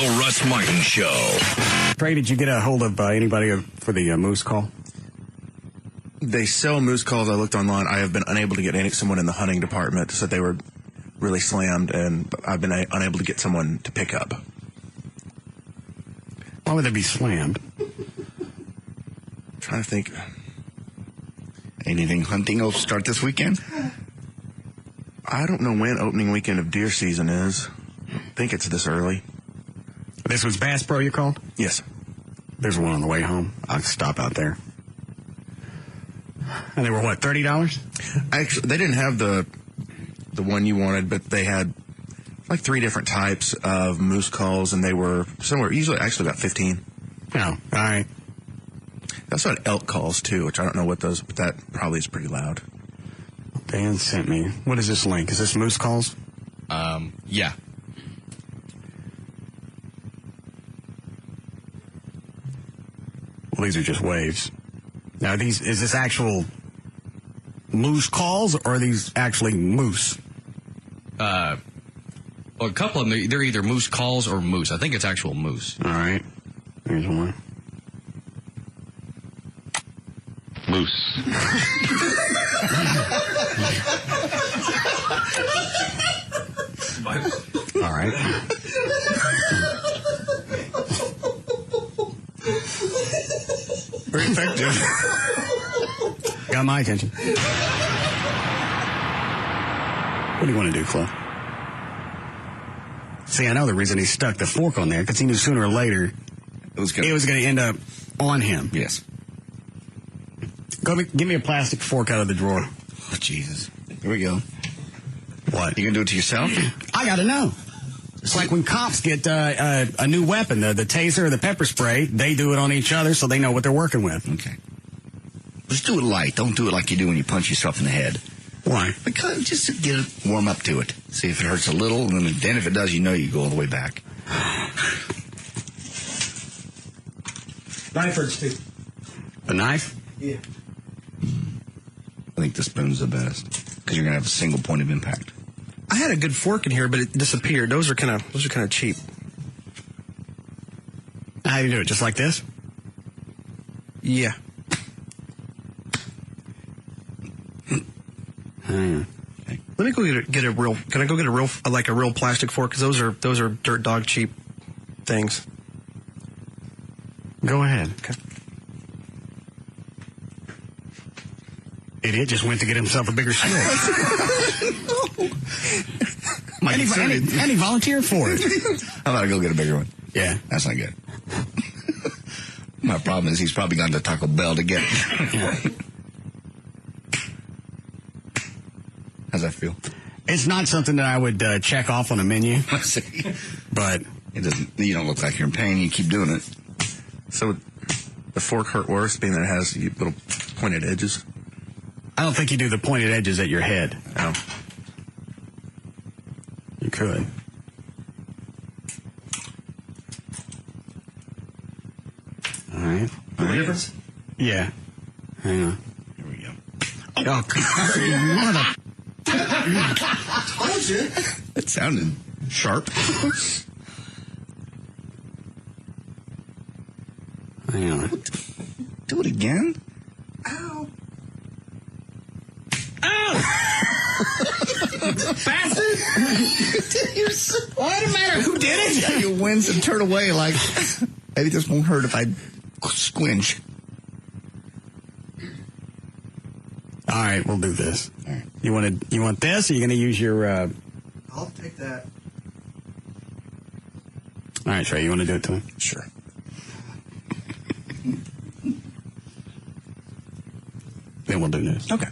The Russ Martin Show. Trey, did you get a hold of anybody for the moose call? They sell moose calls. I looked online. I have been unable to get someone in the hunting department. Said they were really slammed, and I've been unable to get someone to pick up. Why would they be slammed? I'm trying to think. Anything hunting will start this weekend? I don't know when opening weekend of deer season is. I think it's this early. This was Bass Pro you called? Yes. There's one on the way home. I'll stop out there. And they were, what, $30? Actually, they didn't have the one you wanted, but they had like 3 different types of moose calls, and they were somewhere, usually actually about 15. Oh, all right. That's what elk calls, too, which I don't know what those, but that probably is pretty loud. Dan sent me. What is this link? Is this moose calls? Yeah. Well, these are just waves. Now, is this actual moose calls, or are these actually moose? Well, a couple of them, they're either moose calls or moose. I think it's actual moose. All right. Here's one. Moose. All right. Very effective. Got my attention. What do you want to do, Flo? See, I know the reason he stuck the fork on there, because he knew sooner or later it was going to end up on him. Yes. Give me a plastic fork out of the drawer. Oh, Jesus. Here we go. What? You going to do it to yourself? I got to know. It's like when cops get a new weapon, the taser or the pepper spray, they do it on each other so they know what they're working with. Okay. Just do it light. Don't do it like you do when you punch yourself in the head. Why? Because just to get it warm up to it. See if it hurts a little, and then if it does, you know you go all the way back. Knife hurts too. A knife? Yeah. I think the spoon's the best because you're going to have a single point of impact. I had a good fork in here, but it disappeared. Those are kind of cheap. How do you do it? Just like this? Yeah. Okay. Let me go get a real. Can I go get a real plastic fork? Because those are dirt dog cheap things. Go ahead. Okay. Idiot just went to get himself a bigger stick. And he volunteered for it. How about I go get a bigger one? Yeah. That's not good. My problem is he's probably gone to Taco Bell to get it. Yeah. How's that feel? It's not something that I would check off on a menu. I see. But It doesn't. You don't look like you're in pain. You keep doing it. So the fork hurt worse, being that it has little pointed edges? I don't think you do the pointed edges at your head. Oh. You could. All right. Difference? Yeah. Hang on. Here we go. Oh, mother. Told you. It sounded sharp. Hang on. Do it again. Ow. Bastard! Why does it matter who did it? Yeah, you wince and turn away like, maybe this won't hurt if I squinch. All right, we'll do this. All right. You want this, or you going to use your... I'll take that. All right, Trey, you want to do it to him? Sure. Then we'll do this. Okay.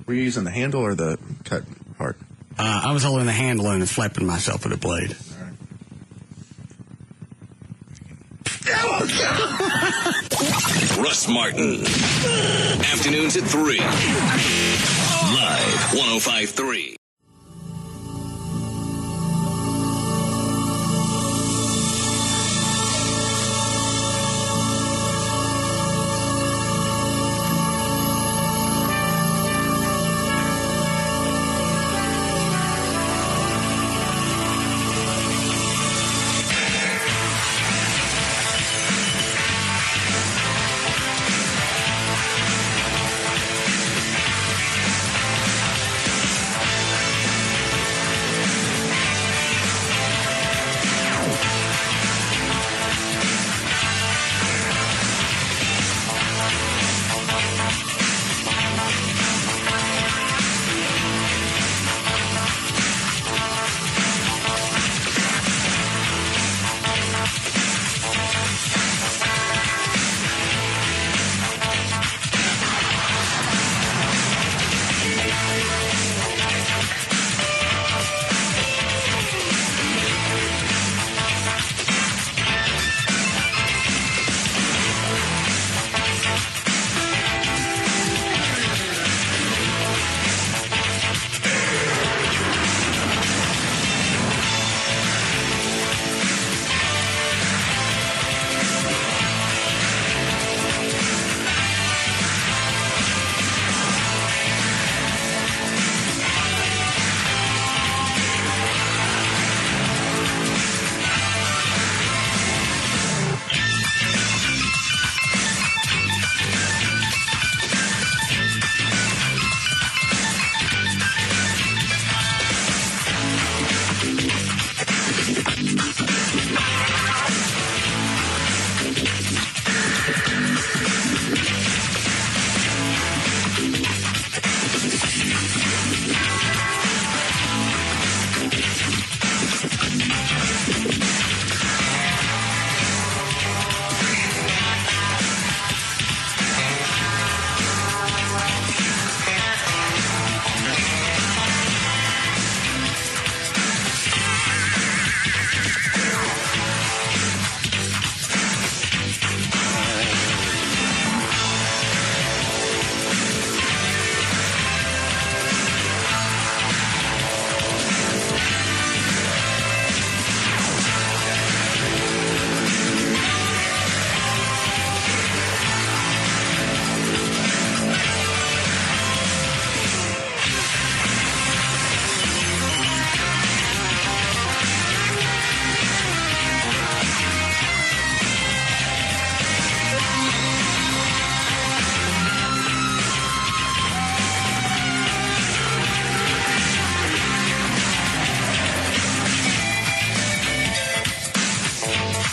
Were you using the handle or the cut part? I was holding the handle and flapping myself with a blade. Russ Martin. Afternoons at 3. Live 105.3.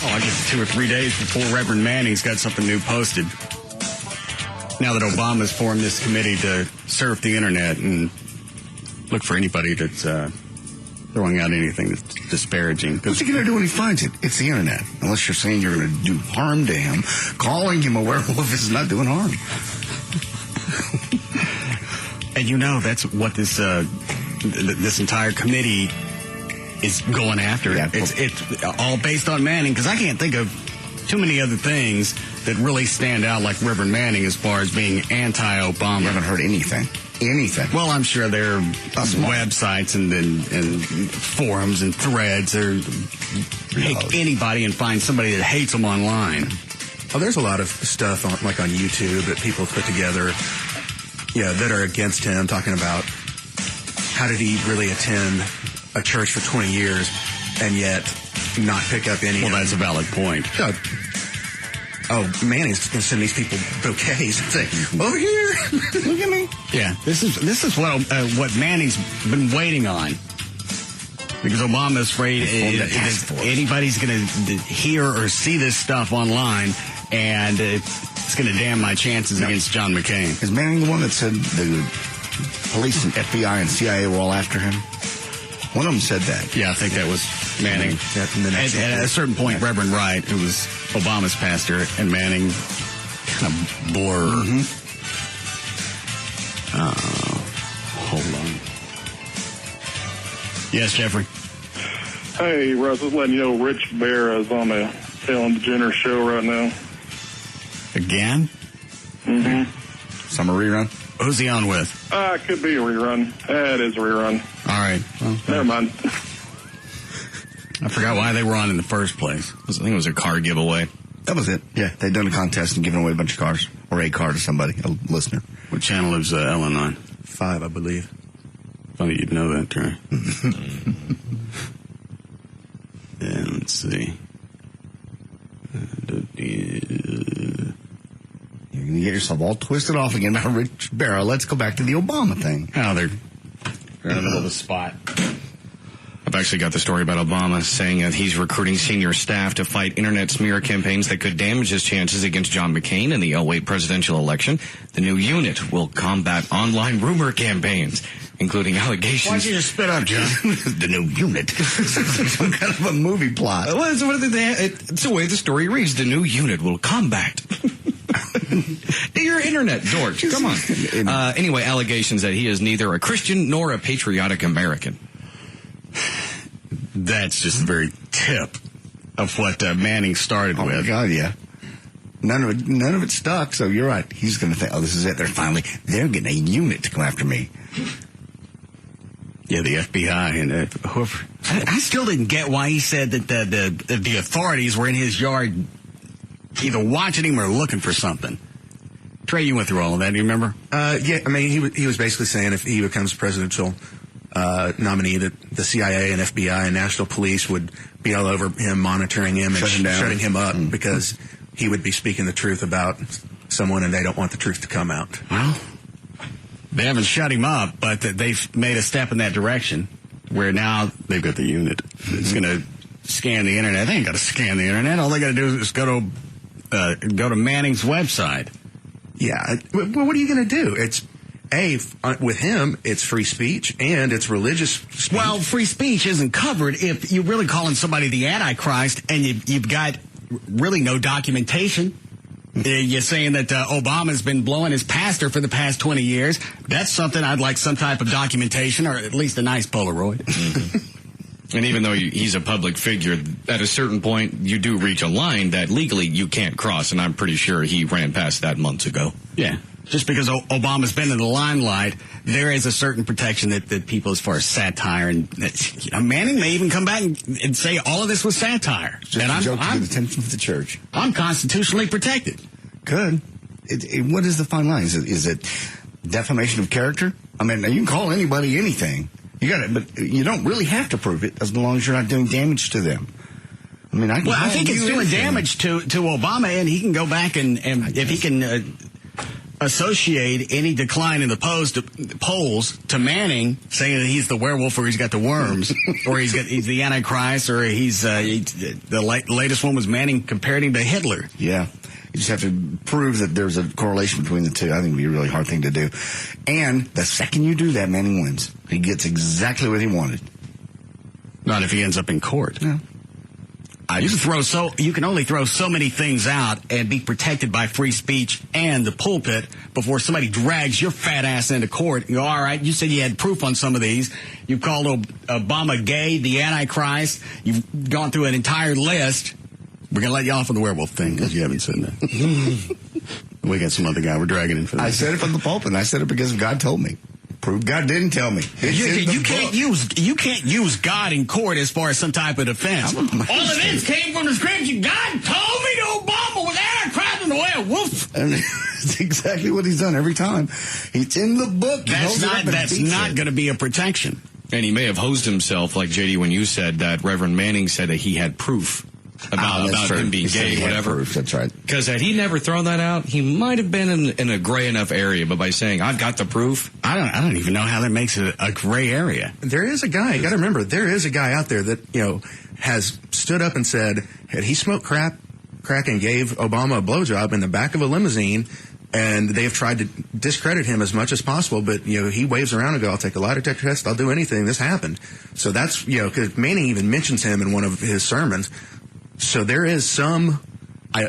I guess 2 or 3 days before Reverend Manning's got something new posted. Now that Obama's formed this committee to surf the internet and look for anybody that's throwing out anything that's disparaging. What's he going to do when he finds it? It's the internet. Unless you're saying you're going to do harm to him. Calling him a werewolf is not doing harm. And that's what this entire committee is going after. Yeah. It's all based on Manning, because I can't think of too many other things that really stand out like Reverend Manning as far as being anti-Obama. I haven't heard anything. Well, I'm sure there are websites and forums and threads or pick anybody and find somebody that hates them online. Oh, there's a lot of stuff on YouTube that people put together, that are against him, talking about how did he really attend a church for 20 years and yet not pick up any. Well, that's a valid point. Manning's going to send these people bouquets and say, over here, look at me. Yeah, this is what Manning's been waiting on. Because Obama's afraid that anybody's going to hear or see this stuff online, and it's going to damn my chances against John McCain. Is Manning the one that said the police and FBI and CIA were all after him? One of them said that. Yeah, I think that was Manning. At a certain point, Reverend Wright, who was Obama's pastor, and Manning kind of blur. Mm-hmm. Hold on. Yes, Jeffrey? Hey, Russ, just letting you know Rich Bear is on the Ellen DeGeneres show right now. Again? Mm-hmm. Summer rerun? Who's he on with? It could be a rerun. It is a rerun. All right. Well, never mind. I forgot why they were on in the first place. I think it was a car giveaway. That was it. Yeah, they'd done a contest and given away a bunch of cars. Or a car to somebody, a listener. What channel is Ellen on? 5, I believe. Funny you'd know that, Trey. And let's see. You're going to get yourself all twisted off again about Rich Barrow. Let's go back to the Obama thing. Oh, they're in the middle of the spot. I've actually got the story about Obama saying that he's recruiting senior staff to fight internet smear campaigns that could damage his chances against John McCain in the 2008 presidential election. The new unit will combat online rumor campaigns, including allegations. Why'd you just spit up, John? The new unit. Some kind of a movie plot. Well, it's the way the story reads. The new unit will combat. You're internet dork. Come on. Anyway, allegations that he is neither a Christian nor a patriotic American. That's just the very tip of what Manning started with. Oh, my God, yeah. None of it stuck, so you're right. He's going to think, this is it. They're getting a unit to come after me. Yeah, the FBI and whoever. I still didn't get why he said that the authorities were in his yard either watching him or looking for something. Trey, you went through all of that. Do you remember? Yeah, I mean, he was basically saying if he becomes presidential nominee, that the CIA and FBI and National Police would be all over him, monitoring him and shutting him up because he would be speaking the truth about someone and they don't want the truth to come out. Well, they haven't shut him up, but they've made a step in that direction where now they've got the unit. It's going to scan the internet. They ain't got to scan the internet. All they got to do is go to Manning's website. Yeah. Well, what are you going to do? It's with him, it's free speech and it's religious speech. Well, free speech isn't covered if you're really calling somebody the Antichrist and you've got really no documentation. You're saying that Obama's been blowing his pastor for the past 20 years. That's something I'd like some type of documentation or at least a nice Polaroid. And even though he's a public figure, at a certain point, you do reach a line that legally you can't cross, and I'm pretty sure he ran past that months ago. Yeah. Just because Obama's been in the limelight, there is a certain protection that people, as far as satire, and Manning may even come back and say all of this was satire. And I'm to get attention from the church. I'm constitutionally protected. Good. What is the fine line? Is it defamation of character? I mean, you can call anybody anything. You got it, but you don't really have to prove it as long as you're not doing damage to them. I mean, I think it's doing damage to Obama, and he can go back and if he can associate any decline in the polls to Manning, saying that he's the werewolf or he's got the worms or he's the Antichrist or the latest one was Manning compared him to Hitler. Yeah. You just have to prove that there's a correlation between the two. I think it would be a really hard thing to do. And the second you do that, Manning wins. He gets exactly what he wanted. Not if he ends up in court. No. You can only throw so many things out and be protected by free speech and the pulpit before somebody drags your fat ass into court. You go, all right, you said you had proof on some of these. You've called Obama gay, the Antichrist. You've gone through an entire list. We're going to let you off on the werewolf thing because you haven't said that. We got some other guy we're dragging in for that. I said it from the pulpit, and I said it because God told me. Prove God didn't tell me. You can't use God in court as far as some type of defense. All of this came from the scripture. God told me that Obama was Antichrist and the werewolf. And that's exactly what he's done every time. It's in the book. That's not going to be a protection. And he may have hosed himself, like JD, when you said that Reverend Manning said that he had proof about him being gay, whatever. That's right. Because had he never thrown that out, he might have been in a gray enough area. But by saying, I've got the proof. I don't even know how that makes it a gray area. There is a guy, you got to remember, there is a guy out there that, has stood up and said, had he smoked crack and gave Obama a blowjob in the back of a limousine, and they have tried to discredit him as much as possible, but, he waves around and goes, I'll take a lie detector test, I'll do anything, this happened. So that's, because Manning even mentions him in one of his sermons. So there is some,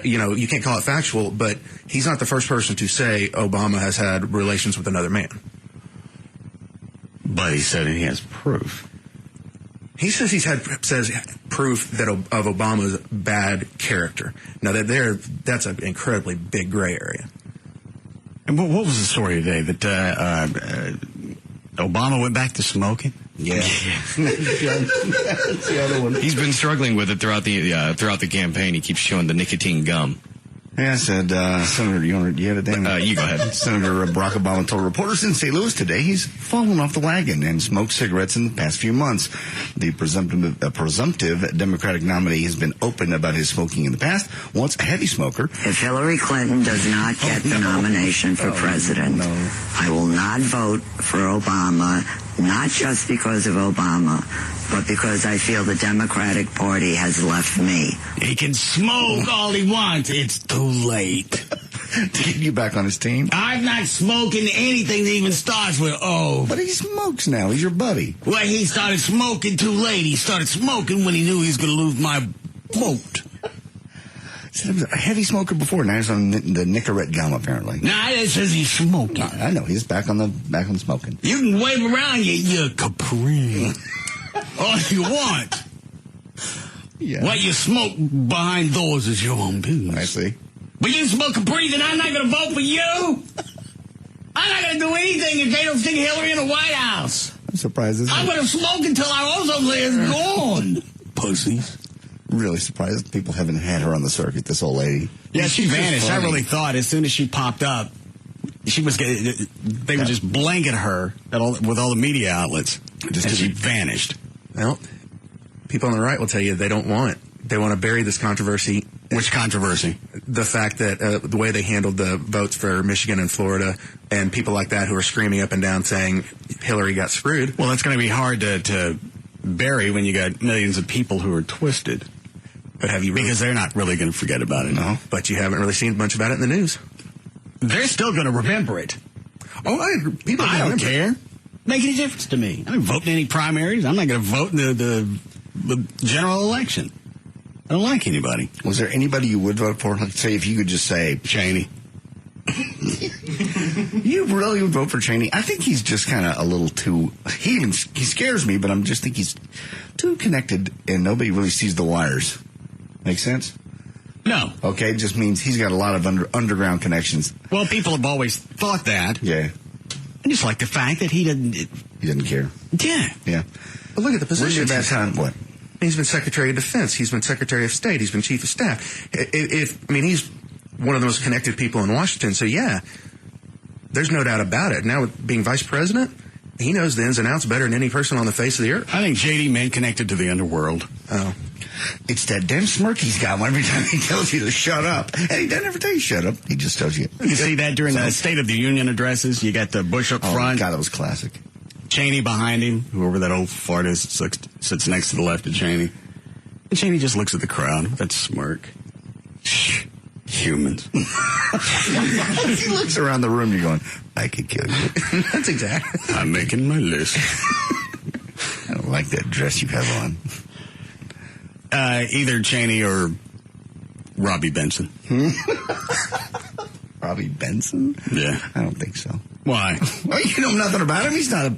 you can't call it factual, but he's not the first person to say Obama has had relations with another man. But he said he has proof. He says says proof that of Obama's bad character. Now that's an incredibly big gray area. And what was the story today that Obama went back to smoking? Yeah. That's the other one. He's been struggling with it throughout the campaign. He keeps showing the nicotine gum. Yeah, I said, Senator, you have a damn... you go ahead. Senator Barack Obama told reporters in St. Louis today he's fallen off the wagon and smoked cigarettes in the past few months. The presumptive Democratic nominee has been open about his smoking in the past, once a heavy smoker. If Hillary Clinton does not get the nomination for president, I will not vote for Obama, not just because of Obama, but because I feel the Democratic Party has left me. He can smoke all he wants. It's too late. To get you back on his team? I'm not smoking anything that even starts with O. But he smokes now. He's your buddy. Well, he started smoking too late. He started smoking when he knew he was going to lose my vote. He was a heavy smoker before. Now he's on the Nicorette gum, apparently. Nah, it says he's smoking. I know. He's back on smoking. You can wave around your capri. All you want. Yeah. What you smoke behind doors is your own business. I see. But you smoke capri, and I'm not going to vote for you. I'm not going to do anything if they don't stick Hillary in the White House. I'm surprised. I'm going to smoke until our ozone layer is gone. Pussies. Really surprised that people haven't had her on the circuit, this old lady. Yeah, she vanished. I really thought as soon as she popped up, they would just blanket her with all the media outlets. And she vanished. Well, people on the right will tell you they don't want it. They want to bury this controversy. Which controversy? The fact that the way they handled the votes for Michigan and Florida, and people like that who are screaming up and down saying Hillary got screwed. Well, that's going to be hard to bury when you got millions of people who are twisted. But have you really, because they're not really going to forget about it. No, but you haven't really seen much about it in the news. They're still going to remember it. Oh, I don't care. Make any difference to me. I don't vote in any primaries. I'm not going to vote in the general election. I don't like anybody. Was there anybody you would vote for? Like, say, if you could just say Cheney. You really would vote for Cheney? I think he's just kind of a little too. He scares me, but I just think he's too connected, and nobody really sees the wires. Make sense? No. Okay, it just means he's got a lot of underground connections. Well, people have always thought that. Yeah. I just like the fact that he didn't. He didn't care. Yeah. Yeah. But look at the position. What? He's been Secretary of Defense. He's been Secretary of State. He's been Chief of Staff. He's one of the most connected people in Washington. So, yeah, there's no doubt about it. Now, with being Vice President, He knows the ins and outs better than any person on the face of the earth. I think JD man connected to the underworld. Oh. It's that damn smirk he's got every time he tells you to shut up. And he doesn't ever tell you shut up. He just tells you. You see that during the State of the Union addresses? You got the Bush up front. God, that was classic. Cheney behind him, whoever that old fart is, sits next to the left of Cheney. And Cheney just looks at the crowd with that smirk. Shh. Humans. He looks around the room, you're going, I could kill you. That's exactly. I'm making my list. I don't like that dress you have on. Either Cheney or Robbie Benson. Robbie Benson? Yeah. I don't think so. Why? Well, you know nothing about him. He's not a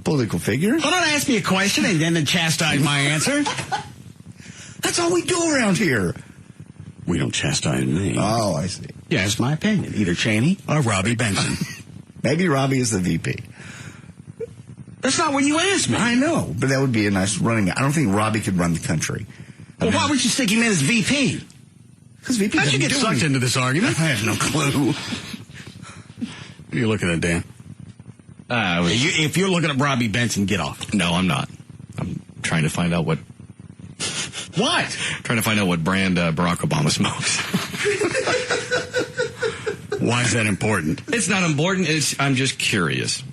political figure. Well, don't ask me a question and then chastise my answer. That's all we do around here. We don't chastise me. Oh, I see. Yeah, it's my opinion. Either Cheney or Robbie Benson. Maybe Robbie is the VP. That's not what you asked me. I know, but that would be a nice running. I don't think Robbie could run the country. Well, why would you stick him in as VP? Because VP How'd you get sucked into this argument? I have no clue. What are you looking at, Dan? If you're looking at Robbie Benson, get off. No, I'm not. I'm trying to find out what... What? Trying to find out what brand Barack Obama smokes. Why is that important? It's not important. I'm just curious.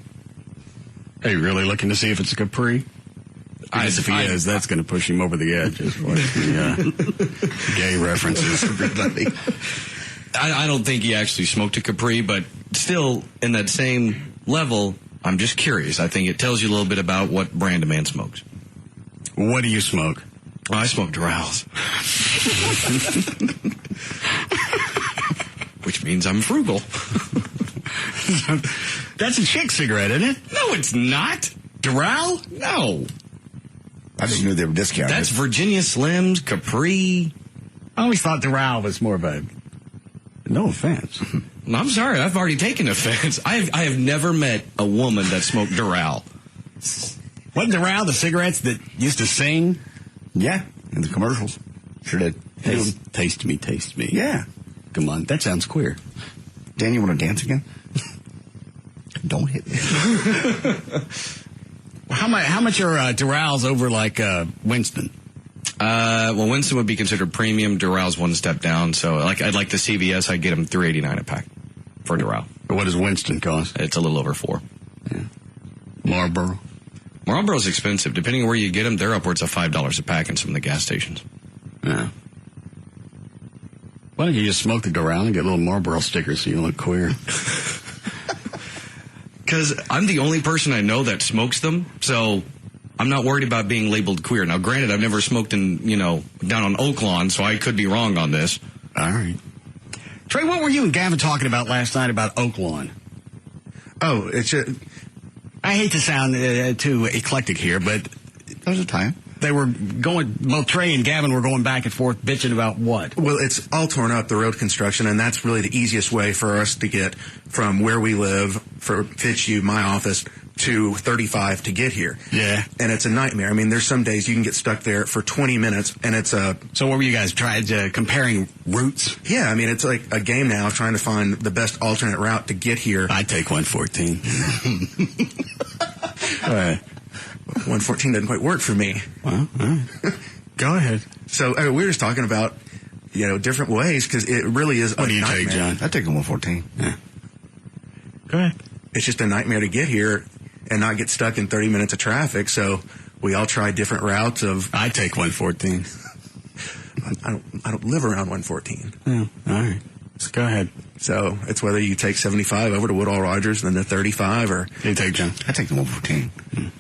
Are you really looking to see if it's a Capri? Because if he is, that's going to push him over the edge. As far as the gay references. I don't think he actually smoked a Capri, but still, in that same level, I'm just curious. I think it tells you a little bit about what brand a man smokes. What do you smoke? I smoke Durals. Which means I'm frugal. That's a chick cigarette, isn't it? No, it's not. Doral? No. I just knew they were discounted. That's Virginia Slims, Capri. I always thought Doral was more of a... No offense. No, I'm sorry. I've already taken offense. I have never met a woman that smoked Doral. Wasn't Doral the cigarettes that used to sing? Yeah, in the commercials. Sure did. Taste me, taste me. Yeah. Come on, that sounds queer. Dan, you want to dance again? Don't hit me. How much are Durals over like Winston? Well, Winston would be considered premium. Dural's one step down. So, I'd like the CVS. I'd get them $3.89 a pack for Dural. What does Winston cost? It's a little over $4. Yeah. Marlboro. Marlboro's expensive. Depending on where you get them, they're upwards of $5 a pack in some of the gas stations. Yeah. Why don't you just smoke the Doral and get little Marlboro stickers so you look queer? Because I'm the only person I know that smokes them, so I'm not worried about being labeled queer. Now, granted, I've never smoked down on Oak Lawn, so I could be wrong on this. All right. Trey, what were you and Gavin talking about last night about Oak Lawn? Oh, it's I hate to sound too eclectic here, but there was a time. They were both Trey and Gavin were going back and forth bitching about what? Well, it's all torn up, the road construction, and that's really the easiest way for us to get from where we live, for Fitzhugh, my office, to 35 to get here. Yeah. And it's a nightmare. I mean, there's some days you can get stuck there for 20 minutes, and it's a... So what were you guys trying comparing routes? Yeah, I mean, it's like a game now, trying to find the best alternate route to get here. I'd take 114. All right. 114 doesn't quite work for me. Well, all right. Go ahead. So we were just talking about, different ways, because it really is a nightmare. What do you take, John? I take a 114. Yeah. Go ahead. It's just a nightmare to get here and not get stuck in 30 minutes of traffic, so we all try different routes of... I take 114. I don't live around 114. Yeah, all right. So go ahead. So it's whether you take 75 over to Woodall Rogers and then the 35, or... You take, John? I take the 114.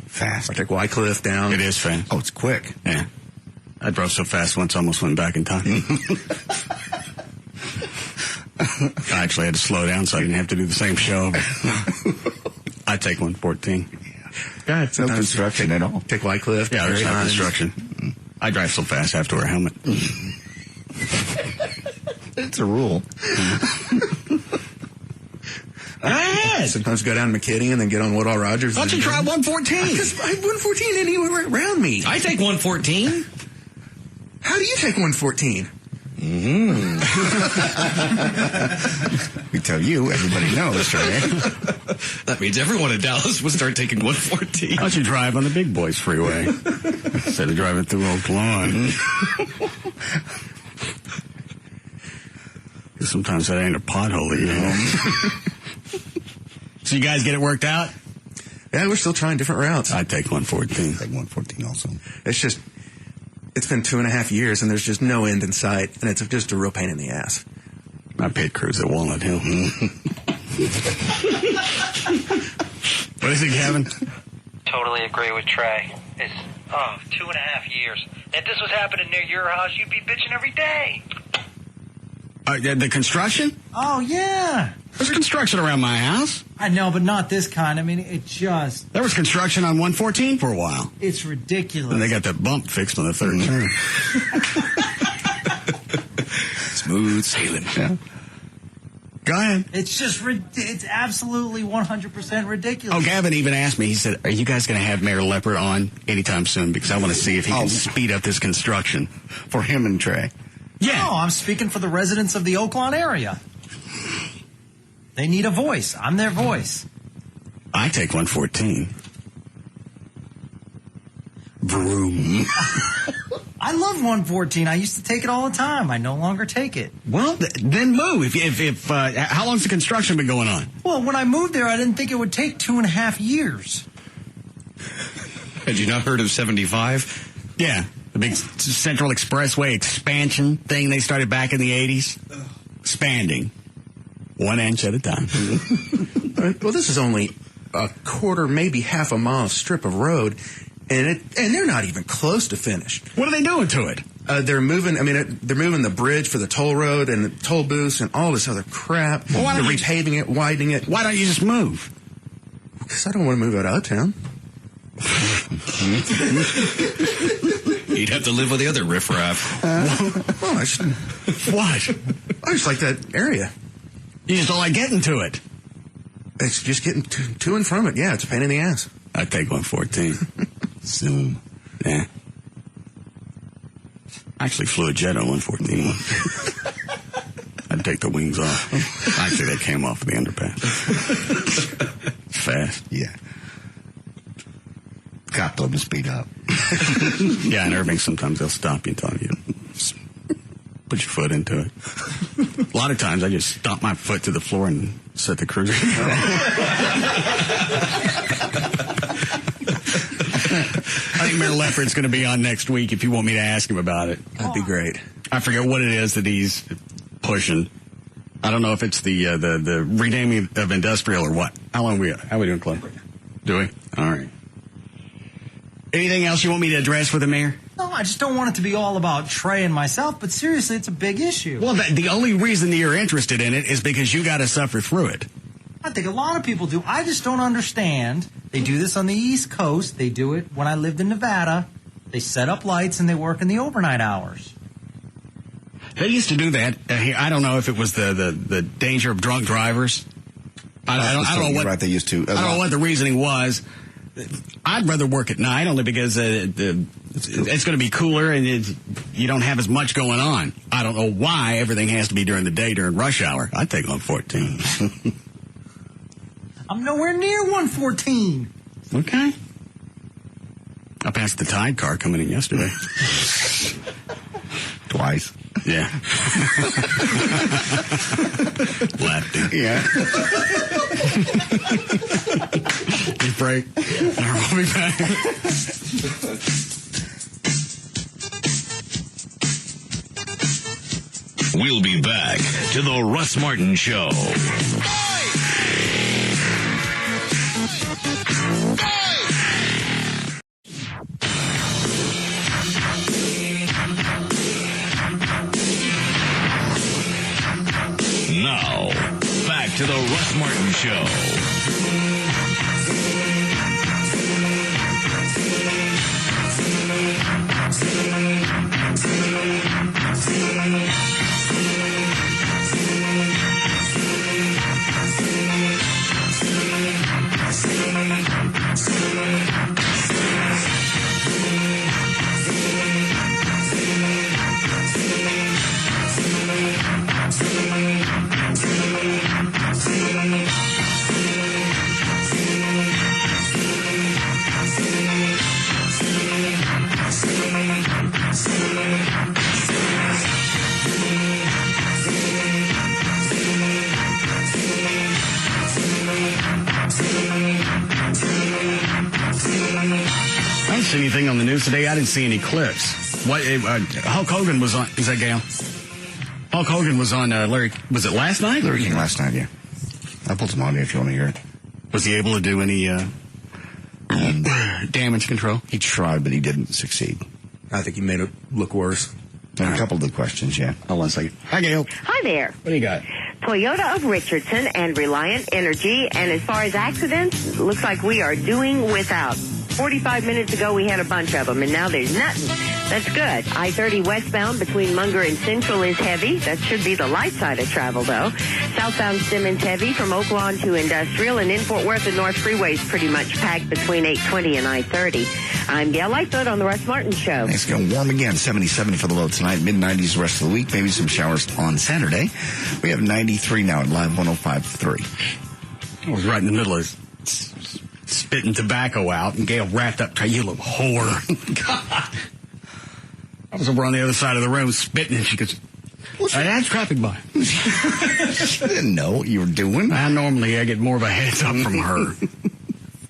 Fast. I take Wycliffe down. It is fast. Oh, it's quick. Yeah. I drove so fast once, almost went back in time. I actually had to slow down so I didn't have to do the same show. I take 114. Go ahead. No construction at all. Take Wycliffe. Yeah, there's no construction. I drive so fast I have to wear a helmet. It's a rule. Sometimes go down to McKinney and then get on Woodall Rogers. Why don't you try 114? Because 114 anywhere around me. I take 114. How do you take 114? We tell you, everybody knows, right? That means everyone in Dallas will start taking 114. Why don't you drive on the Big Boys Freeway instead of driving through Oak Lawn? Sometimes that ain't a pothole, you know. So you guys get it worked out? Yeah, we're still trying different routes. I'd take 114. Take 114 also. It's just, it's been 2.5 years, and there's just no end in sight, and it's just a real pain in the ass. I paid cruise at Walnut Hill. What is it, Kevin? Totally agree with Trey. It's 2.5 years. If this was happening near your house, you'd be bitching every day. The construction? Oh, yeah. There's construction around my house. I know, but not this kind. I mean, it just... There was construction on 114 for a while. It's ridiculous. And they got that bump fixed on the third turn. Smooth sailing. Yeah. Go ahead. It's just, it's absolutely 100% ridiculous. Oh, Gavin even asked me, he said, are you guys going to have Mayor Leopard on anytime soon? Because I want to see if he can speed up this construction. For him and Trey. Yeah. No, I'm speaking for the residents of the Oaklawn area. They need a voice. I'm their voice. I take 114. Vroom. I love 114. I used to take it all the time. I no longer take it. Well, then move. How long's the construction been going on? Well, when I moved there, I didn't think it would take 2.5 years. Had you not heard of 75? Yeah. The big Central Expressway expansion thing they started back in the 80s. Expanding. 1 inch at a time. Well, this is only a quarter, maybe half a mile strip of road, and they're not even close to finished. What are they doing to it? They're moving the bridge for the toll road and the toll booths and all this other crap. Well, they're repaving it, widening it. Why don't you just move? Because I don't want to move out of Uptown. You'd have to live with the other riffraff. Well, What? I just like that area. You just don't like getting to it. It's just getting to and from it. Yeah, it's a pain in the ass. I'd take 114. Soon. Yeah. I actually flew a jet on 114. I'd take the wings off. Actually, they came off the underpass. Fast. Yeah. Got them to speed up. Yeah, in Irving, sometimes they'll stop you and tell you, put your foot into it. A lot of times I just stomp my foot to the floor and set the cruiser. I think Mayor Leopard's going to be on next week if you want me to ask him about it. That'd be great. I forget what it is that he's pushing. I don't know if it's the renaming of industrial or what. How are we doing, Clay? Do we? All right. Anything else you want me to address with the mayor? No, I just don't want it to be all about Trey and myself, but seriously, it's a big issue. Well, the only reason that you're interested in it is because you got to suffer through it. I think a lot of people do. I just don't understand. They do this on the East Coast. They do it when I lived in Nevada. They set up lights and they work in the overnight hours. They used to do that. I don't know if it was the danger of drunk drivers. I don't know what. Right, they used to. I don't know what the reasoning was. I'd rather work at night only because it's going to be cooler and you don't have as much going on. I don't know why everything has to be during the day during rush hour. I'd take 114. I'm nowhere near 114. Okay. I passed the Tide car coming in yesterday. Twice. Yeah. Lefty. Yeah. Deep break. We'll be back. We'll be back to the Russ Martin Show. Now, back to the Russ Martin Show. I didn't see anything on the news today. I didn't see any clips. What? Hulk Hogan was on. Is that Gail? Hulk Hogan was on Larry. Was it last night? Larry King last night, yeah. I pulled some audio if you want to hear it. Was he able to do any damage control? He tried, but he didn't succeed. I think he made it look worse. And a couple of the questions, yeah. Hold on a second. Hi, Gail. Hi there. What do you got? Toyota of Richardson and Reliant Energy. And as far as accidents, it looks like we are doing without. 45 minutes ago, we had a bunch of them, and now there's nothing. That's good. I-30 westbound between Munger and Central is heavy. That should be the light side of travel, though. Southbound Simmons heavy from Oak Lawn to Industrial, and in Fort Worth, the North Freeway is pretty much packed between 820 and I-30. I'm Gail Lightfoot on The Russ Martin Show. It's going to warm again. 77 for the low tonight. Mid-90s the rest of the week. Maybe some showers on Saturday. We have 93 now at Live 105.3. I was right in the middle of spitting tobacco out, and Gail wrapped up, you little whore. God. I was over on the other side of the room spitting, and she goes, that's traffic by. She didn't know what you were doing. I get more of a heads up from her.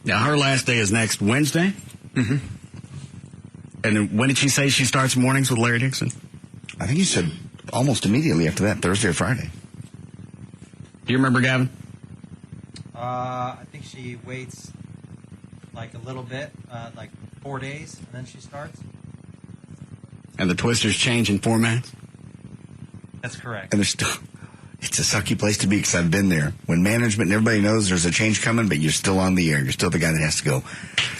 Now, her last day is next Wednesday. Mm-hmm. And then when did she say she starts mornings with Larry Dixon? I think you said almost immediately after that, Thursday or Friday. Do you remember, Gavin? I think she waits like a little bit, like 4 days, and then she starts. And the Twisters change in formats? That's correct. And it's a sucky place to be because I've been there. When management and everybody knows there's a change coming, but you're still on the air. You're still the guy that has to go.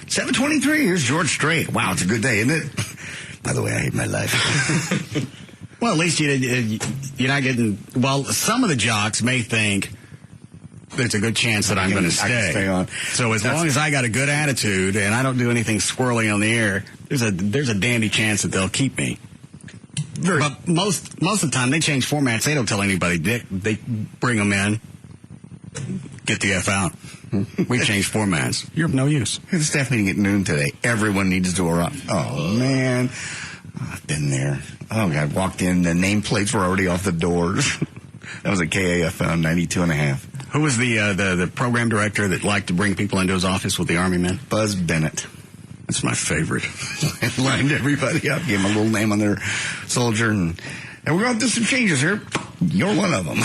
7:23, here's George Strait. Wow, it's a good day, isn't it? By the way, I hate my life. Well, at least you're not getting... Well, some of the jocks may think there's a good chance that I'm going to stay on. So as long as I got a good attitude and I don't do anything squirrely on the air, there's a dandy chance that they'll keep me. But most of the time, they change formats. They don't tell anybody. They bring them in, get the F out. We change formats. You're of no use. The staff meeting at noon today. Everyone needs to arrive. Oh, man. I've been there. Oh, God. Walked in. The nameplates were already off the doors. That was at KAFM 92.5. Who was the program director that liked to bring people into his office with the Army men? Buzz Bennett. That's my favorite. Lined everybody up, gave them a little name on their soldier, and we're going to do some changes here. You're one of them.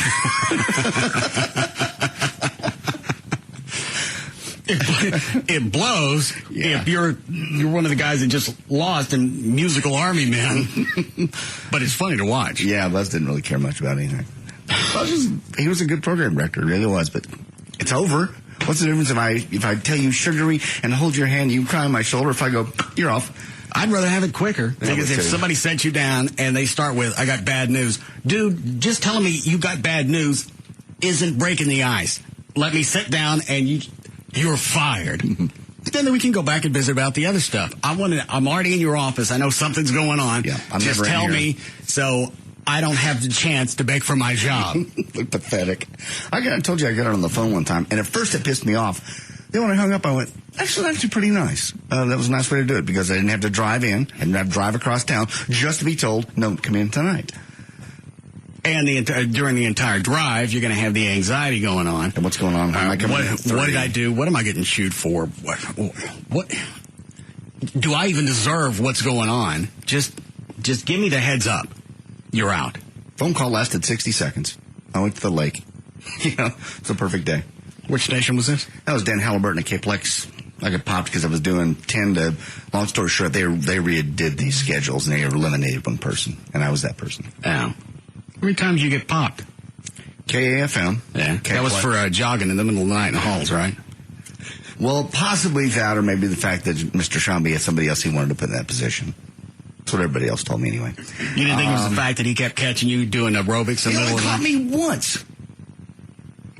It blows if you're one of the guys that just lost in musical Army men. But it's funny to watch. Yeah, Buzz didn't really care much about anything. He was a good program director, he really was, but it's over. What's the difference if I tell you sugary and hold your hand, you cry on my shoulder, if I go, you're off? I'd rather have it quicker, because if somebody sets you down and they start with, I got bad news. Dude, just telling me you got bad news isn't breaking the ice. Let me sit down and you're fired. Then we can go back and visit about the other stuff. I'm already in your office. I know something's going on. Yeah, just tell me so I don't have the chance to beg for my job. Look pathetic. I told you I got it on the phone one time, and at first it pissed me off. Then when I hung up, I went, actually, that's pretty nice. That was a nice way to do it, because I didn't have to drive in, I didn't have to drive across town, just to be told, no, come in tonight. And during the entire drive, you're going to have the anxiety going on. And what's going on? What did I do? What am I getting chewed for? What do I even deserve? What's going on? Just give me the heads up. You're out. Phone call lasted 60 seconds. I went to the lake. It's a perfect day. Which station was this? That was Dan Halliburton at KPLX. I got popped because I was doing 10 to, long story short, they redid these schedules and they eliminated one person. And I was that person. Oh. How many times you get popped? KAFM. Yeah. That was for jogging in the middle of the night in the halls, right? Well, possibly that, or maybe the fact that Mr. Shambi had somebody else he wanted to put in that position. That's what everybody else told me anyway. You didn't think it was the fact that he kept catching you doing aerobics in the middle of the night? He only caught me once.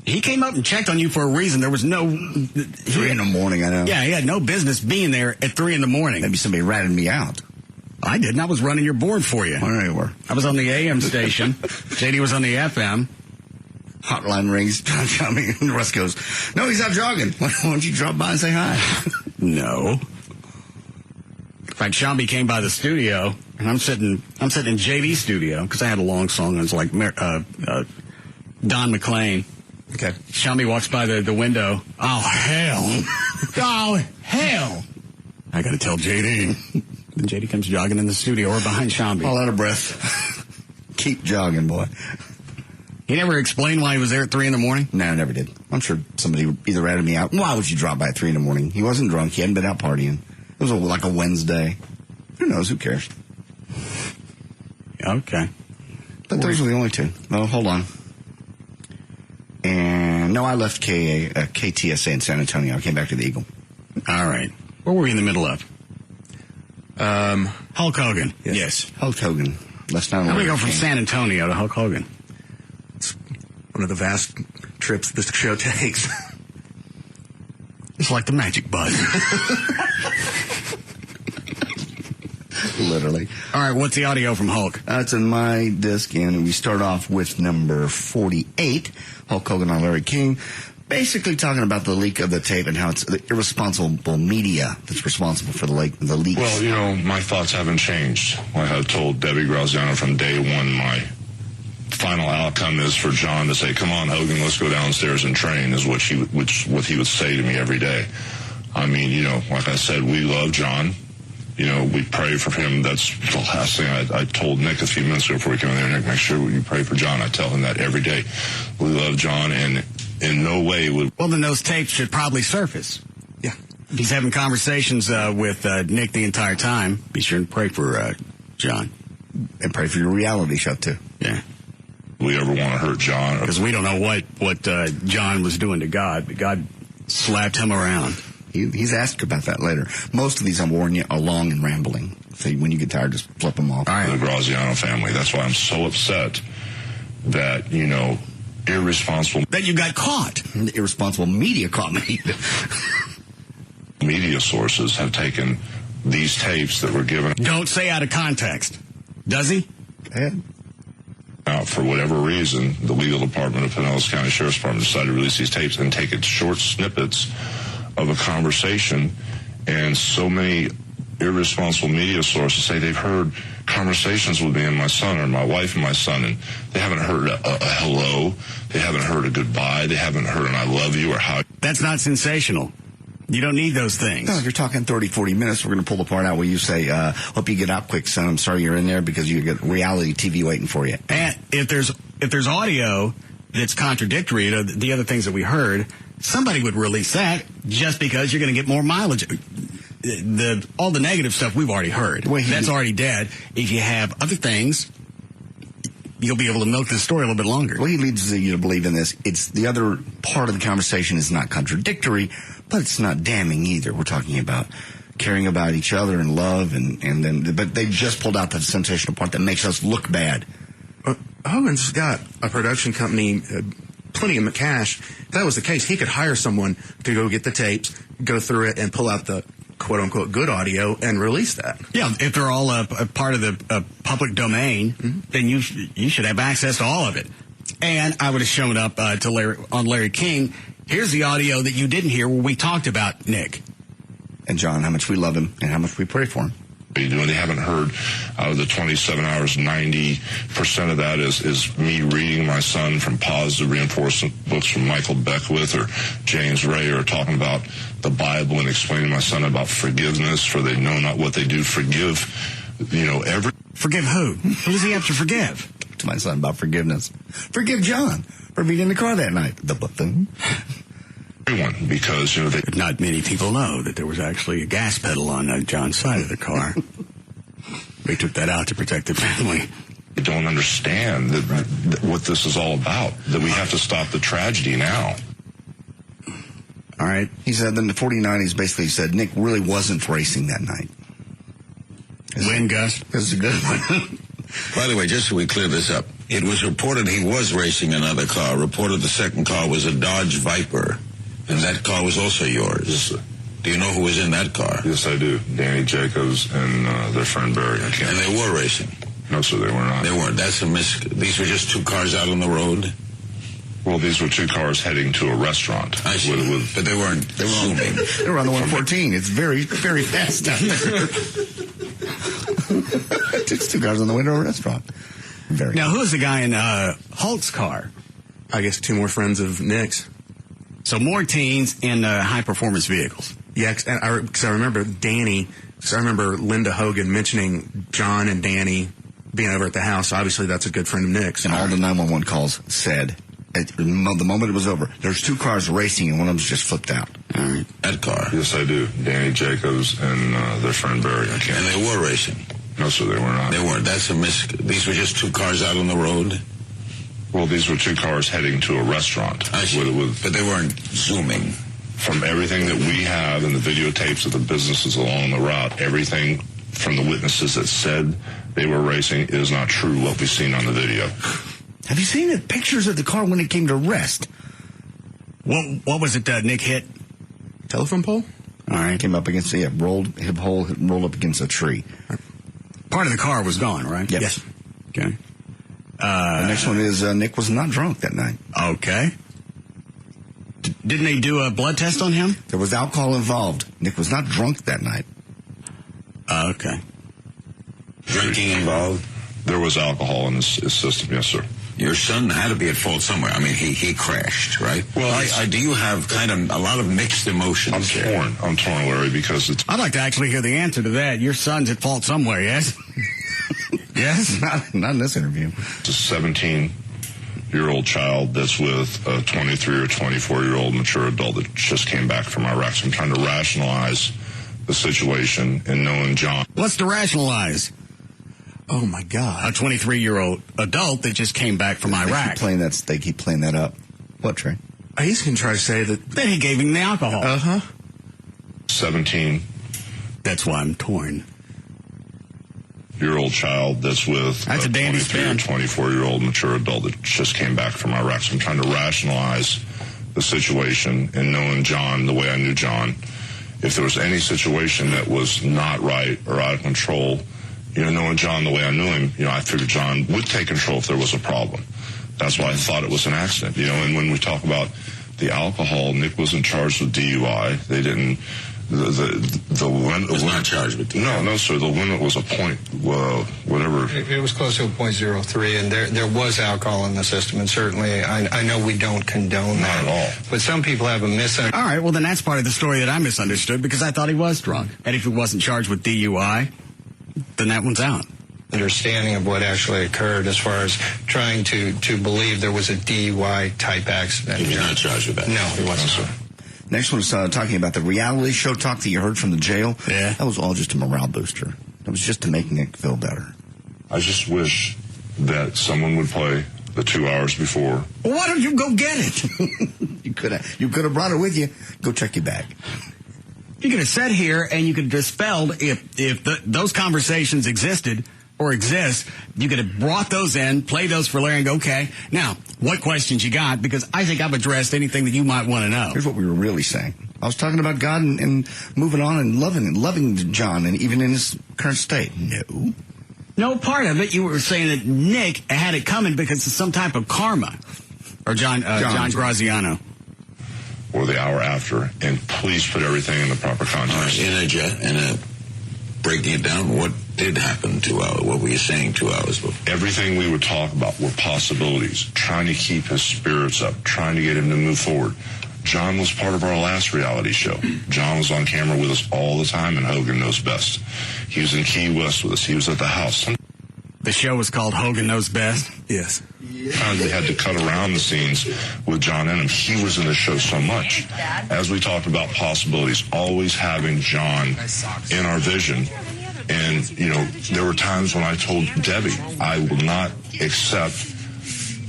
He came up and checked on you for a reason. There was no... 3 in the morning, I know. Yeah, he had no business being there at 3 in the morning. Maybe somebody ratted me out. I didn't. I was running your board for you. Well, you were. I was on the AM station. JD was on the FM. Hotline rings. And Russ goes, no, he's out jogging. Why don't you drop by and say hi? No. In fact, Shelby came by the studio, and I'm sitting in JV's studio because I had a long song. It was like Don McLean. Okay. Shelby walks by the window. Oh, hell. Oh, hell. I got to tell JD. Then JD comes jogging in the studio or behind Shelby. All out of breath. Keep jogging, boy. He never explained why he was there at 3 in the morning? No, I never did. I'm sure somebody either ratted me out. Why would you drop by at 3 in the morning? He wasn't drunk. He hadn't been out partying. It was like a Wednesday. Who knows? Who cares? Okay. But those were the only two. Oh, hold on. And no, I left KTSA in San Antonio. I came back to the Eagle. All right. What were we in the middle of? Hulk Hogan. Yes. Hulk Hogan. Let's not. How do we go from San Antonio to Hulk Hogan? It's one of the vast trips this show takes. It's like the magic button. Literally. All right, what's the audio from Hulk? It's in my disc, and we start off with number 48, Hulk Hogan on Larry King, basically talking about the leak of the tape and how it's the irresponsible media that's responsible for the leaks. Well, my thoughts haven't changed. I had told Debbie Graziano from day one my final outcome is for John to say, come on, Hogan, let's go downstairs and train, is what he would say to me every day. I mean, like I said, we love John. We pray for him. That's the last thing I told Nick a few minutes ago before we came in there. Nick, make sure you pray for John. I tell him that every day. We love John, and in no way would... Well, then those tapes should probably surface. Yeah. He's having conversations with Nick the entire time. Be sure and pray for John. And pray for your reality show, too. Yeah. We ever want to hurt John? Because we don't know what John was doing to God, but God slapped him around. He's asked about that later. Most of these, I'm warning you, are long and rambling. So when you get tired, just flip them off. All right. The Graziano family. That's why I'm so upset that, irresponsible... That you got caught. The irresponsible media caught me. Media sources have taken these tapes that were given... Don't say out of context. Does he? Go ahead. Out for whatever reason, the legal department of Pinellas County Sheriff's Department decided to release these tapes and take it short snippets of a conversation, and so many irresponsible media sources say they've heard conversations with me and my son, or my wife and my son, and they haven't heard a hello, they haven't heard a goodbye, they haven't heard an I love you or how. That's not sensational. You don't need those things. No, if you're talking 30, 40 minutes, we're going to pull the part out where you say, hope you get out quick, son. I'm sorry you're in there because you get reality TV waiting for you. And if there's audio that's contradictory to the other things that we heard, somebody would release that just because you're going to get more mileage. All the negative stuff we've already heard. That's already dead. If you have other things, you'll be able to milk this story a little bit longer. Well, he leads you to believe in this. It's the other part of the conversation is not contradictory, but it's not damning either. We're talking about caring about each other and love, but they just pulled out the sensational part that makes us look bad. Hogan's got a production company, plenty of cash. If that was the case, he could hire someone to go get the tapes, go through it, and pull out the quote-unquote good audio and release that. Yeah, if they're all a part of the public domain, then you should have access to all of it. And I would have shown up on Larry King. Here's the audio that you didn't hear where we talked about Nick. And John, how much we love him and how much we pray for him. They haven't heard out of the 27 hours, 90% of that is me reading my son from positive reinforcement books from Michael Beckwith or James Ray, or talking about the Bible and explaining to my son about forgiveness, for they know not what they do. Forgive, Forgive who? Who does he have to forgive? To my son about forgiveness. Forgive John for being in the car that night. The button. Everyone, because not many people know that there was actually a gas pedal on John's side of the car. We took that out to protect the family. They don't understand what this is all about, that we have to stop the tragedy now. All right. He said in the 49ers basically said Nick really wasn't racing that night. When, Gus? This is a good one. By the way, just so we clear this up, it was reported he was racing another car. Reported the second car was a Dodge Viper. And that car was also yours. Yes, do you know who was in that car? Yes, I do. Danny Jacobs and their friend Barry. And they were racing? No, sir, they were not. They weren't. That's a These were just two cars out on the road? Well, these were two cars heading to a restaurant. I see. But they weren't. They were zooming. They were on the 114. It's very, very fast out there. It's two cars on the way to a restaurant. Very. Now, who's the guy in Hulk's car? I guess two more friends of Nick's. So more teens in high-performance vehicles. Yeah, because I remember Danny. Because I remember Linda Hogan mentioning John and Danny being over at the house. Obviously, that's a good friend of Nick's. And all the 911 calls said, the moment it was over, there's two cars racing and one of them's just flipped out. All right. That car. Yes, I do. Danny Jacobs and their friend Barry. And they were racing. No, sir, they were not. They weren't. That's a These were just two cars out on the road? Well, these were two cars heading to a restaurant. I see. But they weren't zooming. From everything that we have in the videotapes of the businesses along the route, everything from the witnesses that said they were racing is not true what we've seen on the video. Have you seen the pictures of the car when it came to rest? What was it Nick hit? Telephone pole? All right. Came up against, hit a hole, rolled up against a tree. Part of the car was gone, right? Yep. Yes. Okay. The next one is Nick was not drunk that night. Okay. Didn't they do a blood test on him? There was alcohol involved. Nick was not drunk that night. Okay. Drinking involved? There was alcohol in his system, yes, sir. Your son had to be at fault somewhere. I mean, he crashed, right? Well, do you have kind of a lot of mixed emotions? I'm torn, Larry, because it's... I'd like to actually hear the answer to that. Your son's at fault somewhere, yes? Yes? Not in this interview. It's a 17-year-old child that's with a 23 or 24-year-old mature adult that just came back from Iraq. So I'm trying to rationalize the situation and knowing John. What's to rationalize? Oh, my God. A 23-year-old adult that just came back from Iraq. They keep playing that up. What, Trey? He's going to try to say that... Then he gave him the alcohol. Uh-huh. 17. That's why I'm torn. Year-old child that's with a 23 or 24-year-old mature adult that just came back from Iraq. So I'm trying to rationalize the situation and knowing John the way I knew John. If there was any situation that was not right or out of control, knowing John the way I knew him, I figured John would take control if there was a problem. That's why I thought it was an accident. And when we talk about the alcohol, Nick wasn't charged with DUI. They didn't. The limit was not charged with DUI. No, sir. The limit was a point, whatever. It was close to a .03, and there was alcohol in the system, and certainly I know we don't condone that. Not at all. But some people have a misunderstanding. All right, well, then that's part of the story that I misunderstood because I thought he was drunk. And if he wasn't charged with DUI, then that one's out. Understanding of what actually occurred as far as trying to believe there was a DUI type accident. He was not charged with that. No, he wasn't, sir. Next one is talking about the reality show talk that you heard from the jail. Yeah. That was all just a morale booster. That was just to make Nick feel better. I just wish that someone would play the 2 hours before. Well, why don't you go get it? You could have brought it with you. Go check your bag. You could have sat here and you could have dispelled if those conversations existed or exist. You could have brought those in, played those for Larry and go, okay, now, what questions you got? Because I think I've addressed anything that you might want to know. Here's what we were really saying. I was talking about God and moving on and loving John, and even in his current state. No, part of it, you were saying that Nick had it coming because of some type of karma. Or John Graziano. Or the hour after, and please put everything in the proper context. Breaking it down, what did happen 2 hours? What were you saying 2 hours before? Everything we would talk about were possibilities, trying to keep his spirits up, trying to get him to move forward. John was part of our last reality show. John was on camera with us all the time, and Hogan Knows Best. He was in Key West with us. He was at the house. The show was called Hogan Knows Best? Yes. They had to cut around the scenes with John in him. He was in the show so much. As we talked about possibilities, always having John in our vision. And, there were times when I told Debbie, I will not accept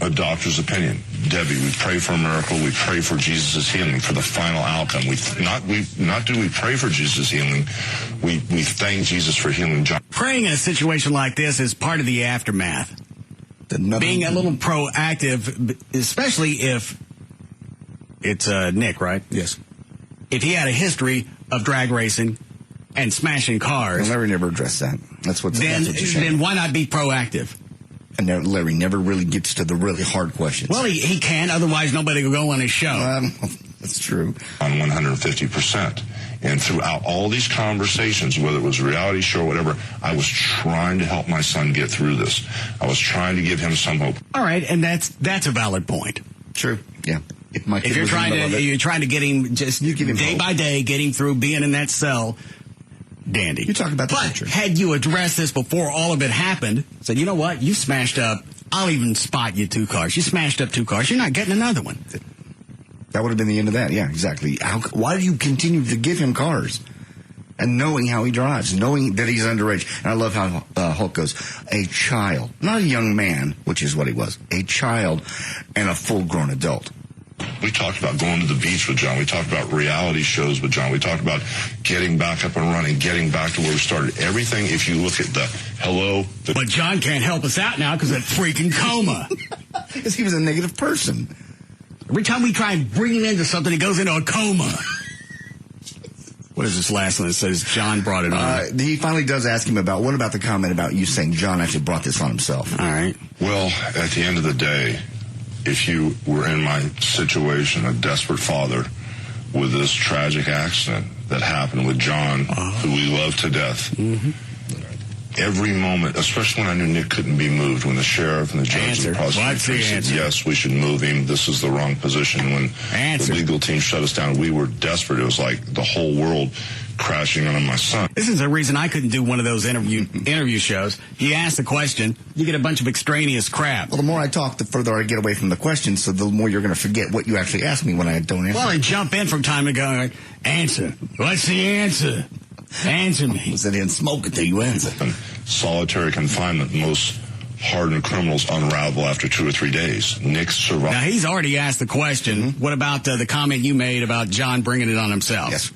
a doctor's opinion. Debbie, we pray for a miracle. We pray for Jesus' healing, for the final outcome. We pray for Jesus' healing. We thank Jesus for healing John. Praying in a situation like this is part of the aftermath. Being a little proactive, especially if it's Nick, right? Yes. If he had a history of drag racing and smashing cars. Larry never addressed that. That's what you're saying. Then why not be proactive? And Larry never really gets to the really hard questions. Well, he can. Otherwise, nobody will go on his show. That's true. On 150%. And throughout all these conversations, whether it was a reality show or whatever, I was trying to help my son get through this. I was trying to give him some hope. All right, and that's a valid point. True. Yeah. If you're trying to get him just day by day, get him through being in that cell, dandy. You talk about the future. Had you addressed this before all of it happened, said, you know what, you smashed up, I'll even spot you 2 cars. You smashed up 2 cars. You're not getting another one. That would have been the end of that. Yeah, exactly. Why do you continue to give him cars? And knowing how he drives, knowing that he's underage. And I love how Hulk goes, a child, not a young man, which is what he was, a child and a full-grown adult. We talked about going to the beach with John. We talked about reality shows with John. We talked about getting back up and running, getting back to where we started. Everything, if you look at But John can't help us out now because of that freaking coma. Because he was a negative person. Every time we try and bring him into something, he goes into a coma. What is this last one that says John brought it on? He finally does ask him what about the comment about you saying John actually brought this on himself? All right. Well, at the end of the day, if you were in my situation, a desperate father, with this tragic accident that happened with John, who we love to death, every moment, especially when I knew Nick couldn't be moved, when the sheriff and the judge and the prosecutor said, yes, we should move him, this is the wrong position. When the legal team shut us down, we were desperate. It was like the whole world crashing on my son. This is the reason I couldn't do one of those interview shows. You ask the question, you get a bunch of extraneous crap. Well, the more I talk, the further I get away from the question, so the more you're going to forget what you actually asked me when I don't answer. Well, and jump in from time to go, like, answer. What's the answer? Answer me. Sit in, smoke until you answer. And solitary confinement, most hardened criminals unravel after 2 or 3 days. Nick survived. Now, he's already asked the question. What about the comment you made about John bringing it on himself? Yes.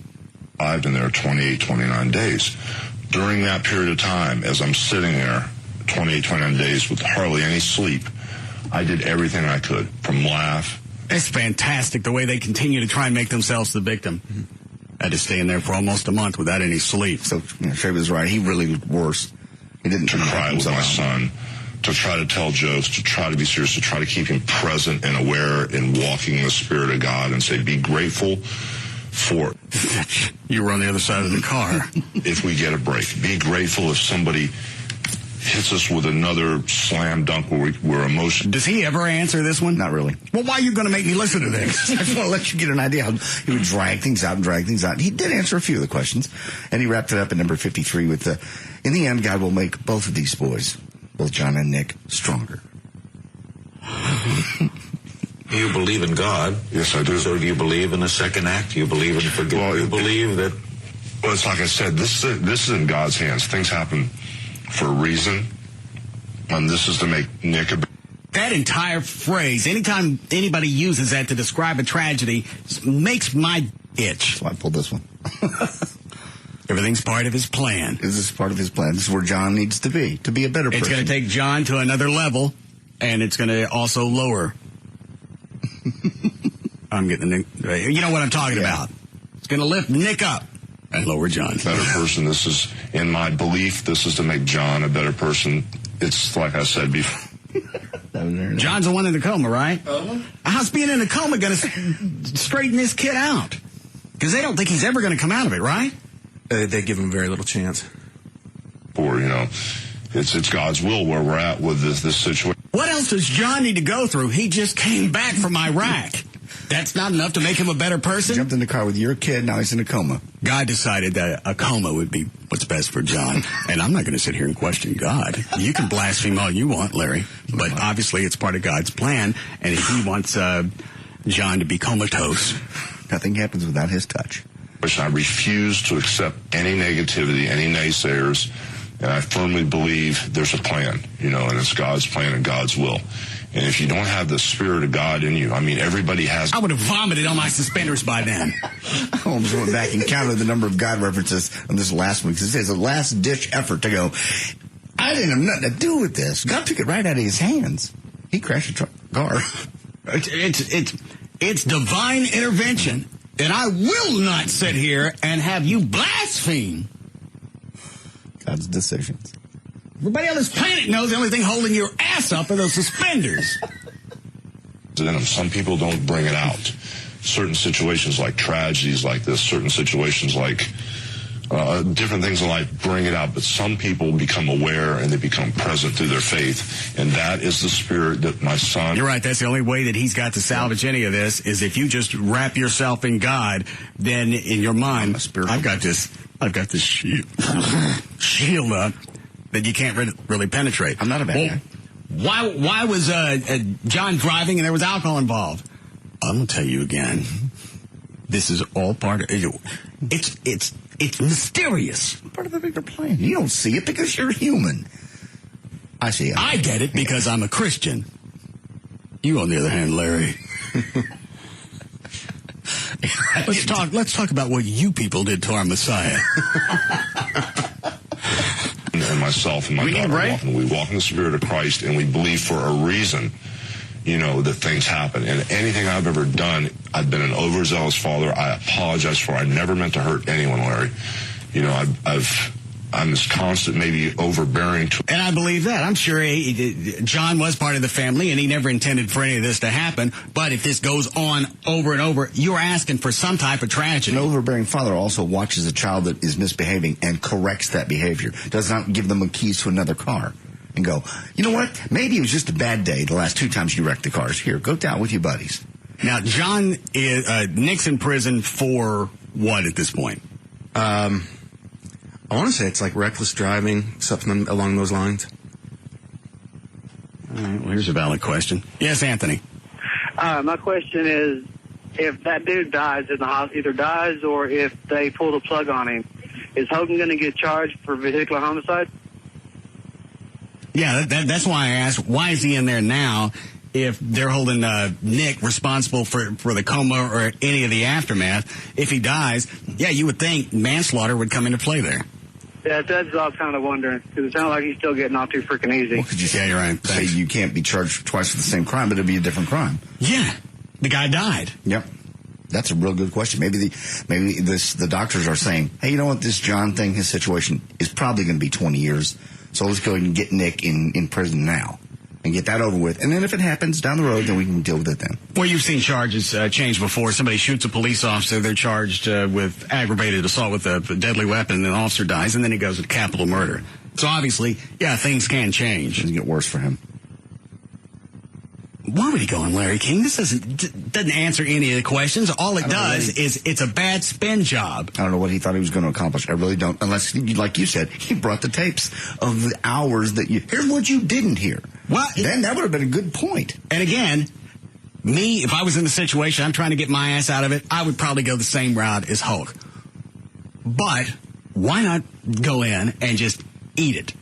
I've been there 28, 29 days. During that period of time, as I'm sitting there, 28, 29 days with hardly any sleep, I did everything I could, from laugh. It's fantastic the way they continue to try and make themselves the victim. I had to stay in there for almost a month without any sleep. So, Trey was right. He really was worse. He didn't cry with my son, to try to tell jokes, to try to be serious, to try to keep him present and aware and walking in the Spirit of God and say, be grateful for you were on the other side of the car. If we get a break, be grateful if somebody hits us with another slam dunk where we're emotional. Does he ever answer this one? Not really. Well, why are you going to make me listen to this? I just want to let you get an idea how he would drag things out. He did answer a few of the questions, and he wrapped it up at number 53 with in the end, God will make both of these boys, both John and Nick, stronger. You believe in God. Yes, I do. So do you believe in the second act? Do you believe in forgiveness? Well, you believe that... Well, it's like I said, this is in God's hands. Things happen for a reason, and this is to make Nick a... That entire phrase, anytime anybody uses that to describe a tragedy, makes my itch. So I pulled this one. Everything's part of his plan. This is part of his plan. This is where John needs to be a better person. It's going to take John to another level, and it's going to also lower... I'm getting the... You know what I'm talking about. It's going to lift Nick up and lower John. Better person. This is, in my belief, this is to make John a better person. It's like I said before. John's the one in the coma, right? How's being in a coma going to straighten this kid out? Because they don't think he's ever going to come out of it, right? They give him very little chance. Or, it's God's will where we're at with this situation. What else does John need to go through? He just came back from Iraq. That's not enough to make him a better person? Jumped in the car with your kid, now he's in a coma. God decided that a coma would be what's best for John. And I'm not going to sit here and question God. You can blaspheme all you want, Larry. But obviously it's part of God's plan. And if he wants John to be comatose, nothing happens without his touch. I refuse to accept any negativity, any naysayers. And I firmly believe there's a plan, and it's God's plan and God's will. And if you don't have the Spirit of God in you, everybody has... I would have vomited on my suspenders by then. I almost went back and counted the number of God references on this last one, because it says a last-ditch effort to go, I didn't have nothing to do with this. God took it right out of his hands. He crashed a car. It's divine intervention, and I will not sit here and have you blaspheme God's decisions. Everybody on this planet knows the only thing holding your ass ass up for those suspenders. Some people don't bring it out. Certain situations like tragedies like this, certain situations like different things in life bring it out, but some people become aware and they become present through their faith, and that is the spirit that my son... You're right, that's the only way that he's got to salvage any of this, is if you just wrap yourself in God, then in your mind, I've got this shield up that you can't really penetrate. I'm not a bad guy. Why was John driving and there was alcohol involved? I'm going to tell you again. This is all part of it. It's mysterious. Part of the bigger plan. You don't see it because you're human. I see it. I get it because I'm a Christian. You, on the other hand, Larry. Let's talk about what you people did to our Messiah. And myself and my daughter we walk in the Spirit of Christ, and we believe for a reason, that things happen. And anything I've ever done, I've been an overzealous father. I apologize for. I never meant to hurt anyone, Larry. I'm this constant, maybe overbearing. And I believe that. I'm sure John was part of the family, and he never intended for any of this to happen. But if this goes on over and over, you're asking for some type of tragedy. An overbearing father also watches a child that is misbehaving and corrects that behavior. Does not give them keys to another car and go, you know what? Maybe it was just a bad day the last 2 times you wrecked the cars. Here, go down with your buddies. Now, John, Nick's in prison for what at this point? I want to say it's like reckless driving, something along those lines. All right, well, here's a valid question. Yes, Anthony. My question is, if that dude dies in the hospital, either dies or if they pull the plug on him, is Hogan going to get charged for vehicular homicide? Yeah, that's why I asked, why is he in there now if they're holding Nick responsible for the coma or any of the aftermath? If he dies, yeah, you would think manslaughter would come into play there. Yeah, that's what I was kind of wondering, because it sounds like he's still getting off too freaking easy. Well, could you say, you're right. Say you can't be charged twice for the same crime, but it'd be a different crime. Yeah, the guy died. Yep. That's a real good question. Maybe the doctors are saying, hey, you know what, this John thing, his situation is probably going to be 20 years, so let's go ahead and get Nick in prison now and get that over with. And then if it happens down the road, then we can deal with it then. Well, you've seen charges change before. Somebody shoots a police officer, they're charged with aggravated assault with a deadly weapon, and the officer dies, and then he goes to capital murder. So obviously, yeah, things can change. It get worse for him. Why would he go on Larry King? This doesn't answer any of the questions. All it does is it's a bad spin job. I don't know what he thought he was going to accomplish. I really don't. Unless, like you said, he brought the tapes of the hours that here's what you didn't hear. Well, then that would have been a good point. And again, me, if I was in the situation, I'm trying to get my ass out of it, I would probably go the same route as Hulk. But why not go in and just eat it?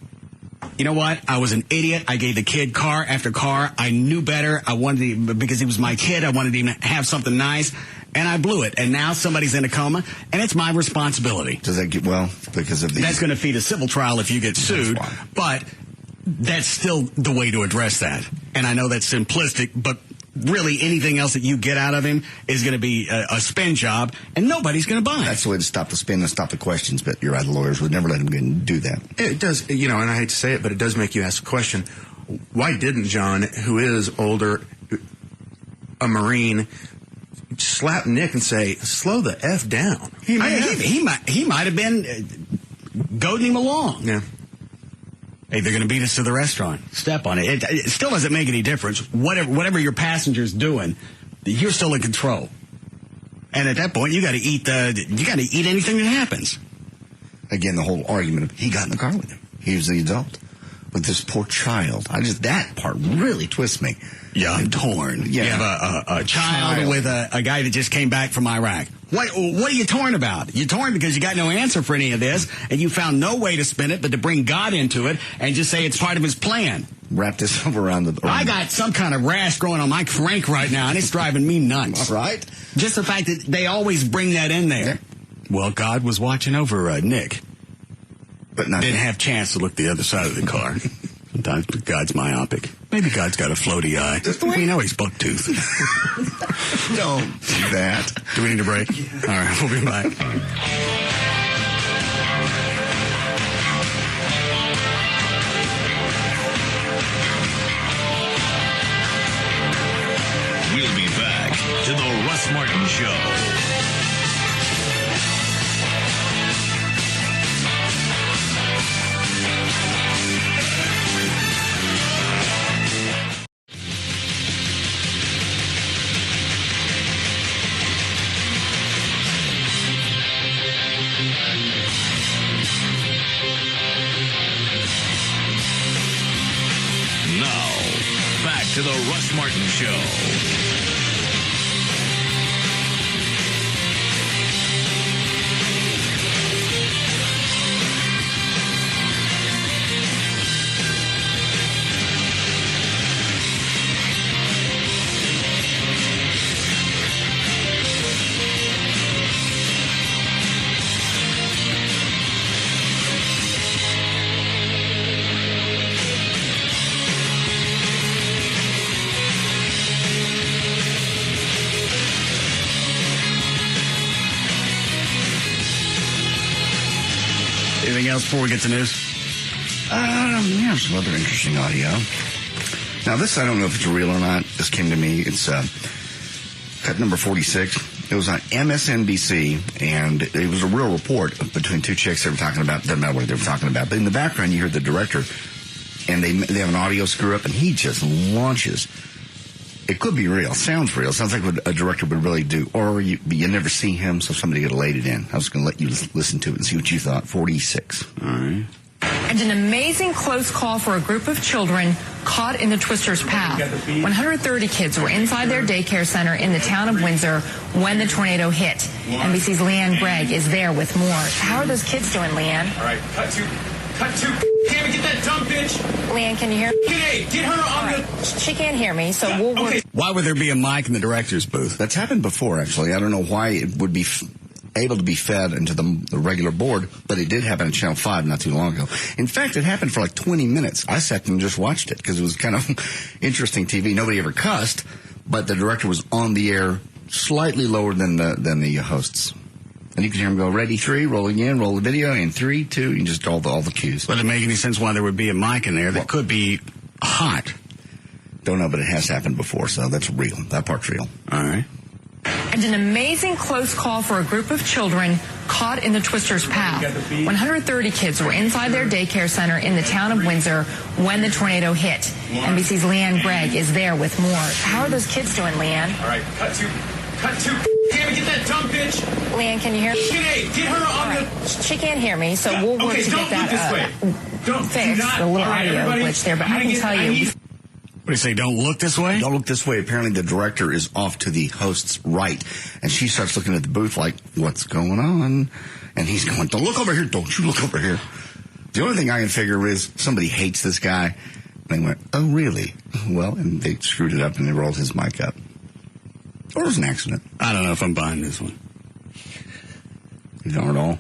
You know what? I was an idiot. I gave the kid car after car. I knew better. I wanted to, because he was my kid, I wanted him to have something nice, and I blew it. And now somebody's in a coma, and it's my responsibility. Does that get, well, because of the... That's going to feed a civil trial if you get sued, but that's still the way to address that. And I know that's simplistic, but really anything else that you get out of him is going to be a spin job, and nobody's going to buy it. That's the way to stop the spin and stop the questions, but you're right, the lawyers would never let him do that. It does, and I hate to say it, but it does make you ask the question, why didn't John, who is older, a Marine, slap Nick and say, slow the F down? He might have been goading him along. Yeah. Hey, they're going to beat us to the restaurant. Step on it. It still doesn't make any difference. Whatever your passenger's doing, you're still in control. And at that point, you got to eat anything that happens. Again, the whole argument of he got in the car with him. He was the adult. But this poor child, that part really twists me. Yeah, I'm torn. Yeah. You have a child with a guy that just came back from Iraq. What are you torn about? You're torn because you got no answer for any of this, and you found no way to spin it but to bring God into it and just say it's part of his plan. Wrap this up around the... I got some kind of rash growing on my crank right now, and it's driving me nuts. All right. Just the fact that they always bring that in there. Yeah. Well, God was watching over Nick. But didn't have a chance to look the other side of the car. Sometimes God's myopic. Maybe God's got a floaty eye. We know he's buck-toothed. Don't do that. Do we need a break? Yeah. All right, we'll be back. to the Russ Martin Show. Now, back to the Russ Martin Show. Anything else before we get to news? Yeah, some other interesting audio. Now, this, I don't know if it's real or not. This came to me. It's cut number 46. It was on MSNBC, and it was a real report between two chicks they were talking about. Doesn't matter what they were talking about. But in the background, you hear the director, and they have an audio screw-up, and he just launches. It could be real. Sounds real. Sounds like what a director would really do. Or you never see him, so somebody could have laid it in. I was going to let you listen to it and see what you thought. 46. All right. And an amazing close call for a group of children caught in the twister's path. 130 kids were inside their daycare center in the town of Windsor when the tornado hit. NBC's Leanne Gregg is there with more. How are those kids doing, Leanne? All right, cut to. Can't get that dumb bitch. Leanne, can you hear me? Get her on the... She can't hear me, so we'll work. Why would there be a mic in the director's booth? That's happened before, actually. I don't know why it would be able to be fed into the regular board, but it did happen on Channel 5 not too long ago. In fact, it happened for like 20 minutes. I sat and just watched it because it was kind of interesting TV. Nobody ever cussed, but the director was on the air slightly lower than the hosts. And you can hear him go, ready, 3, roll again, roll the video, and 3, 2, and just all the cues. Does it make any sense why there would be a mic in there that could be hot? Don't know, but it has happened before, so that's real. That part's real. All right. And an amazing close call for a group of children caught in the twister's path. 130 kids were inside their daycare center in the town of Windsor when the tornado hit. NBC's Leanne Gregg is there with more. How are those kids doing, Leanne? All right, cut to. Can't get that dumb bitch. Leanne, can you hear me? Get her on the... She can't hear me, so we'll work to get that fixed. A little audio glitch there, but I can tell you... What do you say, don't look this way? Don't look this way. Apparently the director is off to the host's right, and she starts looking at the booth like, what's going on? And he's going, don't look over here. Don't you look over here. The only thing I can figure is somebody hates this guy. And they went, oh, really? Well, and they screwed it up and they rolled his mic up. Or it was an accident. I don't know if I'm buying this one. You don't at all?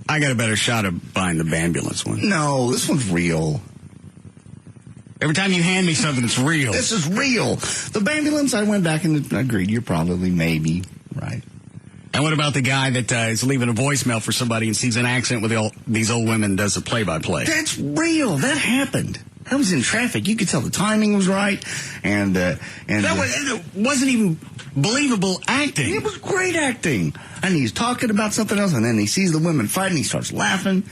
I got a better shot of buying the ambulance one. No, this one's real. Every time you hand me something, it's real. This is real. The ambulance, I went back and agreed. You're probably, maybe, right. And what about the guy that is leaving a voicemail for somebody and sees an accident with these old women and does a play-by-play? That's real. That happened. That was in traffic. You could tell the timing was right, and it wasn't even believable acting. It was great acting. And he's talking about something else, and then he sees the women fighting. He starts laughing.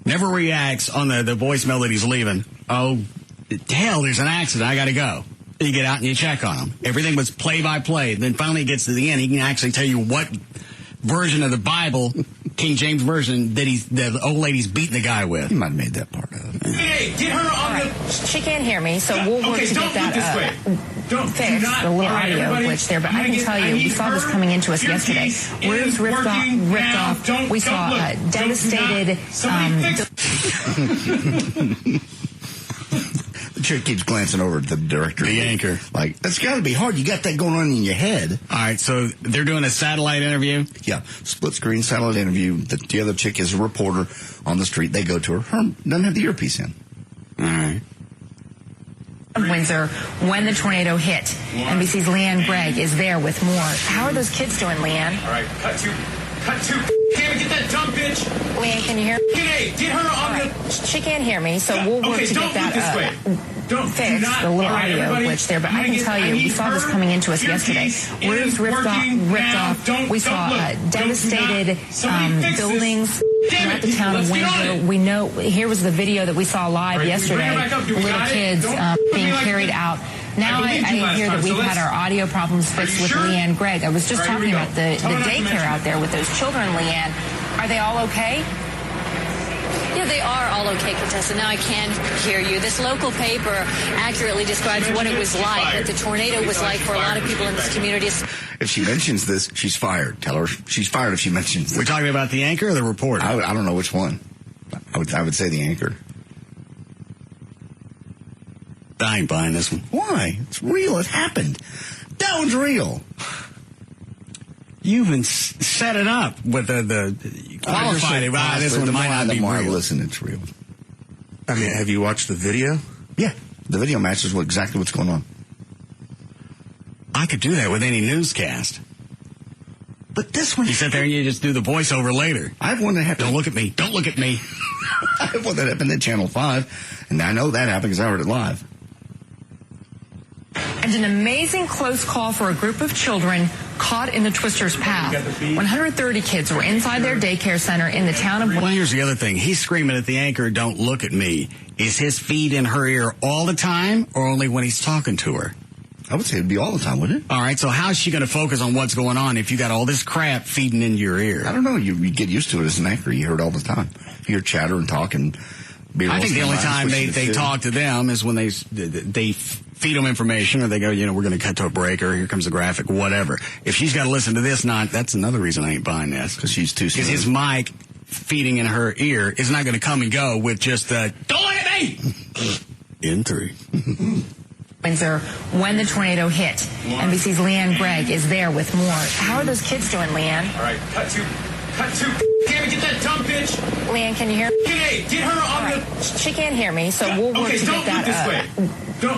Never reacts on the voicemail that he's leaving. Oh, hell, there's an accident. I got to go. You get out and you check on him. Everything was play-by-play. Then finally he gets to the end. He can actually tell you what version of the Bible, King James Version, that the old lady's beating the guy with. He might have made that part of it. Hey, get her on the... She can't hear me, so we'll work to get that fixed. A little audio glitch there, but I can tell you, we saw this coming into us yesterday. Roofs ripped off. We saw devastated... The chick keeps glancing over at the director. The anchor. Like, that's got to be hard. You got that going on in your head. All right, so they're doing a satellite interview? Yeah, split-screen satellite interview. The other chick is a reporter on the street. They go to her. Her doesn't have the earpiece in. All right. Windsor when the tornado hit. NBC's Leanne Gregg is there with more. How are those kids doing, Leanne? All right, cut to. Can't get that dumb bitch. Leanne, can you hear me? Get her on the... She can't hear me, so we'll work to get that fix the little audio glitch there, but I can tell you, we saw this coming into us yesterday. Roofs ripped off. We saw devastated buildings throughout the town of Windsor. We know, here was the video that we saw live yesterday, little kids being carried out. Now I hear that we've had our audio problems fixed with Leanne Gregg. I was just talking about the daycare out there with those children, Leanne. Are they all okay? Yeah, they are all okay, Contessa. Now I can hear you. This local paper accurately describes what it was like, what the tornado was like for a lot of people in this community. If she mentions this, she's fired. Tell her she's fired if she mentions this. We're talking about the anchor or the reporter? I don't know which one. I would say the anchor. I ain't buying this one. Why? It's real. It happened. That one's real. You even set it up with the qualified it. Wow, this one might not be real. Listen, it's real. I mean, have you watched the video? Yeah. The video matches exactly what's going on. I could do that with any newscast. But this one... You sit there and you just do the voiceover later. I have one that happened... Don't look at me. Don't look at me. I have one that happened at Channel 5, and I know that happened because I heard it live. And an amazing close call for a group of children caught in the twister's path. 130 kids were inside their daycare center in the town of... Well, here's the other thing. He's screaming at the anchor, don't look at me. Is his feet in her ear all the time or only when he's talking to her? I would say it'd be all the time, wouldn't it? All right, so how's she going to focus on what's going on if you got all this crap feeding into your ear? I don't know. You get used to it as an anchor. You hear it all the time. You hear chatter and talk and... I think the only time they talk to them is when they feed them information or they go, we're going to cut to a break or here comes the graphic, whatever. If she's got to listen to this, that's another reason I ain't buying this. Because she's too slow. Because his mic feeding in her ear is not going to come and go with just don't look at me! In 3. Windsor when the tornado hit. NBC's Leanne Gregg is there with more. How are those kids doing, Leanne? All right, cut to. Damn it, get that dumb bitch. Leanne, can you hear me? Hey, get her on the... She can't hear me, so we'll work to get that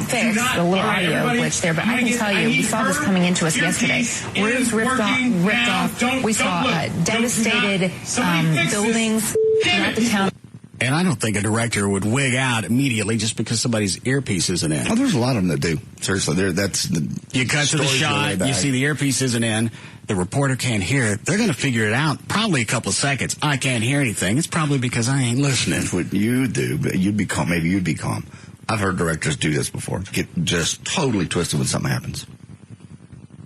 fix the little audio glitch there. But I can tell you, we saw this coming into us yesterday. Roofs ripped off. We saw devastated buildings throughout the town. And I don't think a director would wig out immediately just because somebody's earpiece isn't in. Oh, there's a lot of them that do. Seriously, you cut to the shot, you see the earpiece isn't in, the reporter can't hear it. They're going to figure it out probably a couple of seconds. I can't hear anything. It's probably because I ain't listening. That's what you do, but you'd be calm. Maybe you'd be calm. I've heard directors do this before. Get just totally twisted when something happens.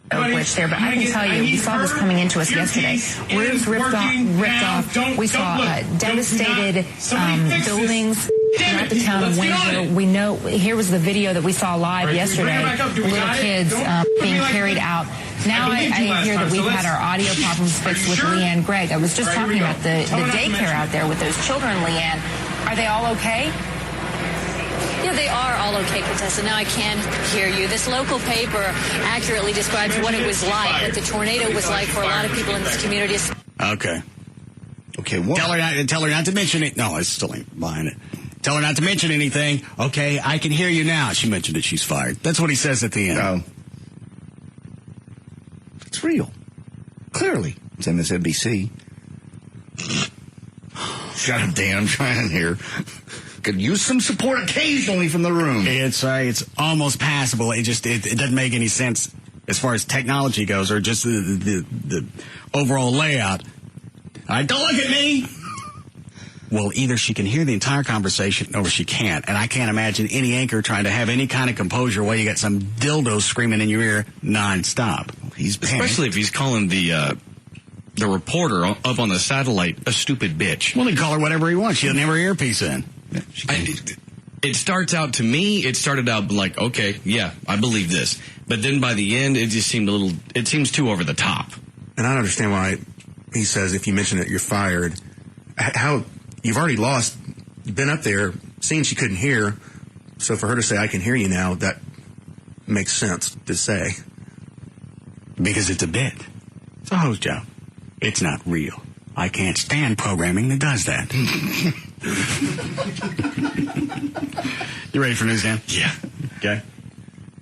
Glitch there, but I can tell you, we saw this coming into us yesterday. Roofs ripped off. We saw devastated buildings throughout the town of Windsor. We know, here was the video that we saw live yesterday. Little kids being carried out. Now I hear that we've had our audio problems fixed with Leanne Gregg. I was just talking about the daycare out there with those children, Leanne. Are they all okay? Yeah, they are all okay, Contessa. Now I can hear you. This local paper accurately describes what it was like, what the tornado was like for a lot of people in this community. Okay. Okay, what? Tell her not to mention it. No, I still ain't buying it. Tell her not to mention anything. Okay, I can hear you now. She mentioned it. She's fired. That's what he says at the end. No. It's real. Clearly. It's MSNBC. God damn, trying here. Could use some support occasionally from the room. It's almost passable. It doesn't make any sense as far as technology goes or just the overall layout. All right, don't look at me. Well, either she can hear the entire conversation or she can't. And I can't imagine any anchor trying to have any kind of composure while you got some dildo screaming in your ear nonstop. He's panicked. Especially if he's calling the reporter up on the satellite a stupid bitch. Well, he can call her whatever he wants. She doesn't have her earpiece in. Yeah, it started out like, okay, yeah, I believe this. But then by the end, it just seemed it seems too over the top. And I don't understand why he says if you mention it, you're fired. How, you've already lost, been up there, seen she couldn't hear. So for her to say, I can hear you now, that makes sense to say. Because it's a bit. It's a host job. It's not real. I can't stand programming that does that. You ready for news, Dan? Yeah. Okay.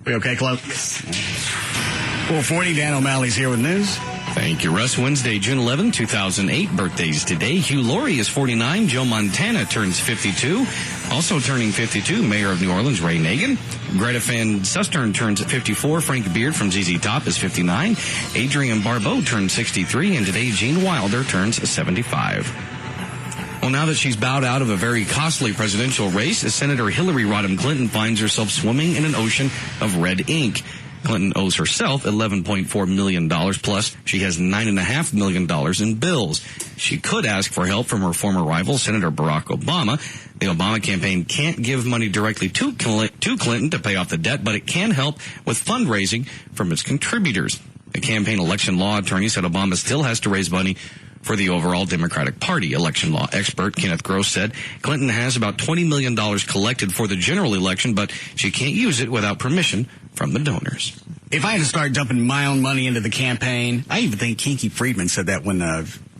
We okay, Chloe? 4:40, Dan O'Malley's here with news. Thank you, Russ. Wednesday, June 11, 2008. Birthdays today. Hugh Laurie is 49. Joe Montana turns 52. Also turning 52, Mayor of New Orleans, Ray Nagin. Greta Van Susteren turns 54. Frank Beard from ZZ Top is 59. Adrienne Barbeau turns 63. And today, Gene Wilder turns 75. Well, now that she's bowed out of a very costly presidential race, Senator Hillary Rodham Clinton finds herself swimming in an ocean of red ink. Clinton owes herself $11.4 million, plus she has $9.5 million in bills. She could ask for help from her former rival, Senator Barack Obama. The Obama campaign can't give money directly to Clinton to pay off the debt, but it can help with fundraising from its contributors. A campaign election law attorney said Obama still has to raise money for the overall Democratic Party. Election law expert Kenneth Gross said Clinton has about $20 million collected for the general election, but she can't use it without permission from the donors. If I had to start dumping my own money into the campaign, I even think Kinky Friedman said that when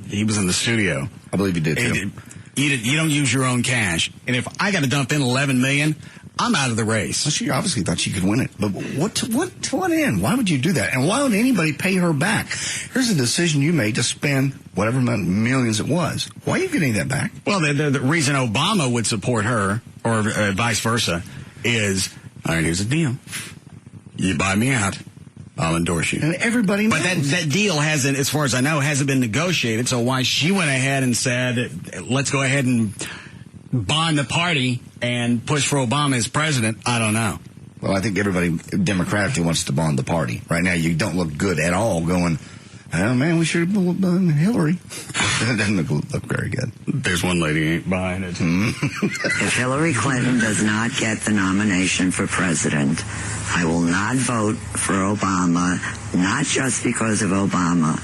he was in the studio. I believe he did, too. You don't use your own cash. And if I got to dump in $11 million, I'm out of the race. Well, she obviously thought she could win it. But what end? Why would you do that? And why would anybody pay her back? Here's a decision you made to spend whatever amount of millions it was. Why are you getting that back? Well, the reason Obama would support her, or vice versa, is, all right, here's the deal. You buy me out, I'll endorse you. And everybody knows. But that deal hasn't, as far as I know, hasn't been negotiated. So why she went ahead and said, let's go ahead and bond the party and push for Obama as president, I don't know. Well, I think everybody democratically wants to bond the party. Right now, you don't look good at all going, oh, man, we should have done Hillary. It doesn't look very good. There's one lady who ain't buying it. If Hillary Clinton does not get the nomination for president, I will not vote for Obama, not just because of Obama,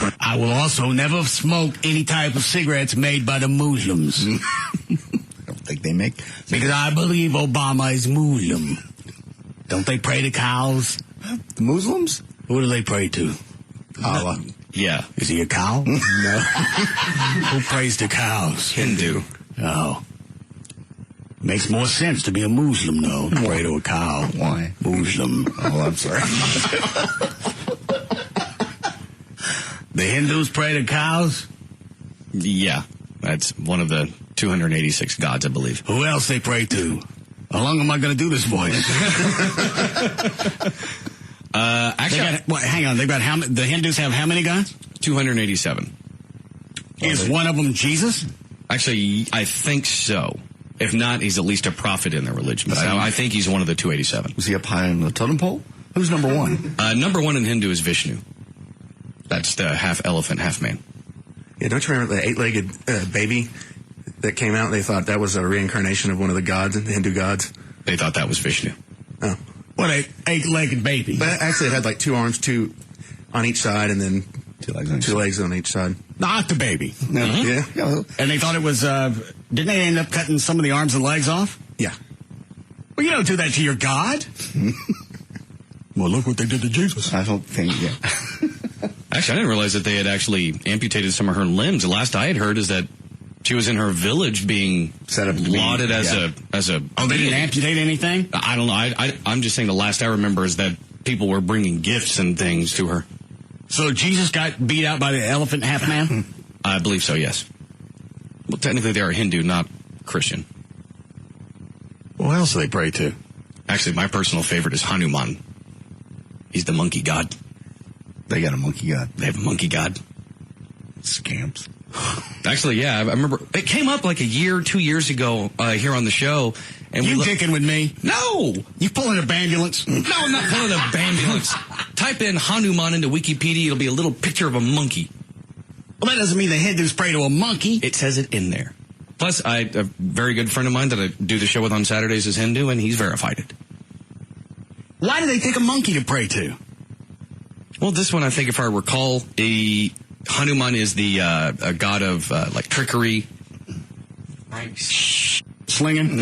but I will also never smoke any type of cigarettes made by the Muslims. I don't think they make. Because I believe Obama is Muslim. Don't they pray to cows? The Muslims? Who do they pray to? Allah. Yeah. Is he a cow? No. Who prays to cows? Hindu. Oh. Makes more sense to be a Muslim, though. Pray to a cow. Why? Muslim. Oh, I'm sorry. The Hindus pray to cows? Yeah. That's one of the 286 gods, I believe. Who else they pray to? How long am I going to do this voice? Actually, hang on. The Hindus have how many gods? 287. Is one of them Jesus? Actually, I think so. If not, he's at least a prophet in their religion. But I think he's one of the 287. Was he up high on the totem pole? Who's number one? Number one in Hindu is Vishnu. That's the half elephant, half man. Yeah, don't you remember the 8-legged baby that came out? They thought that was a reincarnation of one of the gods, the Hindu gods. They thought that was Vishnu. Oh. What, a 8-legged baby? But actually it had like 2 arms, 2 on each side, and then 2 legs on each side. Not the baby. No. Mm-hmm. Yeah. And they thought it was, didn't they end up cutting some of the arms and legs off? Yeah. Well, you don't do that to your God. Well, look what they did to Jesus. I don't think, yeah. Actually, I didn't realize that they had actually amputated some of her limbs. The last I had heard is that she was in her village being set up, lauded as a. Oh, they didn't amputate anything? I don't know. I'm just saying the last I remember is that people were bringing gifts and things to her. So Jesus got beat out by the elephant half man? I believe so, yes. Well, technically they are Hindu, not Christian. What else do they pray to? Actually, my personal favorite is Hanuman. He's the monkey god. They got a monkey god. They have a monkey god. Scamps. Actually, yeah, I remember it came up like 2 years ago here on the show. And you dicking with me? No! You pulling a ambulance? No, I'm not pulling a ambulance. Type in Hanuman into Wikipedia, it'll be a little picture of a monkey. Well, that doesn't mean the Hindus pray to a monkey. It says it in there. Plus, a very good friend of mine that I do the show with on Saturdays is Hindu, and he's verified it. Why do they pick a monkey to pray to? Well, this one, I think, if I recall, Hanuman is the a god of like trickery, slinging.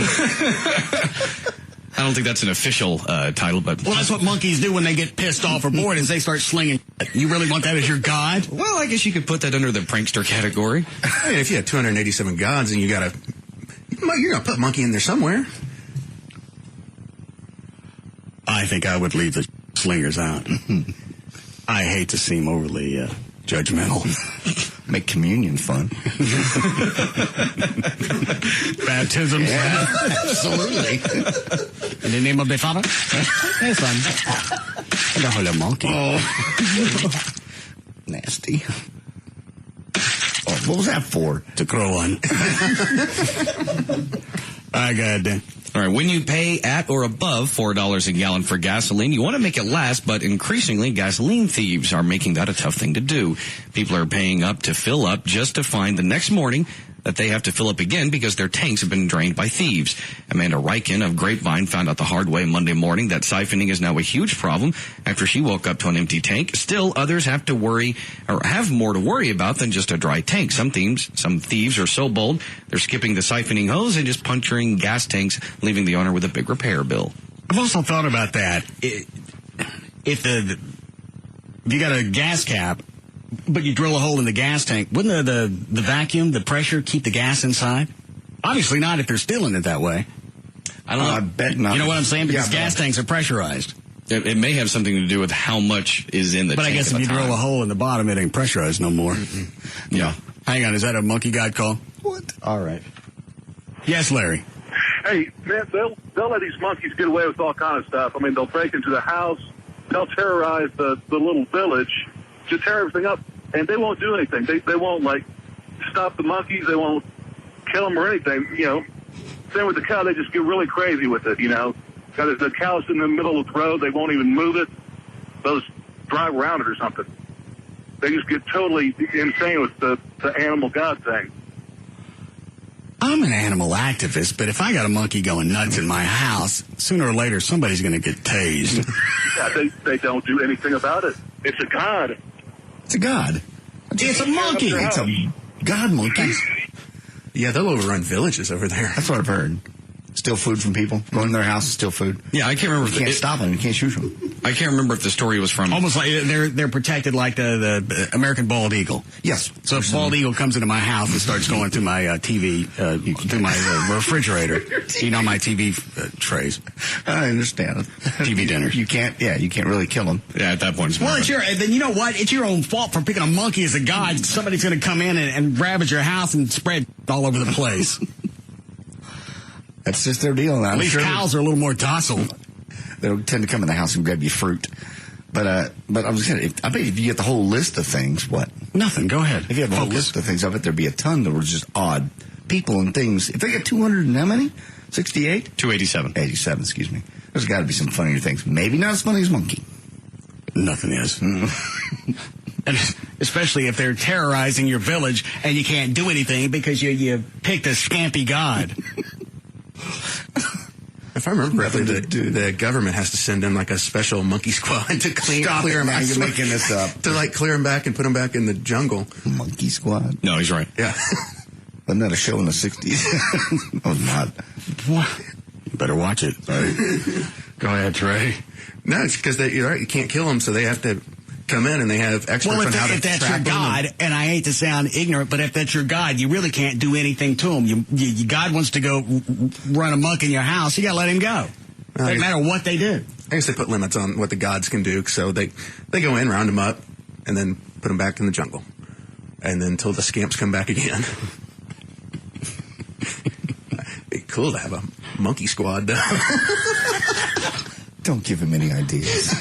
I don't think that's an official title, but well, that's what monkeys do when they get pissed off or bored, is they start slinging. You really want that as your god? Well, I guess you could put that under the prankster category. I mean, if you had 287 gods and you're gonna put monkey in there somewhere. I think I would leave the slingers out. I hate to seem overly judgmental. Make communion fun. Baptism. Yeah, absolutely. In the name of the Father? Hey, son. The whole monkey. Oh. Nasty. Oh, what was that for? To crow on. I got it. All right, when you pay at or above $4 a gallon for gasoline, you want to make it last, but increasingly gasoline thieves are making that a tough thing to do. People are paying up to fill up just to find the next morning that they have to fill up again because their tanks have been drained by thieves. Amanda Reichen of Grapevine found out the hard way Monday morning that siphoning is now a huge problem after she woke up to an empty tank. Still, others have to worry or have more to worry about than just a dry tank. Some thieves are so bold, they're skipping the siphoning hose and just puncturing gas tanks, leaving the owner with a big repair bill. I've also thought about that. If you got a gas cap, but you drill a hole in the gas tank, wouldn't the vacuum, the pressure, keep the gas inside? Obviously not if they're stealing it that way. I don't know. I bet not. You know what I'm saying? Because gas tanks are pressurized. It may have something to do with how much is in the tank. But I guess if you drill a hole in the bottom, it ain't pressurized no more. Mm-hmm. Yeah. Hang on, is that a monkey god call? What? All right. Yes, Larry. Hey, man, they'll let these monkeys get away with all kind of stuff. I mean, they'll break into the house, they'll terrorize the little village, just tear everything up, and they won't do anything. They won't, like, stop the monkeys. They won't kill them or anything, you know. Same with the cow. They just get really crazy with it, you know. Got the cow's in the middle of the road. They won't even move it. They'll just drive around it or something. They just get totally insane with the animal god thing. I'm an animal activist, but if I got a monkey going nuts in my house, sooner or later somebody's going to get tased. Yeah, they don't do anything about it. It's a god. It's a god. It's a monkey. It's a god monkey. Yeah, they'll overrun villages over there. That's what I've heard. Steal food from people. Go in their house and steal food. Yeah, I can't remember. You can't stop them. You can't shoot them. I can't remember if the story was from... Almost like they're protected like the American bald eagle. Yes. So if bald eagle comes into my house and starts going through my TV, through my refrigerator, eating on my TV trays. I understand. TV dinners. You can't really kill them. Yeah, at that point. Well, then you know what? It's your own fault for picking a monkey as a god. Somebody's going to come in and ravage your house and spread all over the place. That's just their deal. At least cows are a little more docile. They'll tend to come in the house and grab your fruit. But I was saying, I bet if you get the whole list of things, what? Nothing. Go ahead. If you have a whole list of things, I bet there'd be a ton that were just odd people and things. If they get 200 and how many? 68? 287. 87, excuse me. There's got to be some funnier things. Maybe not as funny as monkey. Nothing is. And especially if they're terrorizing your village and you can't do anything because you picked a scampy god. If I remember correctly, the government has to send in like a special monkey squad to clear them out. You're making this up. To like clear them back and put them back in the jungle. Monkey squad? No, he's right. Yeah. Wasn't that a show in the 60s? That was not. What? You better watch it. Go ahead, Trey. No, it's because you can't kill them, so they have to come in and they have experts on how to if that's track your god, and I hate to sound ignorant, but if that's your god, you really can't do anything to him. God wants to go run amok in your house, you got to let him go. Doesn't matter what they do. I guess they put limits on what the gods can do, so they go in, round them up, and then put them back in the jungle, and then until the scamps come back again. Be cool to have a monkey squad, though. Don't give him any ideas.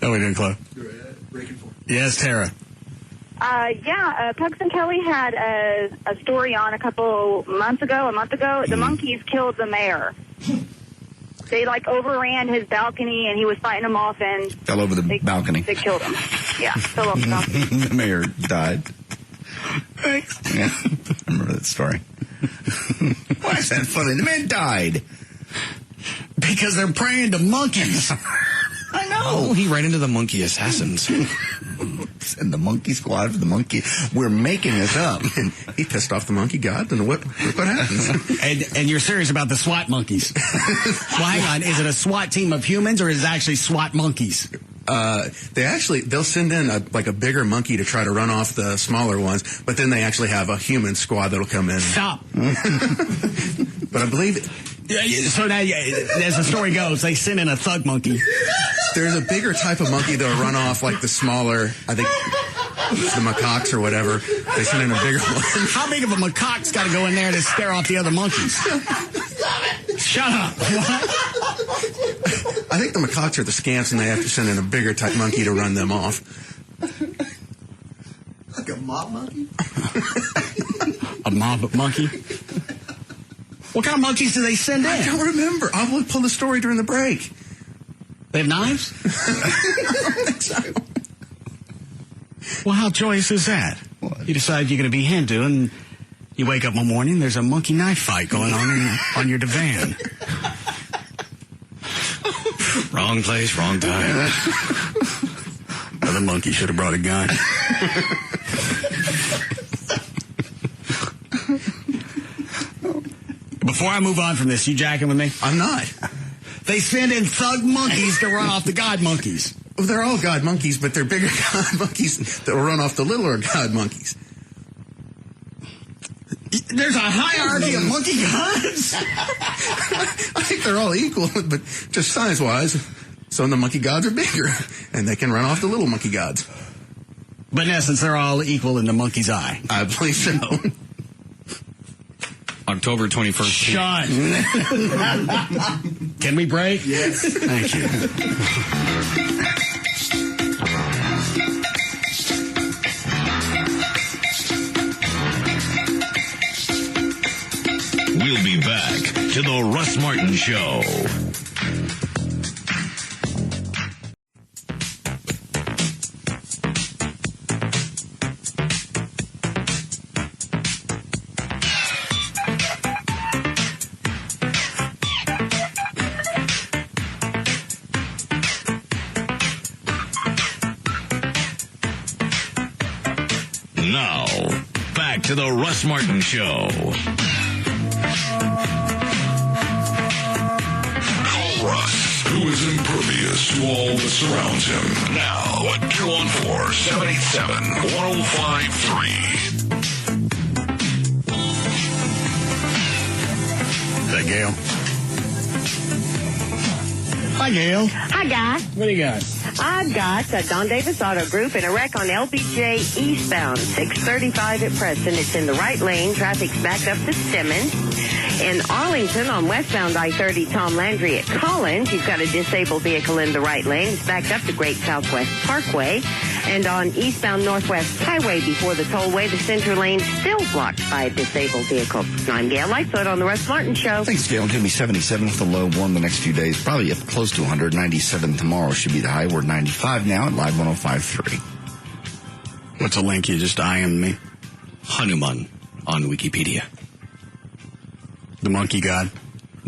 No, we didn't, Chloe. Yes, Tara. Pugs and Kelly had a story on a month ago. The monkeys killed the mayor. They, overran his balcony, and he was fighting them off, and... Fell over the balcony. They killed him. Yeah, fell off the balcony. The mayor died. Yeah, I remember that story. Why is that funny? The man died. Because they're praying to monkeys. I know. Oh, he ran into the monkey assassins. And the monkey squad for the monkey. We're making this up. He pissed off the monkey god, and what happens? and you're serious about the SWAT monkeys. Well, hang on. Is it a SWAT team of humans, or is it actually SWAT monkeys? They'll send in a bigger monkey to try to run off the smaller ones, but then they actually have a human squad that'll come in. Stop. But I believe... So now, as the story goes, they send in a thug monkey. There's a bigger type of monkey that'll run off like the smaller, I think... the macaques or whatever. They send in a bigger one. How big of a macaque's got to go in there to scare off the other monkeys? Shut up. I think the macaques are the scamps, and they have to send in a bigger type monkey to run them off. Like a mob monkey? A mob monkey? What kind of monkeys do they send in? I don't remember. I will pull the story during the break. They have knives? I don't think so. Well, how joyous is that? What? You decide you're going to be Hindu, and you wake up one morning, there's a monkey knife fight going on your divan. Wrong place, wrong time. Other monkey should have brought a gun. Before I move on from this, you jacking with me? I'm not. They send in thug monkeys to run off the god monkeys. Well, they're all god monkeys, but they're bigger god monkeys that will run off the littler god monkeys. There's a hierarchy of monkey gods? I think they're all equal, but just size-wise, some of the monkey gods are bigger, and they can run off the little monkey gods. But in essence, they're all equal in the monkey's eye. I believe so. October 21st. Shut. Can we break? Yes. Thank you. We'll be back to the Russ Martin Show. Now, back to the Russ Martin Show. Russ, who is impervious to all that surrounds him. Now at 214-787-1053. Is that Gail? Hi, Gail. Hi, guys. What do you got? I've got Don Davis Auto Group in a wreck on LBJ eastbound, 635 at Preston. It's in the right lane. Traffic's backed up to Simmons. In Arlington on westbound I-30 Tom Landry at Collins, you've got a disabled vehicle in the right lane. It's backed up to Great Southwest Parkway. And on eastbound Northwest Highway before the tollway, the center lane still blocked by a disabled vehicle. I'm Gail Lightfoot on the Russ Martin Show. Thanks, Gail. It's going to be 77 with the low, warm the next few days. Probably up close to 100. 97 tomorrow should be the high. We're 95 now at Live 105.3. What's a link? You just eyeing me? Hanuman on Wikipedia. The monkey god?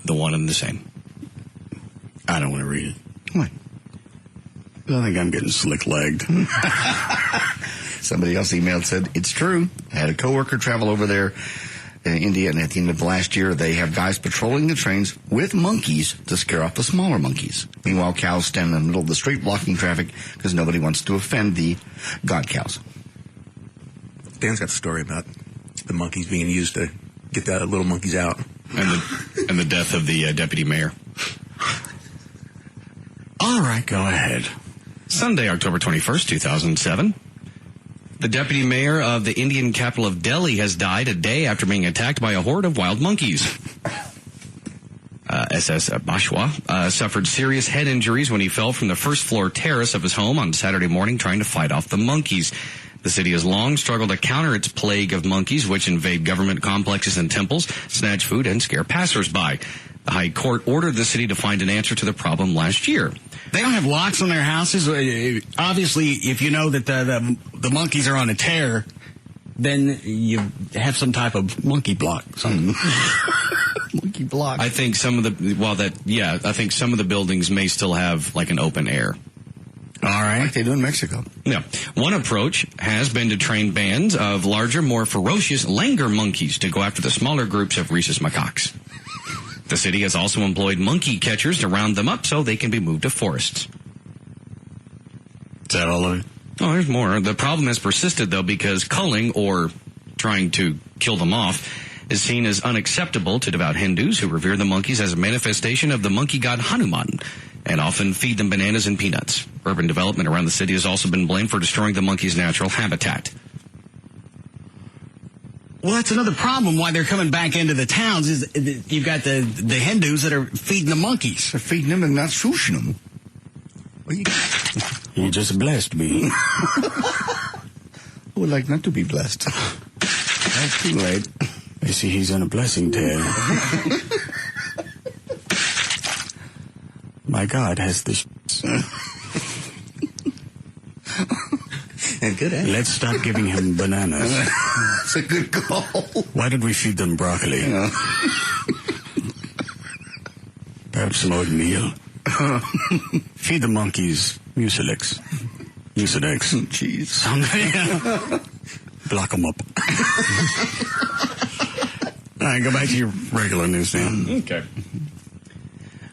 The one and the same. I don't want to read it. What? I think I'm getting slick-legged. Somebody else emailed, said, it's true. I had a coworker travel over there in India, and at the end of last year, they have guys patrolling the trains with monkeys to scare off the smaller monkeys. Meanwhile, cows stand in the middle of the street blocking traffic because nobody wants to offend the god cows. Dan's got a story about the monkeys being used to get the little monkeys out. And the death of the deputy mayor. All right, go ahead. Sunday, October 21st, 2007. The deputy mayor of the Indian capital of Delhi has died a day after being attacked by a horde of wild monkeys. SS Bashwa suffered serious head injuries when he fell from the first-floor terrace of his home on Saturday morning trying to fight off the monkeys. The city has long struggled to counter its plague of monkeys, which invade government complexes and temples, snatch food, and scare passersby. The High Court ordered the city to find an answer to the problem last year. They don't have locks on their houses. Obviously, if you know that the monkeys are on a tear, then you have some type of monkey block. Monkey block. I think some of the buildings may still have like an open air. All right. Like they do in Mexico. Yeah. One approach has been to train bands of larger, more ferocious langur monkeys to go after the smaller groups of rhesus macaques. The city has also employed monkey catchers to round them up so they can be moved to forests. Is that all of it? Oh, there's more. The problem has persisted, though, because culling, or trying to kill them off, is seen as unacceptable to devout Hindus who revere the monkeys as a manifestation of the monkey god Hanuman. and often feed them bananas and peanuts. Urban development around the city has also been blamed for destroying the monkeys' natural habitat. Well, that's another problem why they're coming back into the towns is you've got the Hindus that are feeding the monkeys. They're feeding them and not shushing them. You just blessed me. I would like not to be blessed. That's too late. I see he's on a blessing tale. My God has the And good at Let's stop giving him bananas. That's a good call. Why did we feed them broccoli? Perhaps some oatmeal. Feed the monkeys Mucilex. Jeez. Block them up. All right, go back to your regular news now. Okay.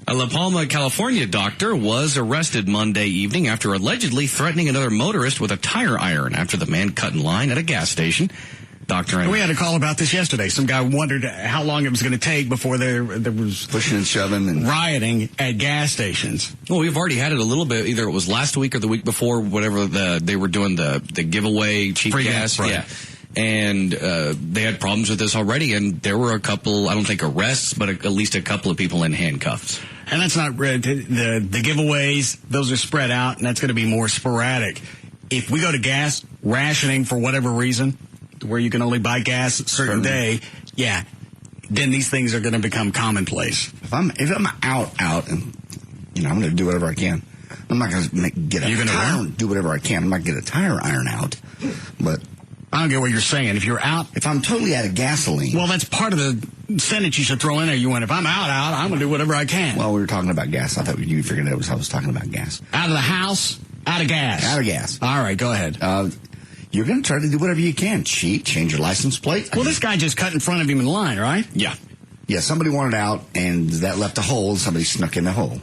A La Palma, California doctor was arrested Monday evening after allegedly threatening another motorist with a tire iron after the man cut in line at a gas station. We had a call about this yesterday. Some guy wondered how long it was going to take before there was pushing and shoving and rioting at gas stations. Well, we've already had it a little bit. Either it was last week or the week before, whatever they were doing the giveaway cheap free gas. Right. Yeah. And they had problems with this already, and there were a couple, I don't think arrests, but at least a couple of people in handcuffs. And that's not the giveaways. Those are spread out, and that's going to be more sporadic. If we go to gas rationing for whatever reason, where you can only buy gas a certain day, then these things are going to become commonplace. If I'm out, and I'm going to do whatever I can. I'm not going to get a tire. Do whatever I can. I'm not going to get a tire iron out, but. I don't get what you're saying. If you're out... If I'm totally out of gasoline... Well, that's part of the sentence you should throw in there. You went, if I'm out, I'm going to do whatever I can. Well, we were talking about gas. I thought you figured out I was talking about gas. Out of the house, out of gas. Out of gas. All right, go ahead. You're going to try to do whatever you can. Cheat, change your license plate. Well, this guy just cut in front of him in line, right? Yeah. Yeah, somebody wanted out, and that left a hole. Somebody snuck in the hole.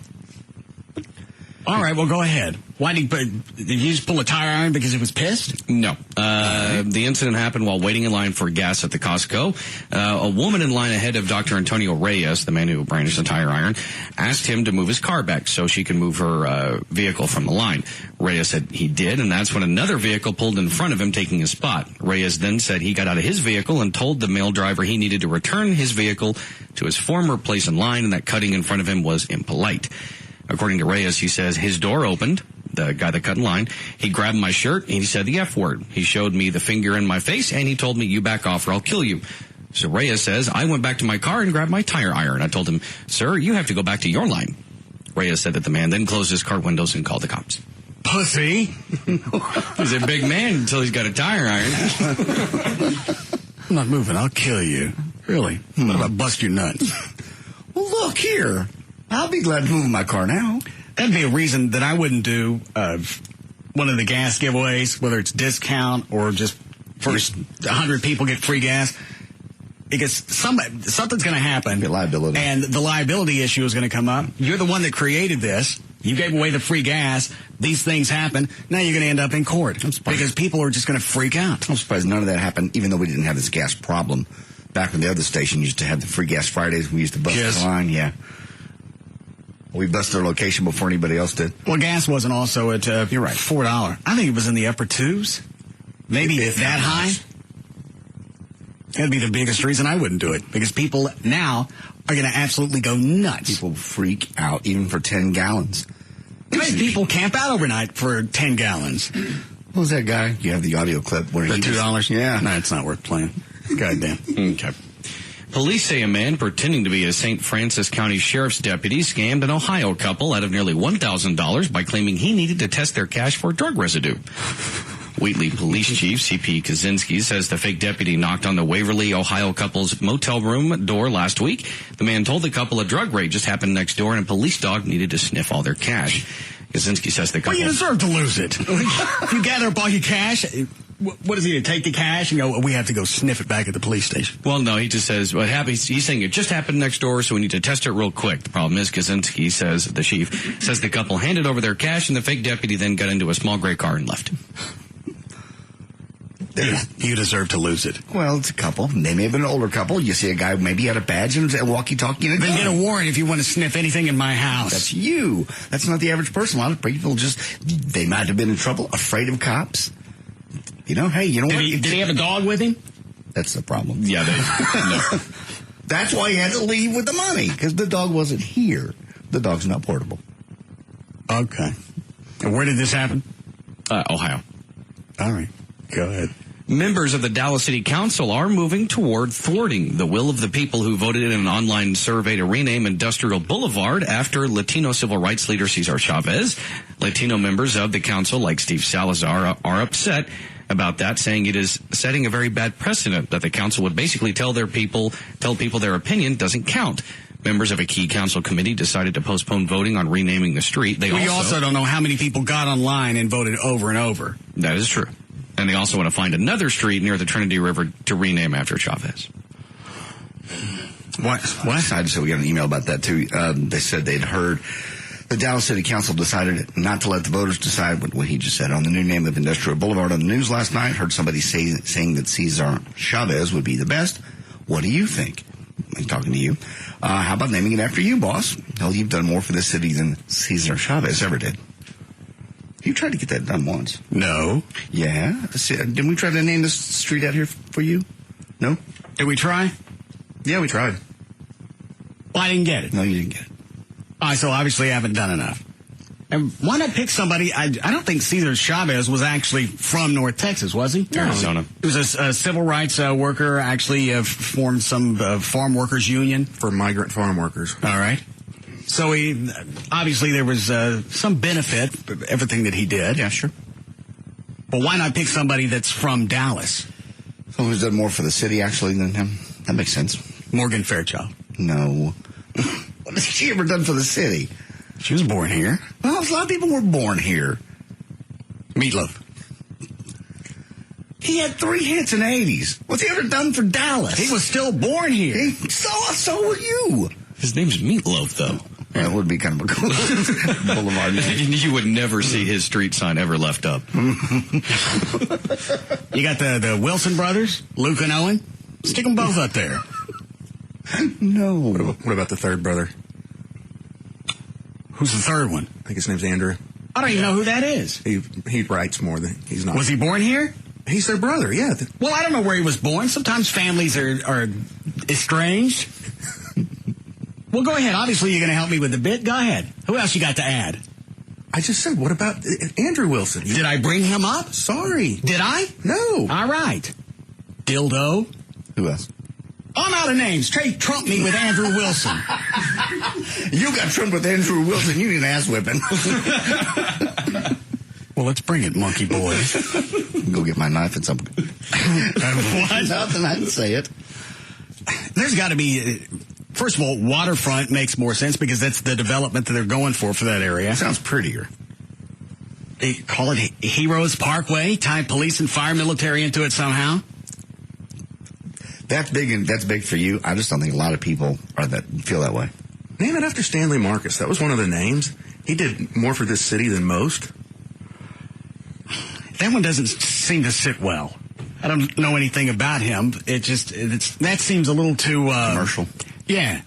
All right, well, go ahead. Why did you just pull a tire iron because it was pissed? No. The incident happened while waiting in line for gas at the Costco. A woman in line ahead of Dr. Antonio Reyes, the man who brandished the tire iron, asked him to move his car back so she could move her vehicle from the line. Reyes said he did, and that's when another vehicle pulled in front of him, taking his spot. Reyes then said he got out of his vehicle and told the male driver he needed to return his vehicle to his former place in line and that cutting in front of him was impolite. According to Reyes, he says his door opened, the guy that cut in line. He grabbed my shirt and he said the F word. He showed me the finger in my face and he told me, "You back off or I'll kill you." So Reyes says, "I went back to my car and grabbed my tire iron. I told him, 'Sir, you have to go back to your line.'" Reyes said that the man then closed his car windows and called the cops. Pussy. He's a big man until he's got a tire iron. I'm not moving. I'll kill you. Really? What about bust your nuts? Well, look here. I'll be glad to move my car now. That'd be a reason that I wouldn't do one of the gas giveaways, whether it's discount or just first 100 people get free gas. Because something's going to happen. Liability. And the liability issue is going to come up. You're the one that created this. You gave away the free gas. These things happen. Now you're going to end up in court. Because people are just going to freak out. I'm surprised none of that happened, even though we didn't have this gas problem. Back when the other station used to have the free gas Fridays, we used to bust the line. Yeah. We busted our location before anybody else did. Well, gas wasn't also at you're right, $4. I think it was in the upper twos. Maybe if that high. That'd be the biggest reason I wouldn't do it. Because people now are going to absolutely go nuts. People freak out even for 10 gallons. People camp out overnight for 10 gallons. What was that guy? You have the audio clip where the $2? Yeah. No, it's not worth playing. Goddamn. Okay. Police say a man pretending to be a St. Francis County Sheriff's deputy scammed an Ohio couple out of nearly $1,000 by claiming he needed to test their cash for drug residue. Wheatley Police Chief C.P. Kaczynski says the fake deputy knocked on the Waverly, Ohio couple's motel room door last week. The man told the couple a drug raid just happened next door and a police dog needed to sniff all their cash. Kaczynski says the couple... Well, you deserve to lose it. If you gather up all your cash... What is he to take the cash and go, we have to go sniff it back at the police station? Well, no, he just says what happened. He's saying it just happened next door, so we need to test it real quick. The problem is, Kaczynski says, the chief, says the couple handed over their cash and the fake deputy then got into a small gray car and left. You deserve to lose it. Well, it's a couple. They may have been an older couple. You see a guy maybe had a badge and a walkie-talkie and a gun. Then get a warrant if you want to sniff anything in my house. That's you. That's not the average person. A lot of people they might have been in trouble, afraid of cops. Hey, you know what? Did he have a dog with him? That's the problem. Yeah, no. That's why he had to leave with the money, because the dog wasn't here. The dog's not portable. Okay. And where did this happen? Ohio. All right. Go ahead. Members of the Dallas City Council are moving toward thwarting the will of the people who voted in an online survey to rename Industrial Boulevard after Latino civil rights leader Cesar Chavez. Latino members of the council, like Steve Salazar, are upset about that, saying it is setting a very bad precedent that the council would basically tell people their opinion doesn't count. Members of a key council committee decided to postpone voting on renaming the street. We also don't know how many people got online and voted over and over. That is true. And they also want to find another street near the Trinity River to rename after Chavez. What? I just said we got an email about that, too. They said they'd heard the Dallas City Council decided not to let the voters decide what he just said on the new name of Industrial Boulevard on the news last night. Heard somebody saying that Cesar Chavez would be the best. What do you think? I'm talking to you. How about naming it after you, boss? Hell, you've done more for this city than Cesar Chavez ever did. You tried to get that done once. No. Yeah? Didn't we try to name this street out here for you? No? Did we try? Yeah, we tried. Well, I didn't get it. No, you didn't get it. So obviously I haven't done enough. And why not pick somebody? I don't think Cesar Chavez was actually from North Texas, was he? No. Arizona. He was a civil rights worker, actually formed some farm workers union. For migrant farm workers. All right. So obviously there was some benefit of everything that he did. Yeah, sure. But why not pick somebody that's from Dallas? Someone who's done more for the city, actually, than him. That makes sense. Morgan Fairchild. No. What has she ever done for the city? She was born here. Well, a lot of people were born here. Meatloaf. He had 3 hits in the 80s. What's he ever done for Dallas? He was still born here. So were you. His name's Meatloaf, though. That would be kind of a cool boulevard name. You would never see his street sign ever left up. You got the Wilson brothers, Luke and Owen. Stick them both up there. No. What about the third brother? Who's the third one? I think his name's Andrew. I don't even know who that is. He writes more than he's not. Was he born here? He's their brother, yeah. Well, I don't know where he was born. Sometimes families are estranged. Well, go ahead. Obviously, you're going to help me with the bit. Go ahead. Who else you got to add? I just said, what about Andrew Wilson? Did I bring him up? Sorry. Did I? No. All right. Dildo. Who else? I'm out of names. Trump me with Andrew Wilson. You got trumped with Andrew Wilson. You need an ass whipping. Well, let's bring it, monkey boys. Go get my knife and some. What? Nothing. I didn't say it. There's got to be. First of all, waterfront makes more sense because that's the development that they're going for that area. Sounds prettier. They call it Heroes Parkway, tie police and fire military into it somehow. That's big, and that's big for you. I just don't think a lot of people feel that way. Name it after Stanley Marcus. That was one of the names. He did more for this city than most. That one doesn't seem to sit well. I don't know anything about him. That seems a little too commercial. Yeah.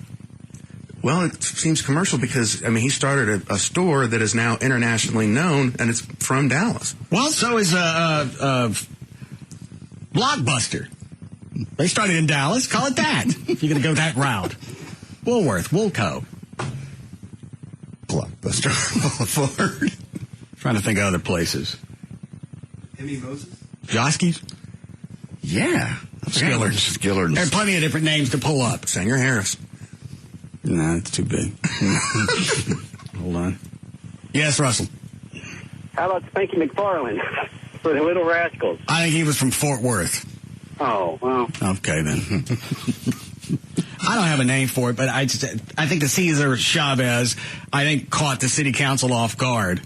Well, it seems commercial because, he started a store that is now internationally known, and it's from Dallas. Well, so is Blockbuster. They started in Dallas. Call it that. If you're going to go that route. Woolworth, Woolco. Blockbuster Boulevard. Trying to think of other places. Emmy Moses? Joskies? Yeah. Skillards. There are plenty of different names to pull up. Sanger Harris. No, it's too big. Hold on. Yes, Russell. How about Spanky McFarland for the Little Rascals? I think he was from Fort Worth. Oh, well. Okay, then. I don't have a name for it, but I think the Cesar Chavez, caught the city council off guard.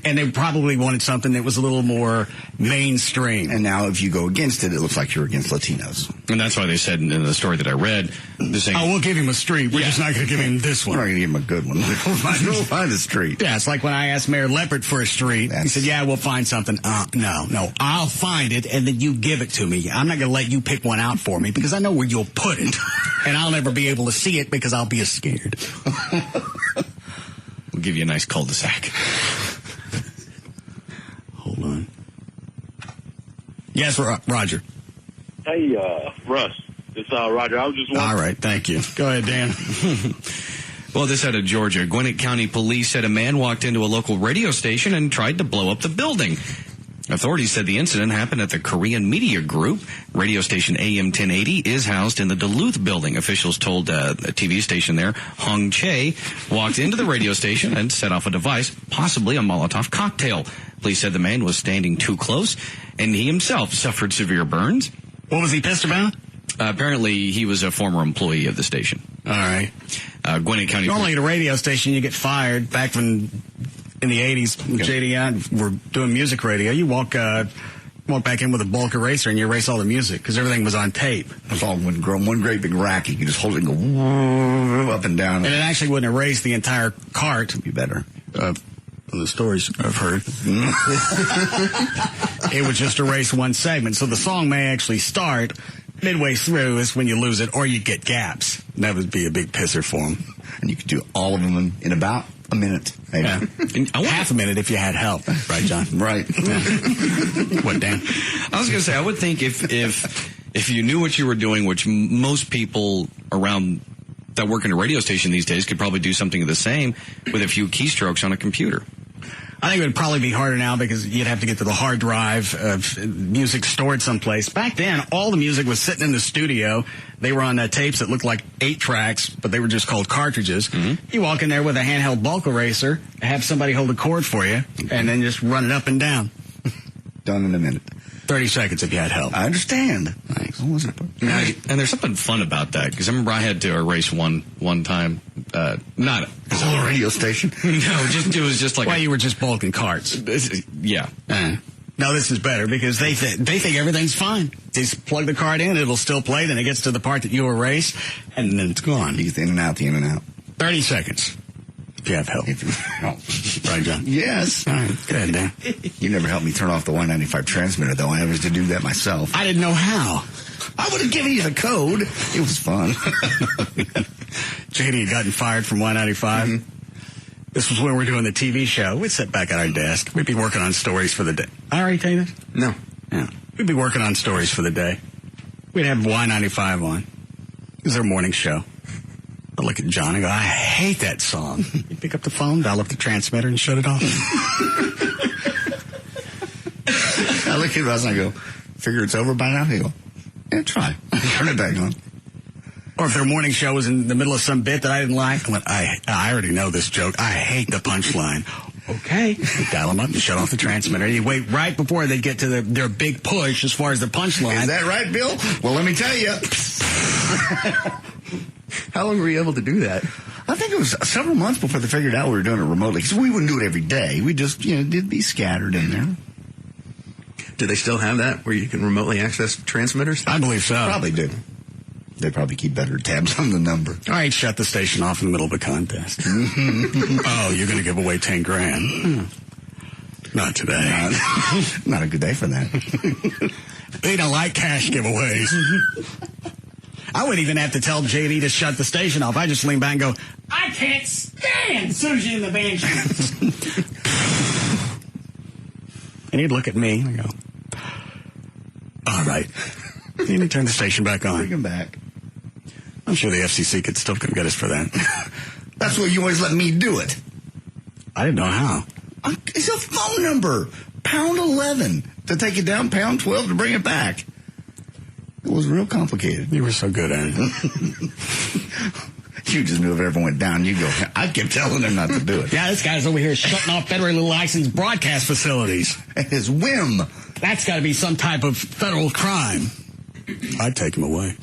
And they probably wanted something that was a little more mainstream. And now if you go against it, it looks like you're against Latinos. And that's why they said in the story that I read, they're saying, we'll give him a street. We're just not going to give him this one. We're not going to give him a good one. We'll find a street. Yeah, it's like when I asked Mayor Leppert for a street. He said, we'll find something. No, I'll find it, and then you give it to me. I'm not going to let you pick one out for me, because I know where you'll put it. And I'll never be able to see it, because I'll be scared. We'll give you a nice cul-de-sac. Hold on. Yes, Roger. Hey, Russ. It's Roger. I was just wondering. All right, thank you. Go ahead, Dan. Well, this out of Georgia. Gwinnett County Police said a man walked into a local radio station and tried to blow up the building. Authorities said the incident happened at the Korean Media Group. Radio station AM 1080 is housed in the Duluth building. Officials told a TV station there, Hong Chae, walked into the radio station and set off a device, possibly a Molotov cocktail. Police said the man was standing too close, and he himself suffered severe burns. What was he pissed about? Apparently, he was a former employee of the station. All right. Gwinnett County. Normally at a radio station, you get fired. Back when in the 80s, JD and I were doing music radio, you walk back in with a bulk eraser and you erase all the music because everything was on tape. It was all one great big rack. You could just hold it and go up and down. And it actually wouldn't erase the entire cart. It'd be better. From the stories I've heard. It would just erase one segment. So the song may actually start midway through is when you lose it, or you get gaps. That would be a big pisser for them. And you could do all of them in about a minute. Maybe. Yeah. Half a minute if you had help. Right, John? Right. Yeah. What, Dan? I was going to say, I would think if you knew what you were doing, which most people around that work in a radio station these days could probably do something of the same with a few keystrokes on a computer. I think it would probably be harder now because you'd have to get to the hard drive of music stored someplace. Back then, all the music was sitting in the studio. They were on tapes that looked like 8 tracks, but they were just called cartridges. Mm-hmm. You walk in there with a handheld bulk eraser, have somebody hold a chord for you, and then just run it up and down. Done in a minute. 30 seconds if you had help. I understand. Thanks. And there's something fun about that, because I remember I had to erase one time. Not a radio station. No, it was just like. Well, you were just bulking carts. Yeah. No, this is better because they think everything's fine. Just plug the card in, it'll still play. Then it gets to the part that you erase, and then it's gone. You get the in and out, the in and out. 30 seconds. If you have help. Right, John? Yes. All right. Go ahead, Dan. You never helped me turn off the 195 transmitter, though. I had to do that myself. I didn't know how. I would have given you the code. It was fun. JD had gotten fired from 195. Mm-hmm. This was when we were doing the TV show. We'd sit back at our desk. We'd be working on stories for the day. I already tell you that? No. Yeah. We'd be working on stories for the day. We'd have Y95 on. It was their morning show. I look at John and go, I hate that song. You pick up the phone, dial up the transmitter, and shut it off. I look at Russ and I go, figure it's over by now? He go, yeah, try. Turn it back on. Or if their morning show was in the middle of some bit that I didn't like, I went, I already know this joke. I hate the punchline. Okay. You dial them up and shut off the transmitter. You wait right before they get to their big push as far as the punchline. Is that right, Bill? Well, let me tell you. How long were you able to do that? I think it was several months before they figured out we were doing it remotely. Because we wouldn't do it every day. We just, did be scattered in there. Do they still have that where you can remotely access transmitters? I believe so. Probably do. They probably keep better tabs on the number. All right, shut the station off in the middle of a contest. Oh, you're going to give away $10,000. Not today. Not a good day for that. They don't like cash giveaways. I wouldn't even have to tell JD to shut the station off. I just lean back and go, I can't stand Susie in the band. And he'd look at me and go, all right. You need to turn the station back on. Bring him back. I'm sure the FCC could still come get us for that. That's why you always let me do it. I didn't know how. It's a phone number. Pound 11 to take it down, pound 12 to bring it back. It was real complicated. You were so good at it. You just knew if it ever went down, you'd go, I kept telling him not to do it. Yeah, this guy's over here shutting off federally licensed broadcast facilities. At his whim. That's got to be some type of federal crime. I'd take him away.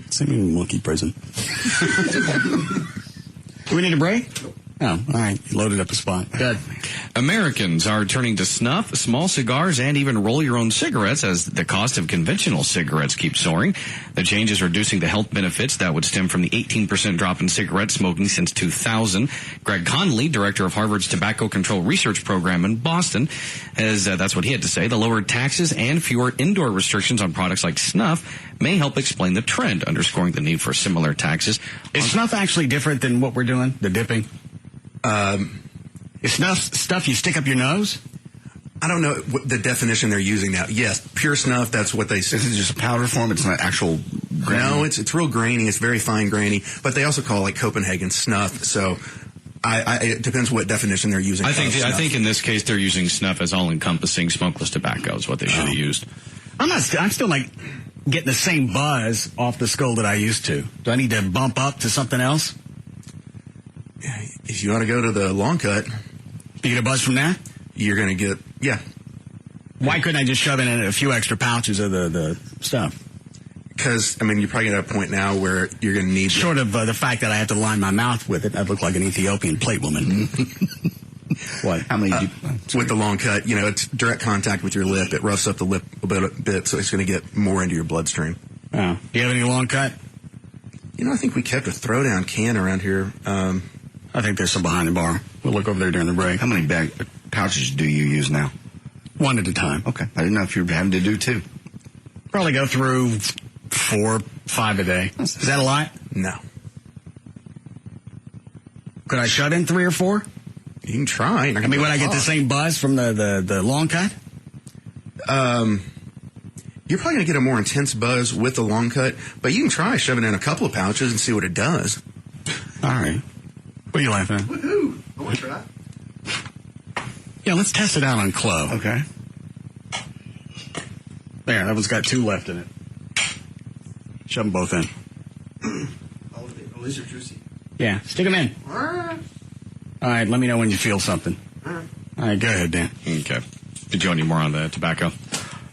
Send him in monkey prison. Do we need a break? Oh, all right. You loaded up a spot. Good. Americans are turning to snuff, small cigars, and even roll-your-own cigarettes as the cost of conventional cigarettes keeps soaring. The change is reducing the health benefits that would stem from the 18% drop in cigarette smoking since 2000. Greg Connolly, director of Harvard's Tobacco Control Research Program in Boston, that's what he had to say. The lower taxes and fewer indoor restrictions on products like snuff may help explain the trend, underscoring the need for similar taxes. Is snuff actually different than what we're doing, the dipping? Is snuff stuff you stick up your nose? I don't know what the definition they're using now. Yes, pure snuff, that's what they say. Is it just a powder form? It's not actual grainy? No, it's real grainy. It's very fine grainy. But they also call it like Copenhagen snuff. So it depends what definition they're using. I think in this case they're using snuff as all-encompassing smokeless tobacco is what they should have used. I'm still like getting the same buzz off the skull that I used to. Do I need to bump up to something else? If you want to go to the long cut, you get a buzz from that? You're going to get, yeah. Why couldn't I just shove in a few extra pouches of the stuff? Because, I mean, you're probably at a point now where you're going to need... Short of the fact that I have to line my mouth with it, I look like an Ethiopian plate woman. What? How many? With the long cut, it's direct contact with your lip. It roughs up the lip a bit, so it's going to get more into your bloodstream. Oh. Do you have any long cut? I think we kept a throwdown can around here. I think there's some behind the bar. We'll look over there during the break. How many pouches do you use now? One at a time. Okay. I didn't know if you were having to do two. Probably go through 4, 5 a day. Is that a lot? No. Could I shut in 3 or 4? You can try. I mean, would I get the same buzz from the long cut? You're probably going to get a more intense buzz with the long cut, but you can try shoving in a couple of pouches and see what it does. All right. What are you laughing at? Woohoo! I want to try. Yeah, let's test it out on Chloe. Okay. There, that one's got 2 left in it. Shove them both in. Oh, these are juicy. Yeah, stick them in. All right, let me know when you feel something. All right, go ahead, Dan. Okay. Did you want any more on the tobacco?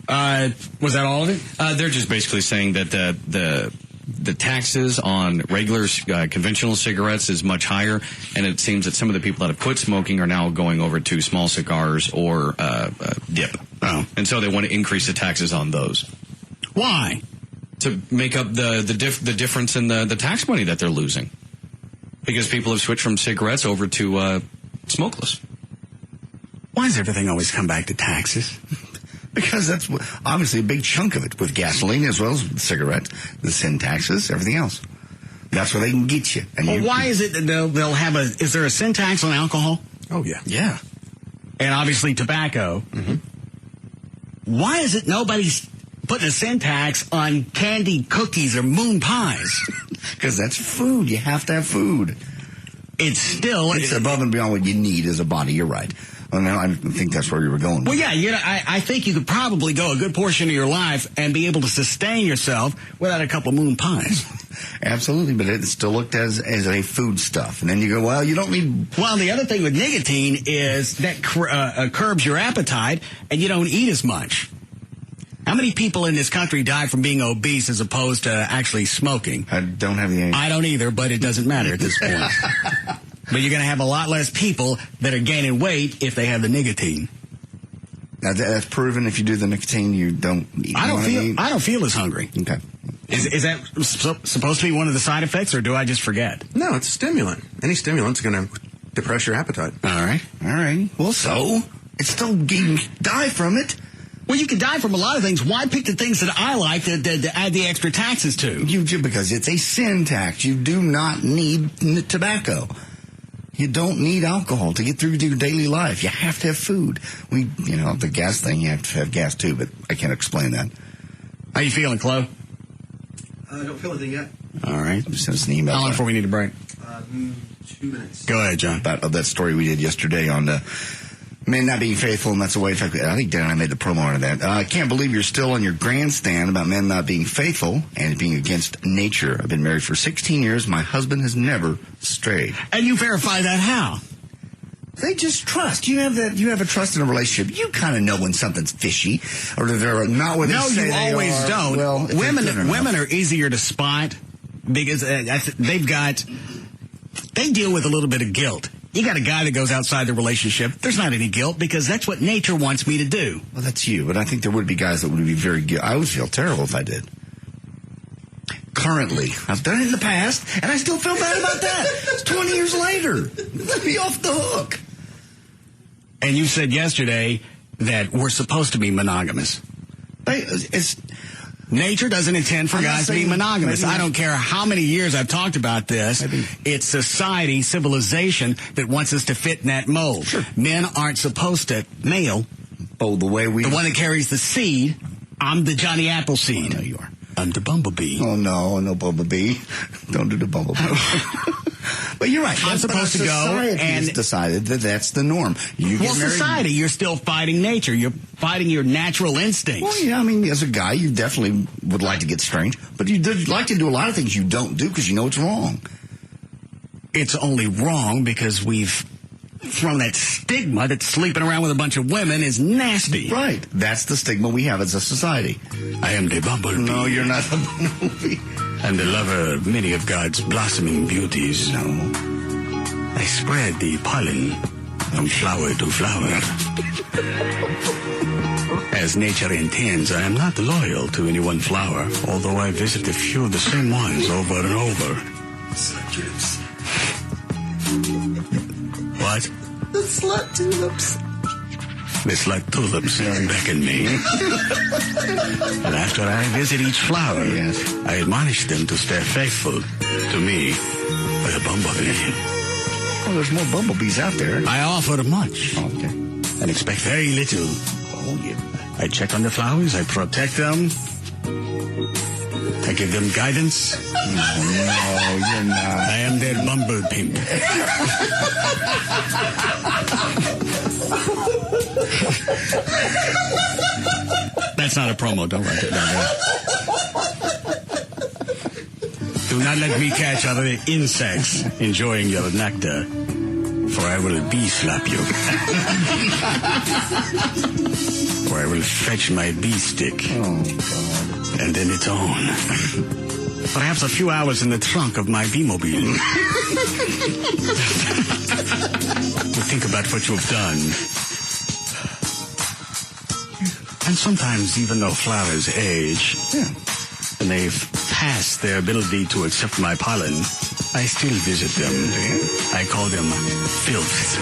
Was that all of it? They're just basically saying that the taxes on regular conventional cigarettes is much higher, and it seems that some of the people that have quit smoking are now going over to small cigars or dip. Oh. And so they want to increase the taxes on those. Why? To make up the difference in the tax money that they're losing. Because people have switched from cigarettes over to smokeless. Why does everything always come back to taxes? Because that's obviously a big chunk of it with gasoline as well as cigarettes, the sin taxes, everything else. That's where they can get you. And why is it that they'll have is there a sin tax on alcohol? Oh, yeah. Yeah. And obviously tobacco. Mm-hmm. Why is it nobody's putting a sin tax on candy, cookies, or moon pies? Because that's food. You have to have food. It's above and beyond what you need as a body. You're right. Well, I think that's where you were going. Well, yeah, I think you could probably go a good portion of your life and be able to sustain yourself without a couple of moon pies. Absolutely, but it's still looked as a food stuff. And then you go, well, you don't need... Well, the other thing with nicotine is that curbs your appetite, and you don't eat as much. How many people in this country die from being obese as opposed to actually smoking? I don't have the answer. I don't either, but it doesn't matter at this point. But you're going to have a lot less people that are gaining weight if they have the nicotine. Now, that's proven. If you do the nicotine, you don't eat. I don't feel as hungry. Okay. Is that supposed to be one of the side effects, or do I just forget? No, it's a stimulant. Any stimulant's going to depress your appetite. All right. Well, so it's still you can die from it. Well, you can die from a lot of things. Why pick the things that I like to add the extra taxes to? Because it's a sin tax. You do not need tobacco. You don't need alcohol to get through your daily life. You have to have food. The gas thing, you have to have gas too, but I can't explain that. How you feeling, Chloe? I don't feel anything yet. All right. Just send us an email. How long before we need a break? 2 minutes. Go ahead, John. About that story we did yesterday on men not being faithful, and that's the way. In fact, I think Dan and I made the promo on that. I can't believe you're still on your grandstand about men not being faithful and being against nature. I've been married for 16 years. My husband has never strayed. And you verify that how? They just trust. You have a trust in a relationship. You kind of know when something's fishy, or they're not what they say they are. No, you always don't. Well, women are easier to spot because they deal with a little bit of guilt. You got a guy that goes outside the relationship. There's not any guilt because that's what nature wants me to do. Well, that's you, but I think there would be guys that would be very guilty. I would feel terrible if I did. Currently. I've done it in the past, and I still feel bad about that. It's 20 years later. Let me off the hook. And you said yesterday that we're supposed to be monogamous. Nature doesn't intend for guys to be monogamous. I don't care how many years I've talked about this. It's society, civilization that wants us to fit in that mold. Sure. Men aren't supposed to, male. Oh, the way we... The one that carries the seed. I'm the Johnny Appleseed. Oh, no, you are. I'm the bumblebee. Oh, no bumblebee. Don't do the bumblebee. But you're right. I'm supposed to go and decided that that's the norm. You get married. Society, you're still fighting nature. You're fighting your natural instincts. Well, yeah, I mean, as a guy, you definitely would like to get strange, but you'd like to do a lot of things you don't do because you know it's wrong. It's only wrong because we've thrown that stigma that sleeping around with a bunch of women is nasty. Right. That's the stigma we have as a society. I am the bumblebee. No, you're not the bumblebee. I'm the lover of many of God's blossoming beauties. No. I spread the pollen from flower to flower. As nature intends, I am not loyal to any one flower, although I visit a few of the same ones over and over. What? The slut tulips. The slut tulips beckon me. And after I visit each flower, I admonish them to stay faithful to me, the bumblebee. Oh, there's more bumblebees out there. I offer much. Oh, okay. And expect very little. Oh, yeah. I check on the flowers, I protect them. I give them guidance. No, you're not. I am their bumble pimp. That's not a promo. Don't write it down. Do not let me catch other insects enjoying your nectar, for I will bee slap you. Or I will fetch my bee stick. Oh, God. And then it's on. Perhaps a few hours in the trunk of my B-mobile. Think about what you've done. And sometimes, even though flowers age, and they've passed their ability to accept my pollen, I still visit them. I call them filth.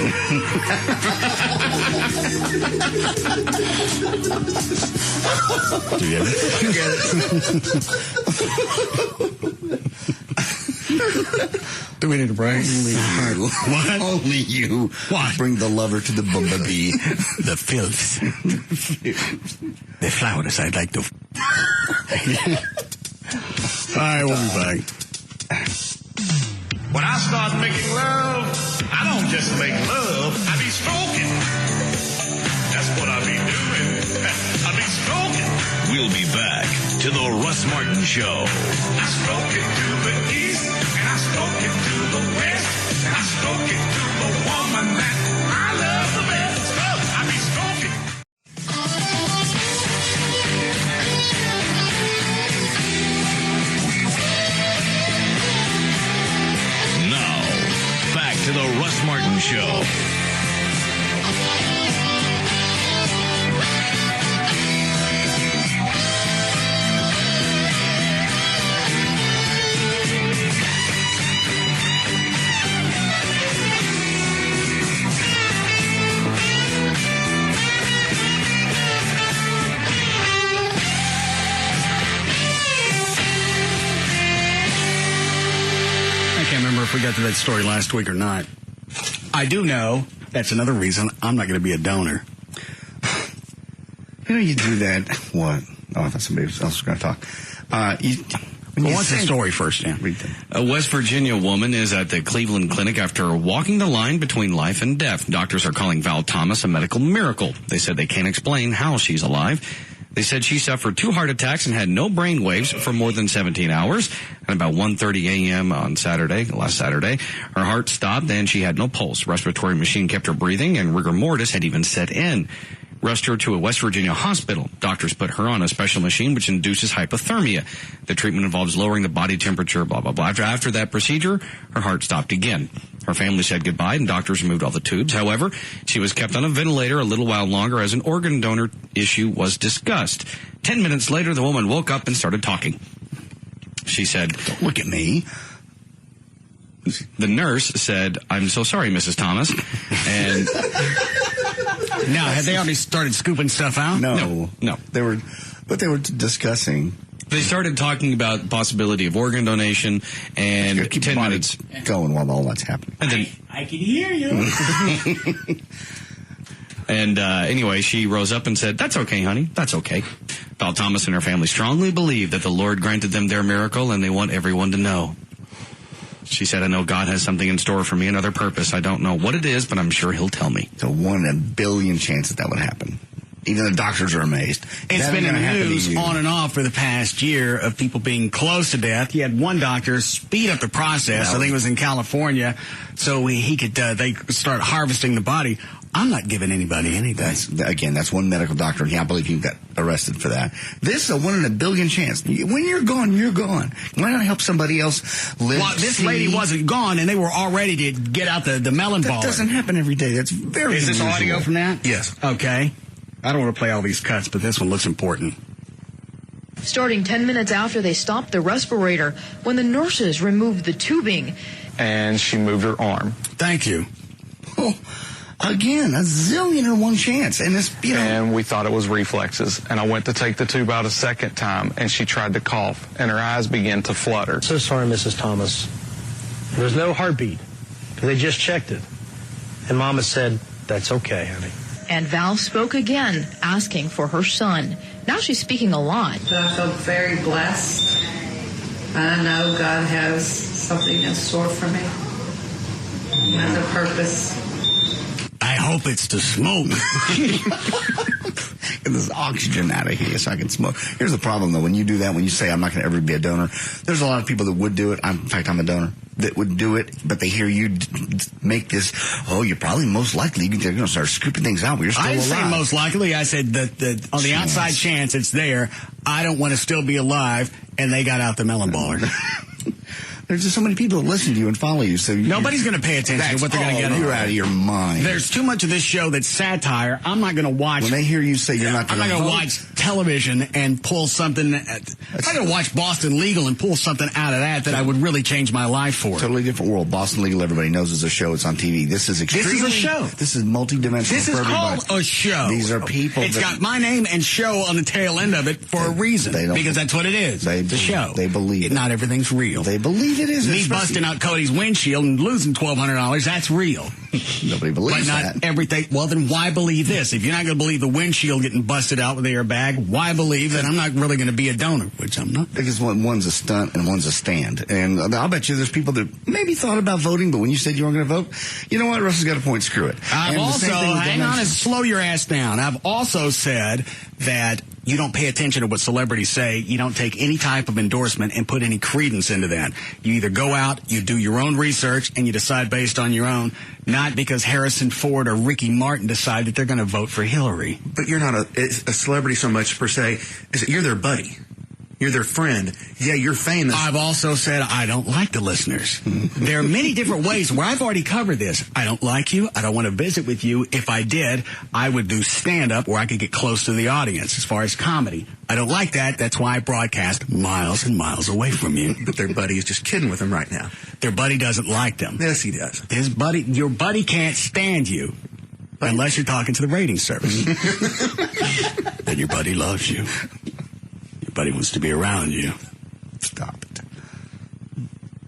Do you get it? Do we need a break? What? Only you. What? Bring the lover to the bumblebee. The filth. The flowers I'd like to... All right, we'll be back. When I start making love, I don't just make love, I be stroking. That's what I be doing. I be stroking. We'll be back to the Russ Martin Show. I stroke it to the east, and I stroke it to the west, and I stroke it to the woman that I love the best. I be stroking. Now, back to the Russ Martin Show. I can't remember if we got to that story last week or not. I do know that's another reason I'm not going to be a donor. You know, you do that. What? Oh, I thought somebody else was going to talk. What's the story first? Yeah. Read them. A West Virginia woman is at the Cleveland Clinic after walking the line between life and death. Doctors are calling Val Thomas a medical miracle. They said they can't explain how she's alive. They said she suffered 2 heart attacks and had no brain waves for more than 17 hours. At about 1:30 a.m. on last Saturday, her heart stopped and she had no pulse. Respiratory machine kept her breathing and rigor mortis had even set in. rushed her to a West Virginia hospital. Doctors put her on a special machine which induces hypothermia. The treatment involves lowering the body temperature, blah, blah, blah. After that procedure, her heart stopped again. Her family said goodbye, and doctors removed all the tubes. However, she was kept on a ventilator a little while longer as an organ donor issue was discussed. 10 minutes later, the woman woke up and started talking. She said, "Don't look at me." The nurse said, "I'm so sorry, Mrs. Thomas." And now, had they already started scooping stuff out? No. They were discussing. They started talking about the possibility of organ donation, and keep 10 minutes going while all that's happening. And then, I can hear you. And anyway, she rose up and said, "That's okay, honey. That's okay." Val Thomas and her family strongly believe that the Lord granted them their miracle, and they want everyone to know. She said, "I know God has something in store for me, another purpose. I don't know what it is, but I'm sure He'll tell me." It's a 1 in a billion chance that would happen. Even the doctors are amazed. It's been in the news on and off for the past year of people being close to death. You had one doctor speed up the process. I think it was in California, so he could they start harvesting the body. I'm not giving anybody anything. That's one medical doctor. Yeah, I believe he got arrested for that. This is a 1 in a billion chance. When you're gone, you're gone. Why not help somebody else live? Well, this lady wasn't gone, and they were all ready to get out the melon ball. That doesn't happen every day. That's very Is this unusual. audio from that? Yes. Okay. I don't want to play all these cuts, but this one looks important. Starting 10 minutes after they stopped the respirator, when the nurses removed the tubing. And she moved her arm. Thank you. Oh, again, a zillion and 1 chance. And this, And we thought it was reflexes. And I went to take the tube out a second time, and she tried to cough, and her eyes began to flutter. So sorry, Mrs. Thomas. There's no heartbeat. They just checked it. And Mama said, "That's okay, honey." And Val spoke again, asking for her son. Now she's speaking a lot. I feel very blessed. I know God has something in store for me. Has a purpose. I hope it's to smoke. Get this oxygen out of here so I can smoke. Here's the problem, though. When you do that, when you say, "I'm not going to ever be a donor," there's a lot of people that would do it. In fact, I'm a donor. That would do it, but they hear you make this, "Oh, you're probably most likely they're going to start scooping things out, but you're still I didn't alive." say most likely. I said that on the outside chance it's there. I don't want to still be alive, and they got out the melon baller. There's just so many people that listen to you and follow you. So nobody's going to pay attention to what they're going to get. You're out of your mind. There's too much of this show that's satire. I'm not going to watch. When they hear you say you're not going to I'm not going to watch television and pull something. I'm not going to watch Boston Legal and pull something out of that I would really change my life for. Totally different world. Boston Legal, everybody knows, is a show. It's on TV. This is extremely. This is a show. This is multidimensional. This is called a show. These are people. It's got my name and show on the tail end of it for a reason. Because that's what it is. It's a show. They believe not everything's real. They believe it is. Me busting out Cody's windshield and losing $1,200, that's real. Nobody believes but not that. Everything. Well, then why believe this? If you're not going to believe the windshield getting busted out with the airbag, why believe that I'm not really going to be a donor, which I'm not? Because one's a stunt and one's a stand. And I'll bet you there's people that maybe thought about voting, but when you said you weren't going to vote, you know what? Russ has got a point. Screw it. I've also, hang on and slow your ass down. I've also said that you don't pay attention to what celebrities say. You don't take any type of endorsement and put any credence into that. You either go out, you do your own research, and you decide based on your own, not because Harrison Ford or Ricky Martin decide that they're going to vote for Hillary. But you're not a celebrity so much per se. Is that you're their buddy. You're their friend. Yeah, you're famous. I've also said I don't like the listeners. There are many different ways where I've already covered this. I don't like you. I don't want to visit with you. If I did, I would do stand-up where I could get close to the audience as far as comedy. I don't like that. That's why I broadcast miles and miles away from you. But their buddy is just kidding with them right now. Their buddy doesn't like them. Yes, he does. Your buddy can't stand you unless you're talking to the rating service. Then your buddy loves you. Buddy wants to be around you. Stop it.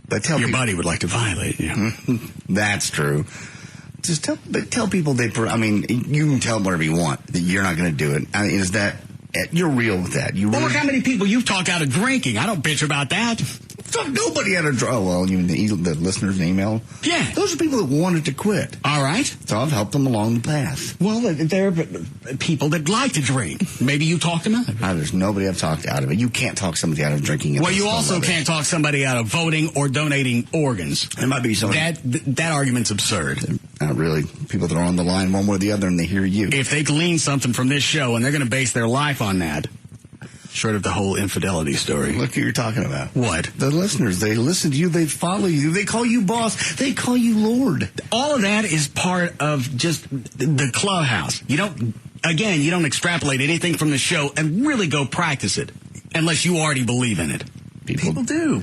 But your buddy would like to violate you. That's true. Just tell people you can tell them whatever you want. That you're not going to do it. I mean, is that you're real with that? Well, look how many people you've talked out of drinking. I don't bitch about that. Nobody had a draw. Well, you mean the listeners email? Yeah. Those are people that wanted to quit. All right. So I've helped them along the path. Well, there are people that like to drink. Maybe you talked them out of it. There's nobody I've talked out of it. You can't talk somebody out of drinking. Well, you also can't talk somebody out of voting or donating organs. There might be somebody. That argument's absurd. All Not really. People that are on the line one way or the other, and they hear you. If they glean something from this show, and they're going to base their life on that, short of the whole infidelity story. Look who you're talking about. What? The listeners. They listen to you. They follow you. They call you boss. They call you Lord. All of that is part of just the clubhouse. You don't extrapolate anything from the show and really go practice it unless you already believe in it. People do.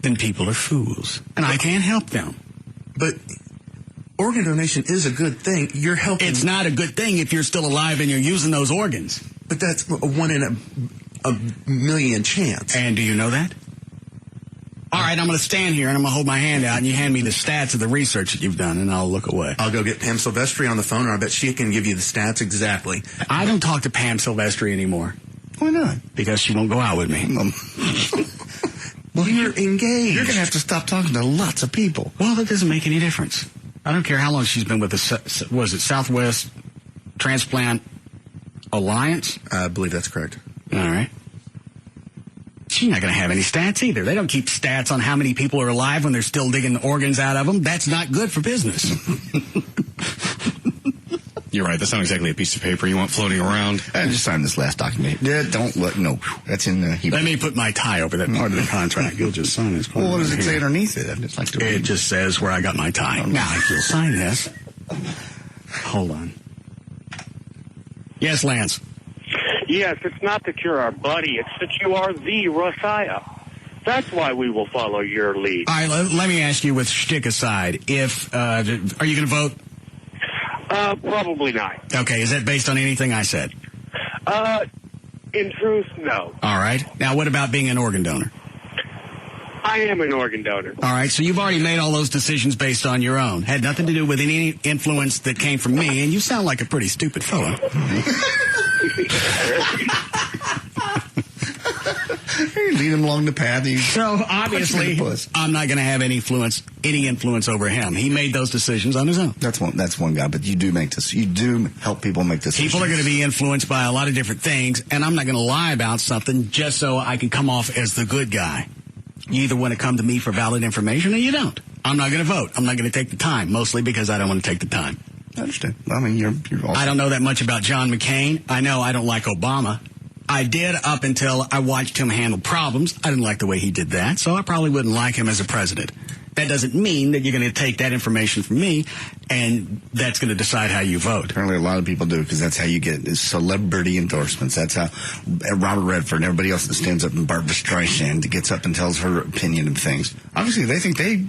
Then people are fools. And I can't help them. But organ donation is a good thing. You're helping. It's not a good thing if you're still alive and you're using those organs. But that's a 1 in a million chance. And do you know that? All right, I'm going to stand here and I'm going to hold my hand out and you hand me the stats of the research that you've done and I'll look away. I'll go get Pam Silvestri on the phone, or I bet she can give you the stats exactly. I don't talk to Pam Silvestri anymore. Why not? Because she won't go out with me. Well, you're engaged. You're going to have to stop talking to lots of people. Well, that doesn't make any difference. I don't care how long she's been with the, Southwest Transplant Alliance? I believe that's correct. All right. She's not going to have any stats either. They don't keep stats on how many people are alive when they're still digging organs out of them. That's not good for business. You're right. That's not exactly a piece of paper you want floating around. I just signed this last document. Yeah, no. That's in Hebrew. Let me put my tie over that part of the contract. You'll just sign this. Well, what does it say underneath it? I'd just like to read. It just says where I got my tie. Now, if you'll sign this. Hold on. Yes, Lance. Yes, it's not that you're our buddy. It's that you are the Russiah. That's why we will follow your lead. All right, let me ask you with shtick aside. Are you going to vote? Probably not. Okay, is that based on anything I said? In truth, no. All right. Now, what about being an organ donor? I am an organ donor. All right, so you've already made all those decisions based on your own. Had nothing to do with any influence that came from me, and you sound like a pretty stupid fellow. You lead him along the path. So obviously, I'm not going to have any influence over him. He made those decisions on his own. That's one guy. But you do make this. You do help people make decisions. People are going to be influenced by a lot of different things, and I'm not going to lie about something just so I can come off as the good guy. You either want to come to me for valid information or you don't. I'm not going to vote. I'm not going to take the time, mostly because I don't want to take the time. I understand. I mean, you're also... I don't know that much about John McCain. I know I don't like Obama. I did up until I watched him handle problems. I didn't like the way he did that, so I probably wouldn't like him as a president. That doesn't mean that you're going to take that information from me, and that's going to decide how you vote. Apparently a lot of people do, because that's how you get celebrity endorsements. That's how Robert Redford and everybody else that stands up, and Barbara Streisand gets up and tells her opinion of things. Obviously, they think they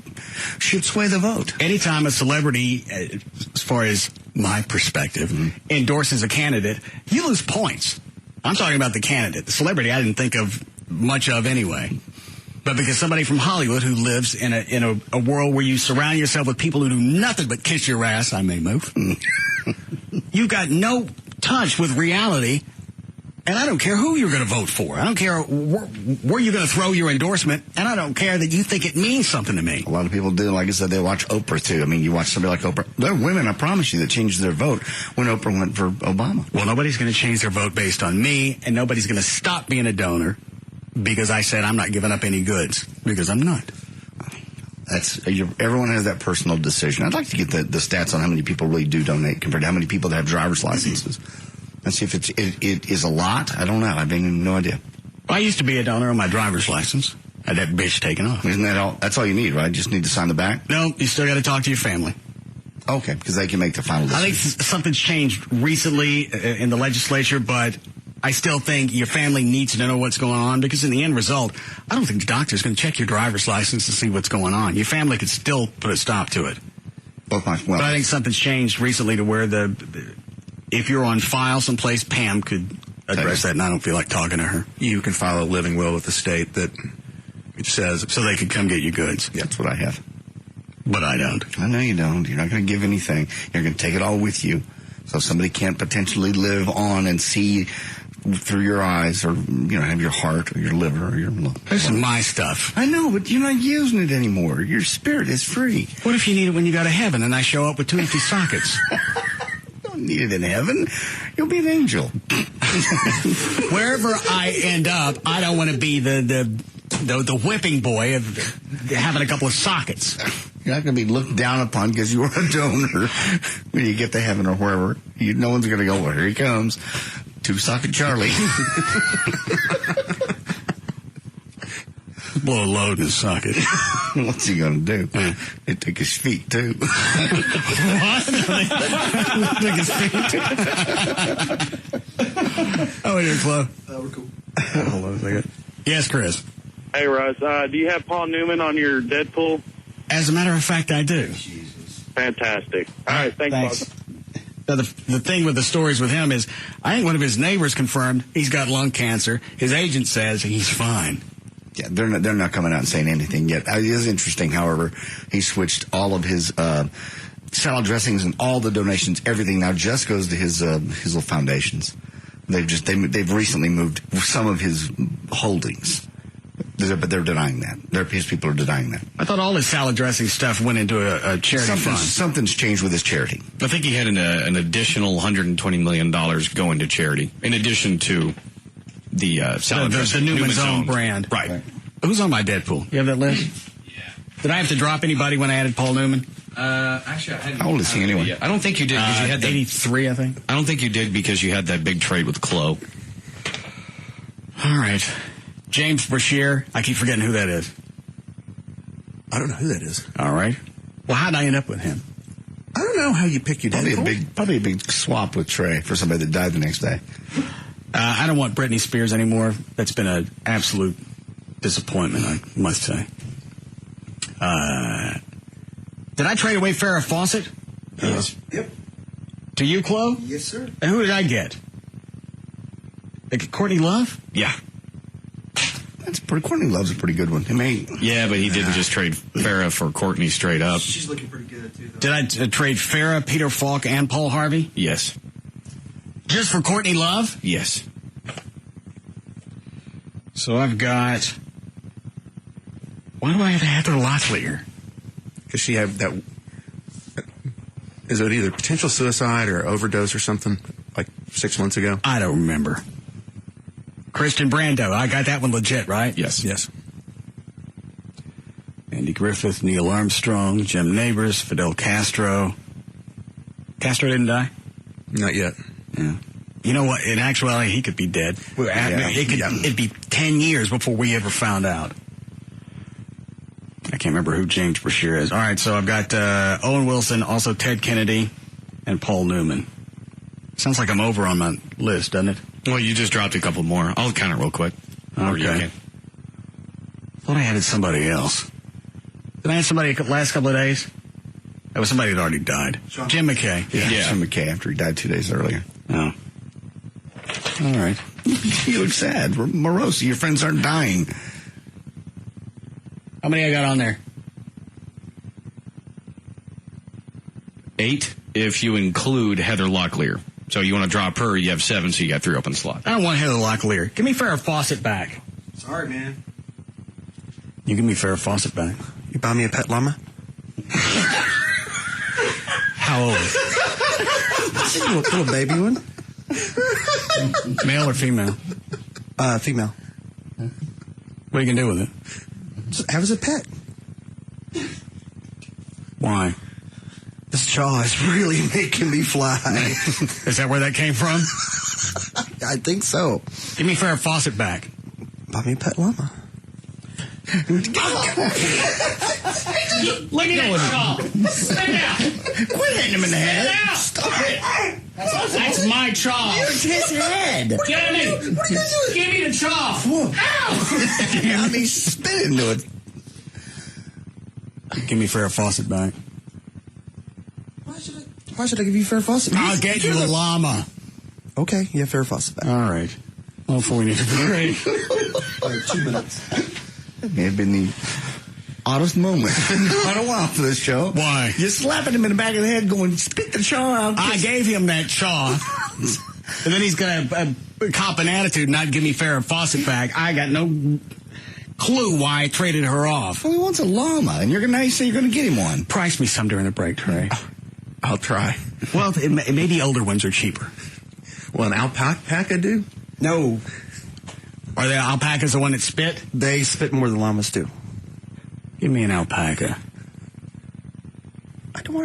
should sway the vote. Anytime a celebrity, as far as my perspective, endorses a candidate, you lose points. I'm talking about the candidate. The celebrity I didn't think of much of anyway. But because somebody from Hollywood who lives in a world where you surround yourself with people who do nothing but kiss your ass, I may move. You've got no touch with reality, and I don't care who you're going to vote for. I don't care where you're going to throw your endorsement, and I don't care that you think it means something to me. A lot of people do. Like I said, they watch Oprah, too. I mean, you watch somebody like Oprah. There are women, I promise you, that changed their vote when Oprah went for Obama. Well, nobody's going to change their vote based on me, and nobody's going to stop being a donor because I said I'm not giving up any goods, because I'm not. Everyone has that personal decision. I'd like to get the stats on how many people really do donate compared to how many people that have driver's licenses. Let's see if it is a lot. I don't know. I have no idea. I used to be a donor on my driver's license. I had that bitch taken off. Isn't that all? That's all you need, right? Just need to sign the back? No, you still got to talk to your family. Okay, because they can make the final decision. I think something's changed recently in the legislature, but I still think your family needs to know what's going on, because in the end result, I don't think the doctor's going to check your driver's license to see what's going on. Your family could still put a stop to it. But I think something's changed recently to where if you're on file someplace, Pam could address that, and I don't feel like talking to her. You can file a living will with the state that it says... So they could come get your goods. Yeah, that's what I have. But I don't. I know you don't. You're not going to give anything. You're going to take it all with you. So somebody can't potentially live on and see through your eyes, or have your heart or your liver or your lung. This is my stuff. I know, but you're not using it anymore. Your spirit is free. What if you need it when you go to heaven and I show up with 2 empty sockets? Need it in heaven. You'll be an angel. Wherever I end up, I don't want to be the whipping boy of having a couple of sockets. You're not going to be looked down upon because you are a donor when you get to heaven or wherever. No one's going to go, well, here he comes. Two-socket Charlie. Blow a load in his socket. What's he going to do? They took his feet, too. What? Took his feet? Oh, you're close. We're cool. Hold on a second. Yes, Chris. Hey, Russ, do you have Paul Newman on your Deadpool? As a matter of fact, I do. Fantastic. All right, thanks. Now, the thing with the stories with him is, I think one of his neighbors confirmed he's got lung cancer. His agent says he's fine. Yeah, they're not coming out and saying anything yet. It is interesting, however, he switched all of his salad dressings and all the donations. Everything now just goes to his little foundations. They've recently moved some of his holdings, but they're denying that. His people are denying that. I thought all his salad dressing stuff went into a charity fund. Something's changed with his charity. I think he had an additional $120 million go into charity, in addition to the salad dressing. The Newman's Own brand. Right. Who's on my Deadpool? You have that list? Yeah. Did I have to drop anybody when I added Paul Newman? Actually, I hadn't. How old is he anyway? I don't think you did because you had 83, I think. I don't think you did because you had that big trade with Chloe. All right. James Brashear. I keep forgetting who that is. I don't know who that is. All right. Well, how'd I end up with him? I don't know how you pick your Deadpool. Probably a big swap with Trey for somebody that died the next day. I don't want Britney Spears anymore. That's been an absolute disappointment, I must say. Did I trade away Farrah Fawcett? Yes. Yep. To you, Chloe? Yes, sir. And who did I get? Courtney Love? Yeah. Courtney Love's a pretty good one. Yeah, but he didn't just trade Farrah for Courtney straight up. She's looking pretty good, too, though. Did I trade Farrah, Peter Falk, and Paul Harvey? Yes. Just for Courtney Love? Yes. So I've got... Why do I have Heather Locklear? Because she had that... Is it either potential suicide or overdose or something, like 6 months ago? I don't remember. Christian Brando. I got that one legit, right? Yes. Yes. Andy Griffith, Neil Armstrong, Jim Nabors, Fidel Castro. Castro didn't die? Not yet. Yeah. You know what? In actuality, he could be dead. It'd be 10 years before we ever found out. I can't remember who James Brashear is. All right, so I've got Owen Wilson, also Ted Kennedy, and Paul Newman. Sounds like I'm over on my list, doesn't it? Well, you just dropped a couple more. I'll count it real quick. Okay. Thought I added somebody else. Did I add somebody the last couple of days? That was somebody that already died. Jim McKay. Yeah, Jim McKay after he died 2 days earlier. Oh. All right. You look sad. Morose. Your friends aren't dying. How many I got on there? 8 if you include Heather Locklear. So you want to drop her, you have 7, so you got 3 open slots. I don't want Heather Locklear. Give me Farrah Fawcett back. Sorry, man. You give me Farrah Fawcett back. You buy me a pet llama? How old? little baby one. Male or female? Female. What are you going to do with it? Just have as a pet. Why? This jaw is really making me fly. Is that where that came from? I think so. Give me Farrah Fawcett back. Buy me a pet llama. Look at that jaw. Spit it out. Quit hitting him in the head. Spit it out. Stop it. That's my jaw. It's his head. Give me. What are you doing? Give me the jaw. Ow. I mean, spit into it. Give me Farrah Fawcett back. Why should I give you Farrah Fawcett? I'll get you a llama. Okay, you have Farrah Fawcett back. All right. Well, before we need to break. 2 minutes. That may have been the oddest moment in quite a while for this show. Why? You're slapping him in the back of the head going, spit the chaw out. I gave him that chaw. And then he's going to cop an attitude and not give me Farrah Fawcett back. I got no clue why I traded her off. Well, he wants a llama, and now you say you're going to get him one. Price me some during the break, Trey. I'll try. Well, maybe older ones are cheaper. Well, an alpaca do? No. Are the alpacas the one that spit? They spit more than llamas do. Give me an alpaca.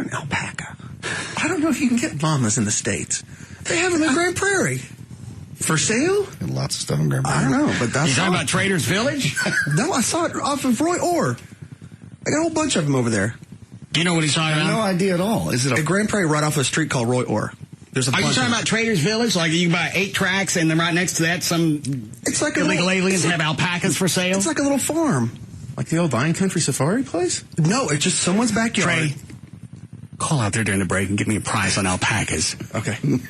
want an alpaca? I don't know if you can get llamas in the States. They have them in Grand Prairie. For sale? Lots of stuff in Grand Prairie. I don't know, but that's... You talking about Trader's Village? No, I saw it off of Roy Orr. I got a whole bunch of them over there. Do you know what he's talking about? No idea at all. Is it a Grand Prairie right off a street called Roy Orr? There's a Are you bunch talking of about Trader's Village? Like you can buy 8 tracks and then right next to that some it's like illegal aliens have alpacas for sale? It's like a little farm. Like the old Vine Country Safari place? No, it's just someone's backyard. Trey, call out there during the break and give me a price on alpacas. Okay. And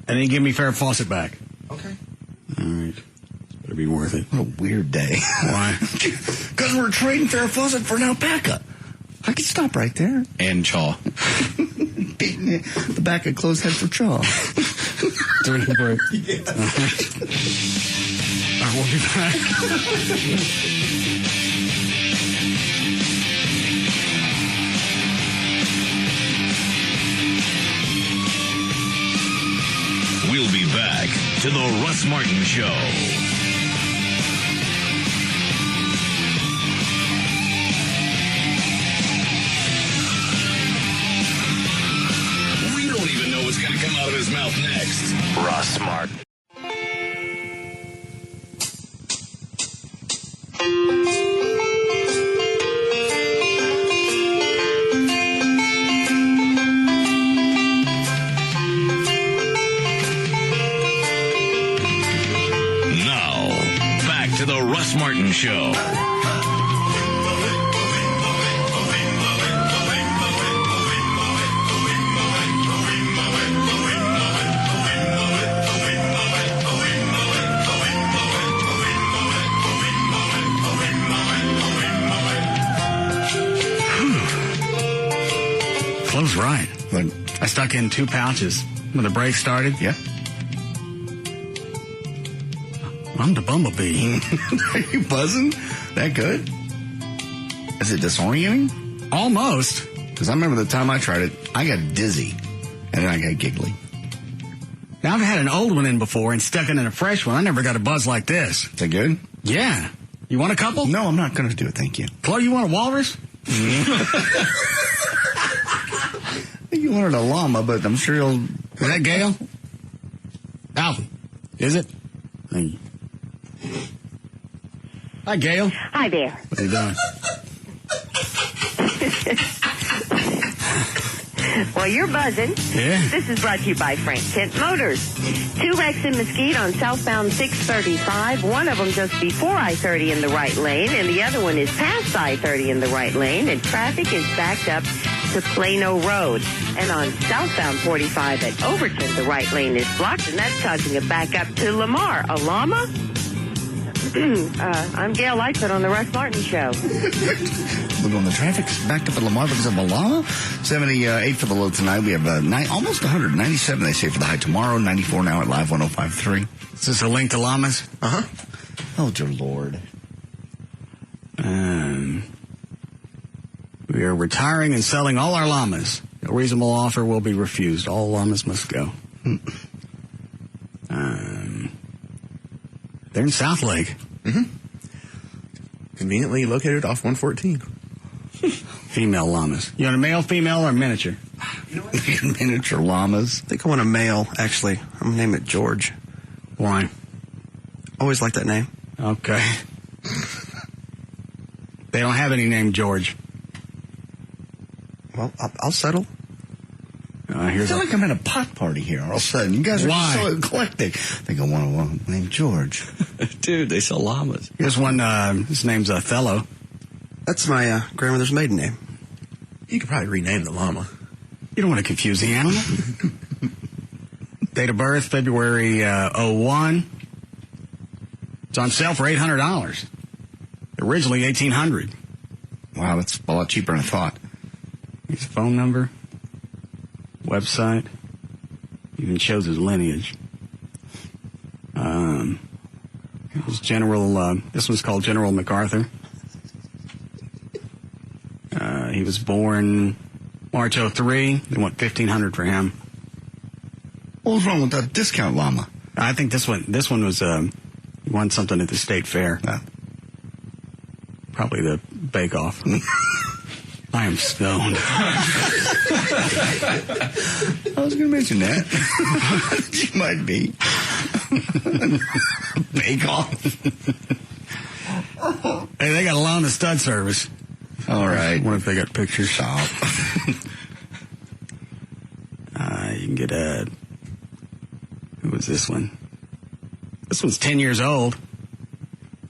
then give me Farrah Fawcett back. Okay. All right. Better be worth it. What a weird day. Why? Because we're trading Farrah Fawcett for an alpaca. I could stop right there. And chaw. Beating the back of closed head for chaw. During the break. Yeah. All right, we'll be back. We'll be back to the Russ Martin Show. We don't even know what's going to come out of his mouth next. Russ Martin. To the Russ Martin Show. Close right. But I stuck in 2 pouches when the break started. Yeah. I'm the bumblebee. Are you buzzing? That good? Is it disorienting? Almost. Because I remember the time I tried it, I got dizzy. And then I got giggly. Now, I've had an old one in before and stuck it in a fresh one. I never got a buzz like this. Is that good? Yeah. You want a couple? No, I'm not going to do it. Thank you. Chloe, you want a walrus? You wanted a llama, but I'm sure you'll... Is that Gail? Alvin. Is it? Thank you. Hi, Gail. Hi there. What are you doing? Well, you're buzzing. Yeah. This is brought to you by Frank Kent Motors. 2 wrecks in Mesquite on southbound 635. One of them just before I-30 in the right lane, and the other one is past I-30 in the right lane, and traffic is backed up to Plano Road. And on southbound 45 at Overton, the right lane is blocked, and that's causing a backup to Lamar. A llama? I'm Gail Lightfoot on the Russ Martin Show. Look on the traffic's backed up at Lamar because of a llama. 78 for the low tonight. We have almost 100. 97 they say for the high tomorrow. 94 now at Live 105.3. Is this a link to llamas? Uh-huh. Oh, dear Lord. We are retiring and selling all our llamas. A reasonable offer will be refused. All llamas must go. They're in South Lake. Mm-hmm. Conveniently located off 114. Female llamas. You want a male, female, or miniature? Miniature llamas. I think I want a male, actually. I'm going to name it George. Why? Always like that name. Okay. They don't have any named George. Well, I'll settle. I feel like I'm at a pot party here all of a sudden. You guys are so eclectic. I think I want one named George. Dude, they sell llamas. Here's one, his name's Othello. That's my grandmother's maiden name. You could probably rename the llama. You don't want to confuse the animal. Date of birth, February 01. It's on sale for $800. Originally $1,800. Wow, that's a lot cheaper than I thought. His phone number, website, even shows his lineage. It was General, this one's called General MacArthur. He was born March 03. They want $1,500 for him. What was wrong with that discount llama? I think this one was, he won something at the state fair. Probably the bake-off. I am stoned. I was going to mention that. You might be. Bake off. Hey, they got a Llama stud service. All right. What if they got pictures? Stop. You can get a... Who was this one? This one's 10 years old.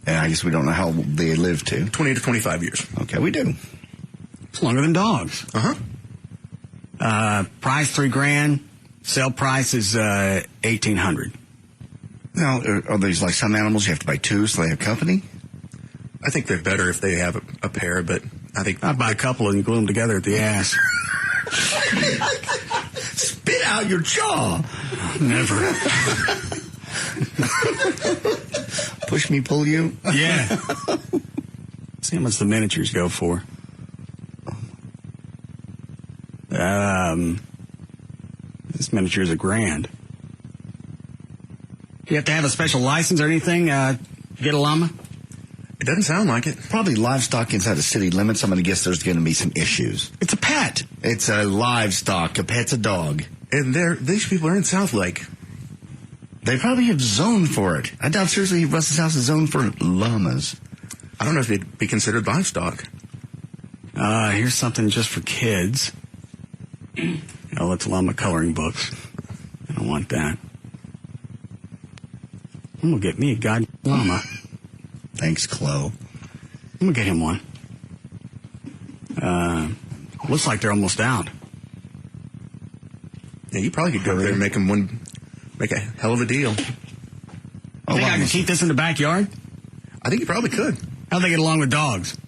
And I guess we don't know how they live to. 20 to 25 years. Okay, we do. It's longer than dogs. Uh-huh. Price $3,000. Sale price is $1,800. Now, are these like some animals you have to buy two so they have company? I think they're better if they have a pair, but I think I'd buy a couple and glue them together at the ass. Spit out your jaw. Never. Push me, pull you? Yeah. See how much the miniatures go for. This miniature is $1,000. You have to have a special license or anything to get a llama? It doesn't sound like it. Probably livestock inside the city limits. I'm going to guess there's going to be some issues. It's a pet. It's a livestock. A pet's a dog. And these people are in South Lake. They probably have zoned for it. I doubt seriously Russ's house is zoned for llamas. I don't know if it'd be considered livestock. Here's something just for kids. Oh, it's llama coloring books. I don't want that. I'm going to get me a goddamn llama. Thanks, Chloe. I'm going to get him one. Looks like they're almost out. Yeah, you probably could go over there and make a hell of a deal. Think I can keep this in the backyard? I think you probably could. How'd they get along with dogs?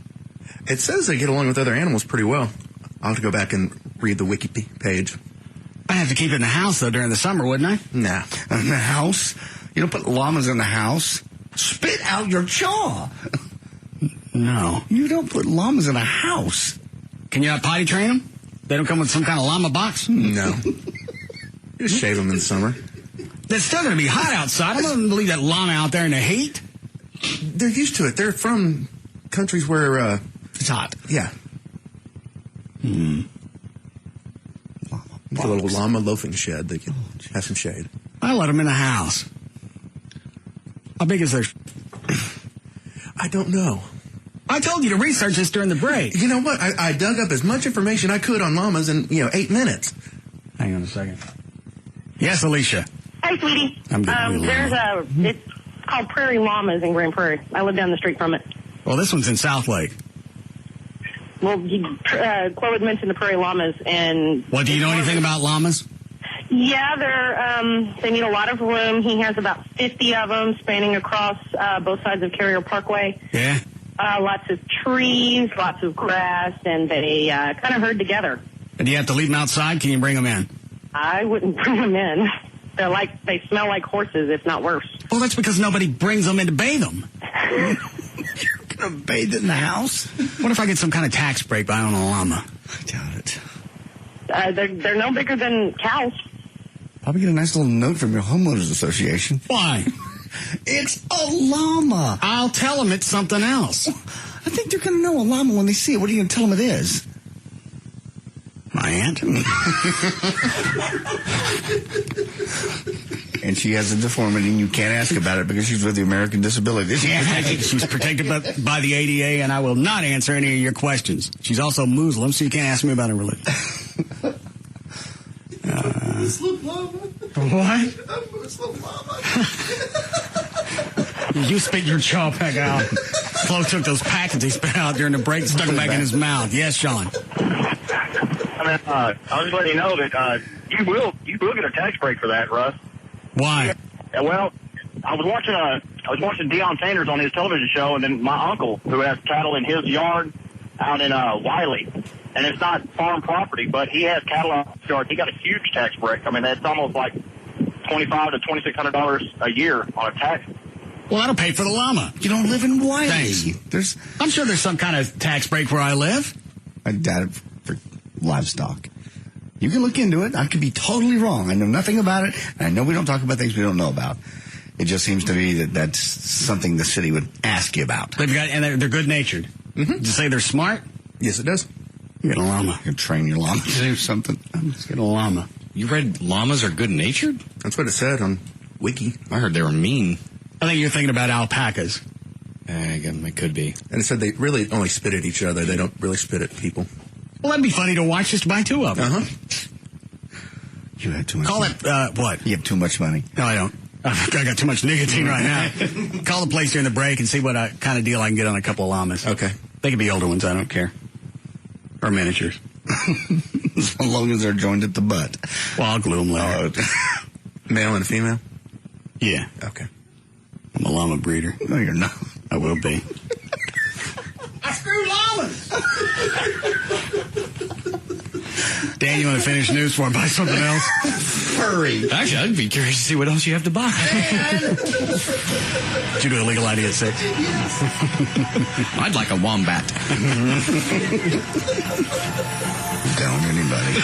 It says they get along with other animals pretty well. I'll have to go back and read the wiki page. I'd have to keep it in the house, though, during the summer, wouldn't I? Nah. In the house? You don't put llamas in the house? Spit out your jaw. No. You don't put llamas in a house. Can you not potty train them? They don't come with some kind of llama box? No. Just shave them in the summer. It's still going to be hot outside. I'm going to leave that llama out there in the heat. They're used to it. They're from countries where it's hot. Yeah. A little llama loafing shed. They can have some shade. I let them in the house. How big is their... I don't know. I told you to research this during the break. You know what? I dug up as much information I could on llamas in, 8 minutes. Hang on a second. Yes, Alicia. Hi, sweetie. I'm good. It's called Prairie Llamas in Grand Prairie. I live down the street from it. Well, this one's in South Lake. Well, Chloe had mentioned the Prairie Llamas, and... What, do you know anything about llamas? Yeah, they need a lot of room. He has about 50 of them spanning across both sides of Carrier Parkway. Yeah? Lots of trees, lots of grass, and they kind of herd together. And do you have to leave them outside? Can you bring them in? I wouldn't bring them in. They smell like horses, if not worse. Well, that's because nobody brings them in to bathe them. You're going to bathe in the house? What if I get some kind of tax break by owning a llama? I doubt it. They're no bigger than cows. Probably get a nice little note from your homeowners association. Why? It's a llama. I'll tell them it's something else. I think they're going to know a llama when they see it. What are you going to tell them it is? My aunt. And she has a deformity, and you can't ask about it because she's with the American Disabilities. She's protected by the ADA, and I will not answer any of your questions. She's also Muslim, so you can't ask me about her religion. Muslim llama? What? Muslim llama. You spit your jaw back out. Flo took those packets he spit out during the break and stuck them back in his mouth. Yes, Sean. I was just letting you know that you will get a tax break for that, Russ. Why? Yeah, well, I was watching Deion Sanders on his television show, and then my uncle, who has cattle in his yard out in Wiley, and it's not farm property, but he has cattle on his yard. He got a huge tax break. I mean, that's almost like $2,500 to $2,600 a year on a tax. Well, that'll pay for the llama. You don't live in Wiley. Thanks. I'm sure there's some kind of tax break where I live. I doubt it for livestock. You can look into it. I could be totally wrong. I know nothing about it, and I know we don't talk about things we don't know about. It just seems to me that that's something the city would ask you about. And they're good-natured. Mm-hmm. Did you say they're smart? Yes, it does. Get a llama. You can train your llama to do something. Let's get a llama. You read llamas are good-natured? That's what it said on Wiki. I heard they were mean. I think you're thinking about alpacas. Again, it could be. And it said they really only spit at each other. They don't really spit at people. Well, that'd be funny to watch just buy 2 of them. Uh-huh. You have too much Call money. it, what? You have too much money. No, I don't. I got too much nicotine right now. Call the place during the break and see what kind of deal I can get on a couple of llamas. Okay. They can be older ones. I don't care. Or miniatures. As long as they're joined at the butt. Well, I'll glue them later. Male and female? Yeah. Okay. I'm a llama breeder. No, you're not. I will be. I screw llamas. Dan, you want to finish news before I buy something else? Hurry. Actually, I'd be curious to see what else you have to buy. Did you do a legal ID at 6? I'd like a wombat. Don't anybody.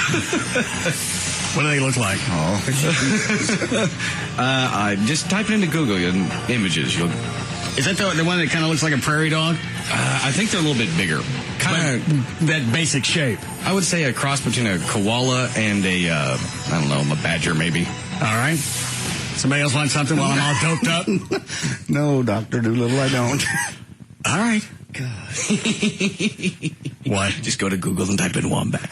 What do they look like? Oh. Just type it into Google images. Is that the one that kind of looks like a prairie dog? I think they're a little bit bigger. Kind of that basic shape. I would say a cross between a koala and a badger maybe. All right. Somebody else want something while I'm all doped up? No, Dr. Doolittle, I don't. All right. God. What? Just go to Google and type in wombat.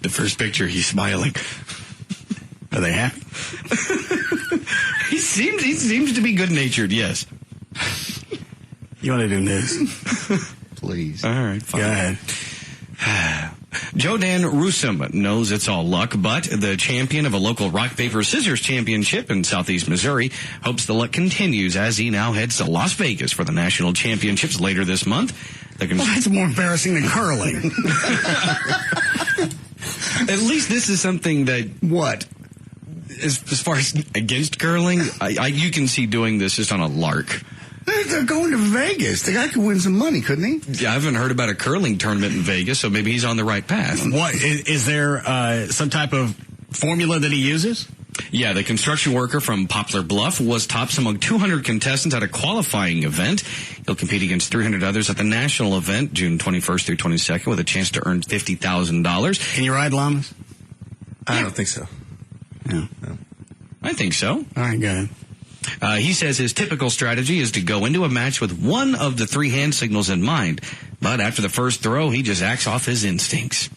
The first picture, he's smiling. Are they happy? He seems to be good-natured, yes. You want to do this? Please. All right, fine. Go ahead. Jodan Rusum knows it's all luck, but the champion of a local rock, paper, scissors championship in southeast Missouri hopes the luck continues as he now heads to Las Vegas for the national championships later this month. Well, that's more embarrassing than curling. At least this is something that... What? As far as against curling, you can see doing this just on a lark. They're going to Vegas. The guy could win some money, couldn't he? Yeah, I haven't heard about a curling tournament in Vegas, so maybe he's on the right path. What is there some type of formula that he uses? Yeah, the construction worker from Poplar Bluff was tops among 200 contestants at a qualifying event. He'll compete against 300 others at the national event, June 21st through 22nd, with a chance to earn $50,000. Can you ride llamas? I don't think so. No. I think so. All right, go ahead. He says his typical strategy is to go into a match with one of the 3 hand signals in mind. But after the first throw, he just acts off his instincts.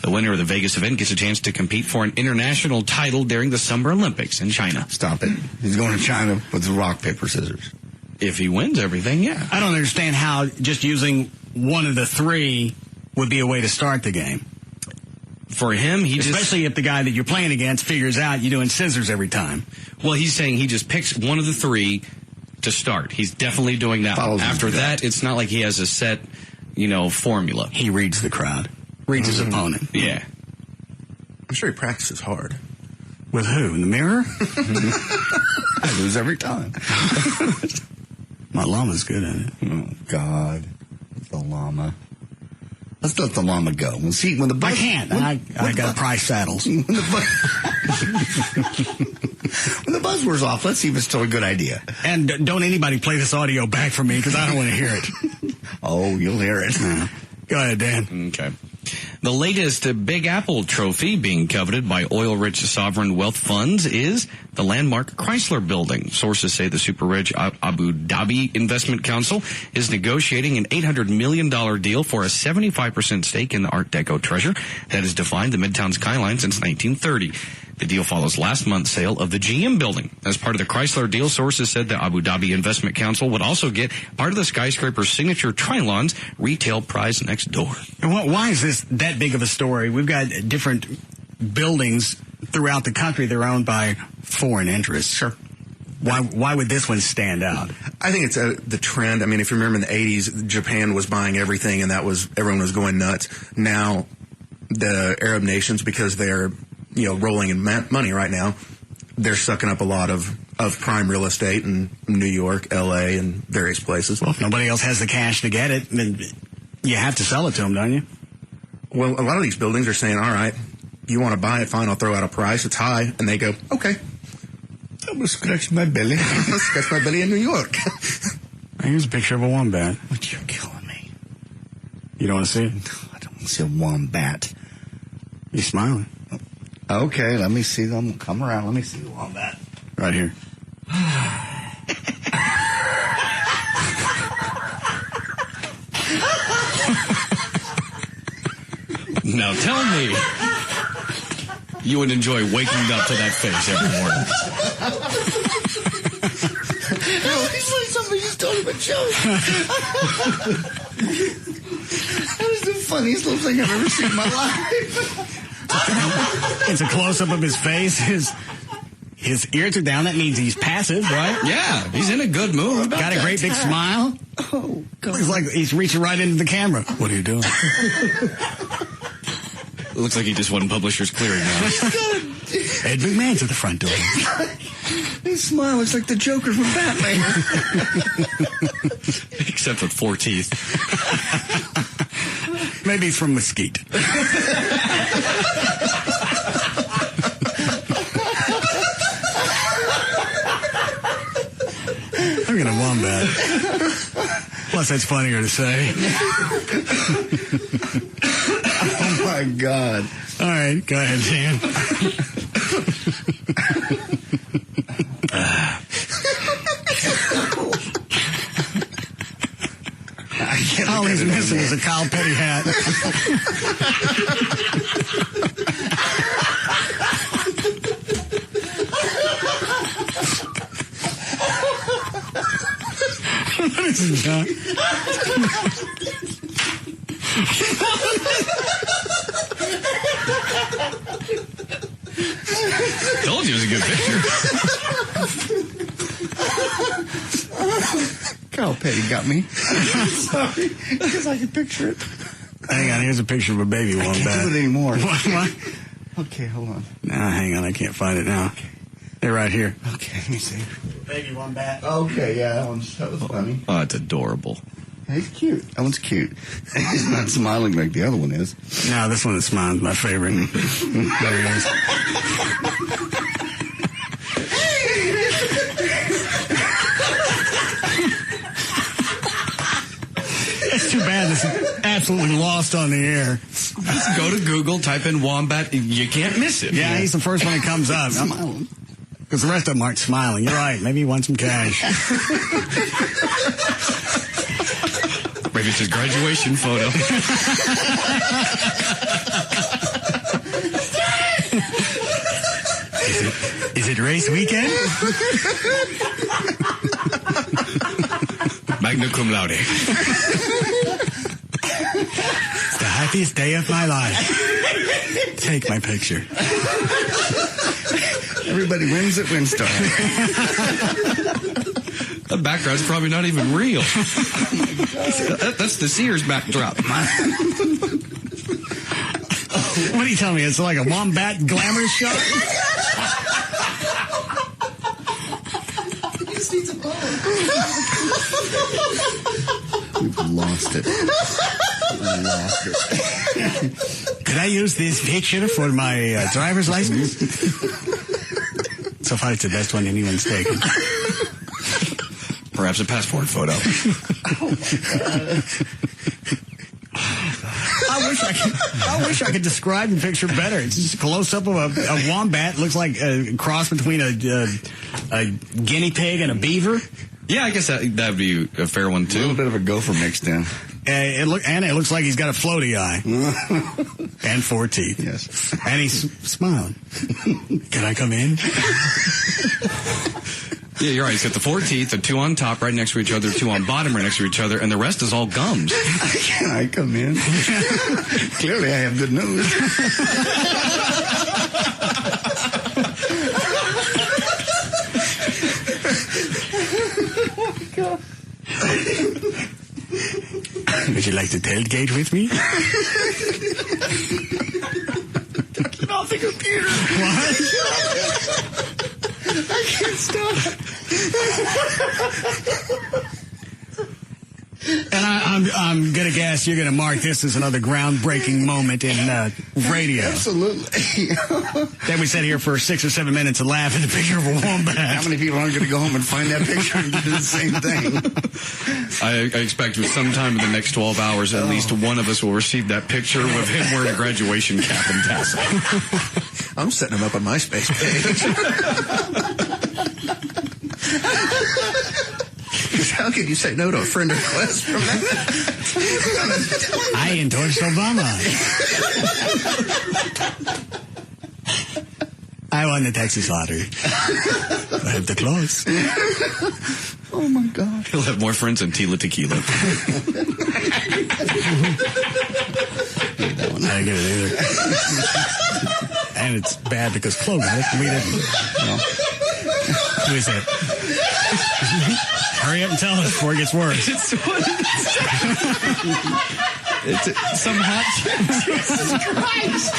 The winner of the Vegas event gets a chance to compete for an international title during the Summer Olympics in China. Stop it. He's going to China with rock, paper, scissors. If he wins everything, yeah. I don't understand how just using one of the 3 would be a way to start the game. For him, especially if the guy that you're playing against figures out you're doing scissors every time. Well, he's saying he just picks one of the 3 to start. He's definitely doing that. After that, it's not like he has a set, formula. He reads the crowd. Reads his opponent. Yeah. I'm sure he practices hard. With who? In the mirror? I lose every time. My llama's good at it. Oh, God. The llama. Let's let the llama go. We'll see when the bus... I can't. I got to price saddles. When the buzz wears off, let's see if it's still a good idea. And don't anybody play this audio back for me because I don't want to hear it. Oh, you'll hear it. Go ahead, Dan. Okay. The latest Big Apple trophy being coveted by oil-rich sovereign wealth funds is the landmark Chrysler Building. Sources say the super-rich Abu Dhabi Investment Council is negotiating an $800 million deal for a 75% stake in the Art Deco treasure that has defined the Midtown skyline since 1930. The deal follows last month's sale of the GM building. As part of the Chrysler deal, sources said the Abu Dhabi Investment Council would also get part of the skyscraper's signature Trilon's retail prize next door. And why is this that big of a story? We've got different buildings throughout the country that are owned by foreign interests. Sure. Why would this one stand out? I think it's the trend. I mean, if you remember in the 80s, Japan was buying everything and everyone was going nuts. Now, the Arab nations, because they're rolling in money right now, they're sucking up a lot of prime real estate in New York, L.A., and various places. Well, if nobody else has the cash to get it, then you have to sell it to them, don't you? Well, a lot of these buildings are saying, all right, you want to buy it, fine, I'll throw out a price, it's high, and they go, okay. I'm going to scratch my belly. I'll scratch my belly in New York. Here's a picture of a wombat. But you're killing me. You don't want to see it? I don't want to see a wombat. You're smiling. Okay, let me see them. Come around. Let me see the wombat. Right here. Now tell me you would enjoy waking up to that face every morning. No, it's like somebody just told him a joke. That is the funniest little thing I've ever seen in my life. It's a close-up of his face. His ears are down. That means he's passive, right? Yeah, he's in a good mood. Got a great big smile. Oh, God. Looks like he's reaching right into the camera. What are you doing? It looks like he just won Publishers Clearinghouse. Ed McMahon's at the front door. His smile is like the Joker from Batman. Except with 4 teeth. Maybe he's from Mesquite. Look at a wombat. Plus, that's funnier to say. Oh, my God. All right, go ahead, Dan. All he's missing is a Kyle Petty hat. What is it, John? Told you it was a good picture. Kyle Petty got me. Sorry, because I can picture it. Hang on, here's a picture of a baby wombat. I can't do it anymore. What? Okay, hold on. Nah, hang on, I can't find it now. Okay. They're right here. Okay, let me see. Baby wombat. Okay, yeah, that was funny. Oh, it's adorable. He's cute. That one's cute. He's not smiling like the other one is. No, this one is smiling. My favorite. There he is. It's too bad this is absolutely lost on the air. Just go to Google, type in wombat. You can't miss it. Yeah, he's the first one that comes up. Smiling. Because the rest of them aren't smiling. You're right. Maybe he wants some cash. Maybe it's his graduation photo. Is it race weekend? Magna cum laude. It's the happiest day of my life. Take my picture. Everybody wins at Windstar. The background's probably not even real. That's the Sears backdrop. What are you telling me? It's like a wombat glamour shot? We've lost it. We lost it. Could I use this picture for my driver's license? So far, it's the best one anyone's taken. Perhaps a passport photo. I wish I could describe the picture better. It's just a close-up of a wombat. Looks like a cross between a guinea pig and a beaver. Yeah, I guess that would be a fair one, too. A little bit of a gopher mixed in. It looks like he's got a floaty eye. And 4 teeth. Yes. And he's smiling. Can I come in? Yeah, you're right. He's got the 4 teeth, the 2 on top right next to each other, 2 on bottom right next to each other, and the rest is all gums. Can I come in? Clearly, I have good news. Oh, my God. Would you like to tailgate with me? Get off the computer. What? I can't stop. And I'm going to guess you're going to mark this as another groundbreaking moment in radio. Absolutely. Then we sat here for 6 or 7 minutes and laughed at the picture of a wombat. How many people aren't going to go home and find that picture and do the same thing? I expect sometime in the next 12 hours, at least one of us will receive that picture with him wearing a graduation cap and tassel. I'm setting him up on MySpace page. How can you say no to a friend request from that? I endorsed Obama. I won the Texas lottery. I have the clothes. Oh, my God. He'll have more friends than Tila Tequila. I didn't get it either. And it's bad because Chloe got it. We didn't. No. Who is that? Hurry up and tell us before it gets worse. It's some hot chick. Jesus Christ.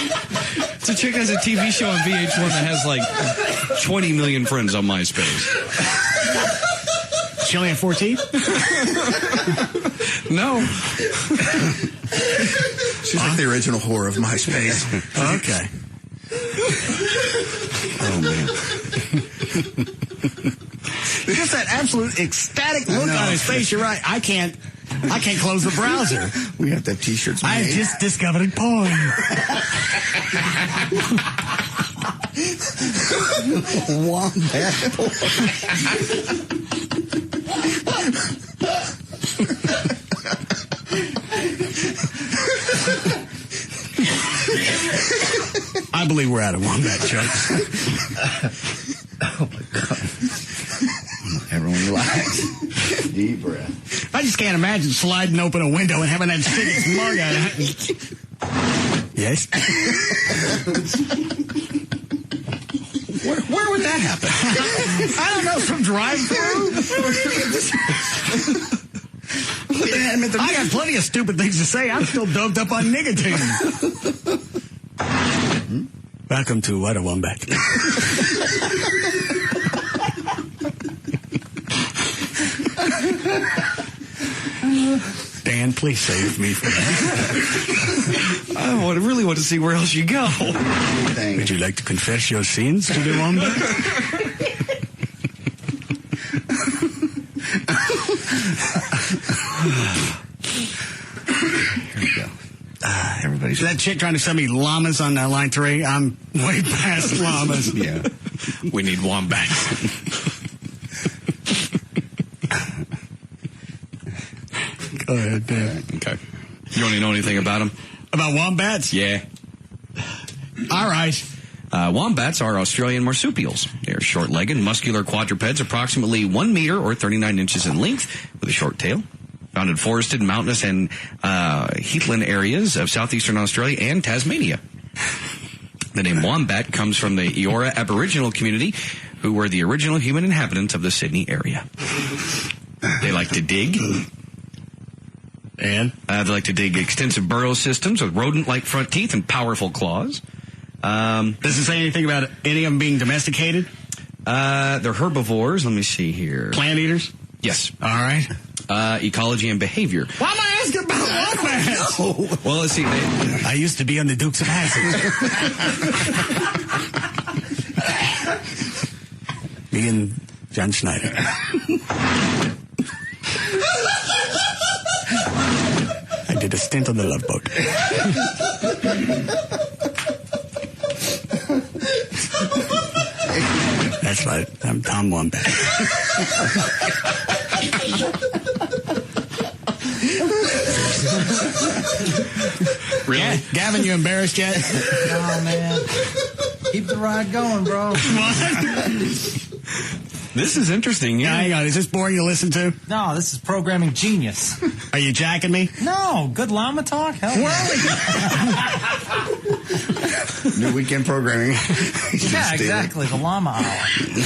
It's a chick that has a TV show on VH1 that has like 20 million friends on MySpace. She only had 14? No. She's like the original whore of MySpace. Okay. Oh, man. Just that absolute ecstatic look on his face. You're right. I can't close the browser. We have to have T-shirts made. I just discovered porn. Wombat porn. I believe we're out of wombat jokes. Oh, my God. Everyone relax. Deep breath. I just can't imagine sliding open a window and having that sticky smug out of it. Yes? Where would that happen? I don't know, some drive-through? I got plenty of stupid things to say. I'm still doped up on nicotine. Welcome to What a Wombat. Dan, please save me from that. I really want to see where else you go. Would you like to confess your sins to the wombat? Here we go. Everybody's... That chick trying to sell me llamas on line 3? I'm way past llamas. Yeah. We need wombats. Go ahead, Dan. Okay. You want to know anything about them? About wombats? Yeah. All right. Wombats are Australian marsupials. They're short-legged, muscular quadrupeds, approximately 1 meter or 39 inches in length, with a short tail. Found in forested, mountainous, and heathland areas of southeastern Australia and Tasmania. The name wombat comes from the Eora Aboriginal community, who were the original human inhabitants of the Sydney area. They like to dig. And? They like to dig extensive burrow systems with rodent-like front teeth and powerful claws. Does it say anything about any of them being domesticated? They're herbivores. Let me see here. Plant eaters? Yes. All right. Ecology and behavior. Why am I asking about wombats? No. Well, let's see. I used to be on the Dukes of Hazzard. Me and John Schneider. I did a stint on the Love Boat. That's right. I'm Tom Wombat. Really? Yeah. Gavin, you embarrassed yet? No, man. Keep the ride going, bro. This is interesting. Yeah. Hang on. Is this boring to listen to? No, this is programming genius. Are you jacking me? No, good llama talk. Hell New weekend programming. Yeah, exactly. The llama hour.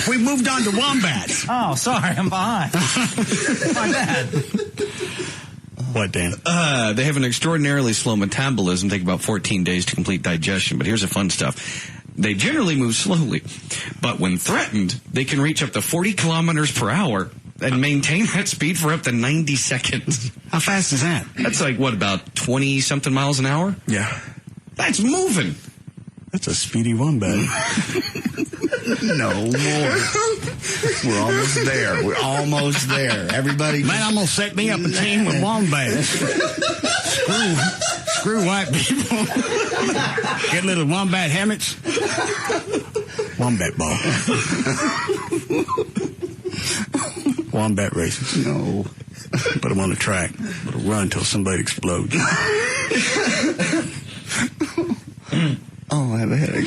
We moved on to wombats. Oh, sorry. I'm behind. My bad. What, Dan? They have an extraordinarily slow metabolism, take about 14 days to complete digestion. But here's the fun stuff. They generally move slowly, but when threatened, they can reach up to 40 kilometers per hour and maintain that speed for up to 90 seconds. How fast is that? That's like, what, about 20-something miles an hour? Yeah. That's moving. That's a speedy wombat. No more. We're almost there. We're almost there. Everybody. Man, I'm going to set me up a team with wombats. Screw white people. Get little wombat helmets. Wombat ball. Wombat races. No. Put them on the track. It'll run until somebody explodes. Oh, I have a headache.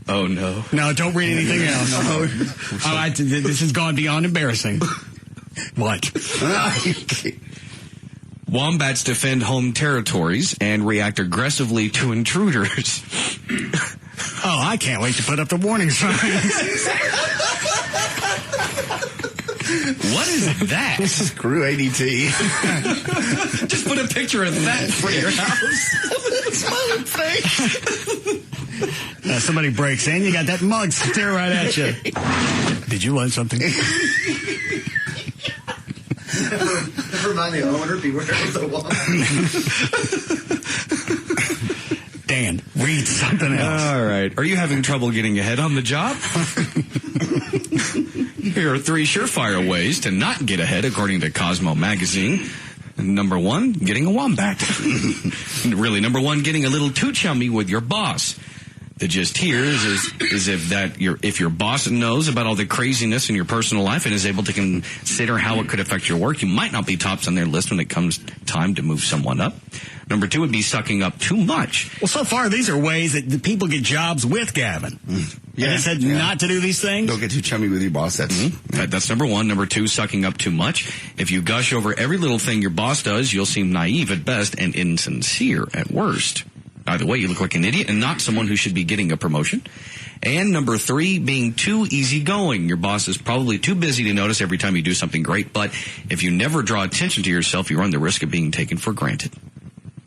Oh, no. No, don't read anything else. No. This has gone beyond embarrassing. What? Wombats defend home territories and react aggressively to intruders. Oh, I can't wait to put up the warning signs. What is that? Screw ADT. Just put a picture of that for your house. Smiling face. Somebody breaks in, you got that mug stare right at you. Did you learn something? Never mind the owner, beware of the woman. Dan, read something else. All right. Are you having trouble getting ahead on the job? Here are 3 surefire ways to not get ahead, according to Cosmo magazine. Number 1, getting a wombat. Really, number 1, getting a little too chummy with your boss. The gist here is if your boss knows about all the craziness in your personal life and is able to consider how it could affect your work, you might not be tops on their list when it comes time to move someone up. Number 2 would be sucking up too much. Well, so far, these are ways that the people get jobs with Gavin. Yeah. And it said not to do these things? Don't get too chummy with your boss. That's number 1. Number 2, sucking up too much. If you gush over every little thing your boss does, you'll seem naive at best and insincere at worst. Either way, you look like an idiot and not someone who should be getting a promotion. And number 3, being too easygoing. Your boss is probably too busy to notice every time you do something great, but if you never draw attention to yourself, you run the risk of being taken for granted.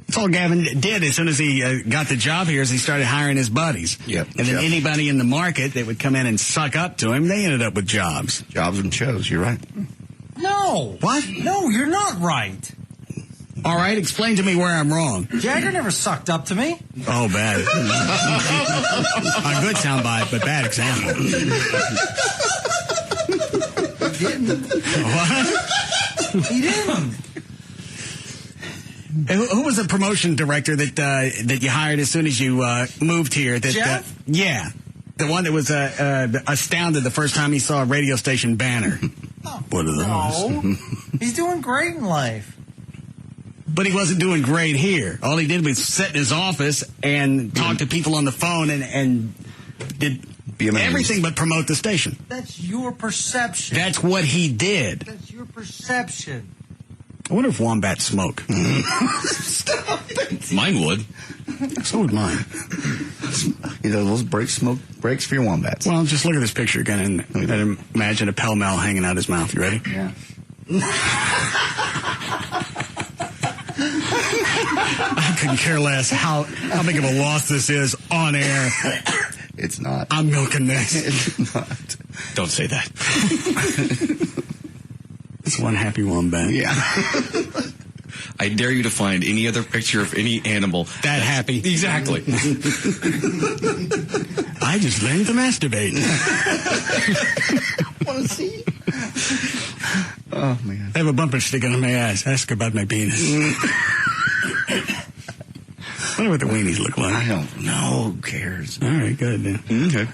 That's all Gavin did as soon as he got the job here, is he started hiring his buddies. Yep. And then anybody in the market that would come in and suck up to him, they ended up with jobs. Jobs and shows, you're right. No. What? No, you're not right. All right, explain to me where I'm wrong. Jagger never sucked up to me. Oh, bad. A good soundbite, but bad example. He didn't. What? He didn't. Who was the promotion director that you hired as soon as you moved here? Jeff? Yeah. The one that was astounded the first time he saw a radio station banner. What are those? No. He's doing great in life. But he wasn't doing great here. All he did was sit in his office and talk to people on the phone and did everything but promote the station. That's your perception. That's what he did. That's your perception. I wonder if wombats smoke. Stop it. Mine would. So would mine. You know, those breaks for your wombats. Well, just look at this picture again and imagine a Pell Mell hanging out his mouth. You ready? Yeah. I couldn't care less how big of a loss this is on air. It's not. I'm milking this. It's not. Don't say that. It's one happy wombat. Yeah. I dare you to find any other picture of any animal that happy. Exactly. I just learned to masturbate. Want to see? Oh, man. I have a bumper sticker on my ass. Ask about my penis. I wonder what the weenies look like. I don't know. Who cares? All right, good then. Okay.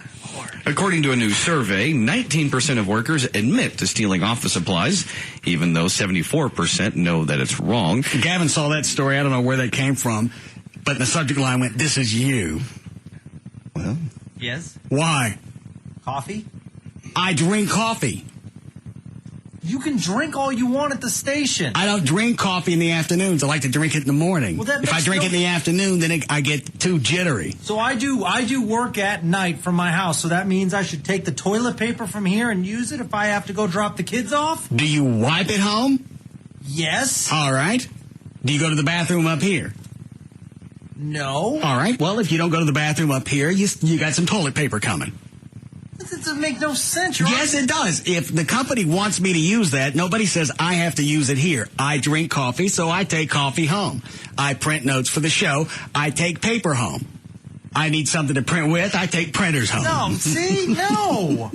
According to a new survey, 19% of workers admit to stealing office supplies, even though 74% know that it's wrong. Gavin saw that story. I don't know where that came from, but the subject line went, "This is you." Well. Yes. Why? Coffee? I drink coffee. You can drink all you want at the station. I don't drink coffee in the afternoons. I like to drink it in the morning. Well, that if I drink it in the afternoon, then I get too jittery. So I do work at night from my house, so that means I should take the toilet paper from here and use it if I have to go drop the kids off? Do you wipe at home? Yes. All right. Do you go to the bathroom up here? No. All right. Well, if you don't go to the bathroom up here, you got some toilet paper coming. doesn't make no sense. Yes, it does. If the company wants me to use that, nobody says I have to use it here. I drink coffee, so I take coffee home. I print notes for the show. I take paper home. I need something to print with. I take printers home. No, see? No.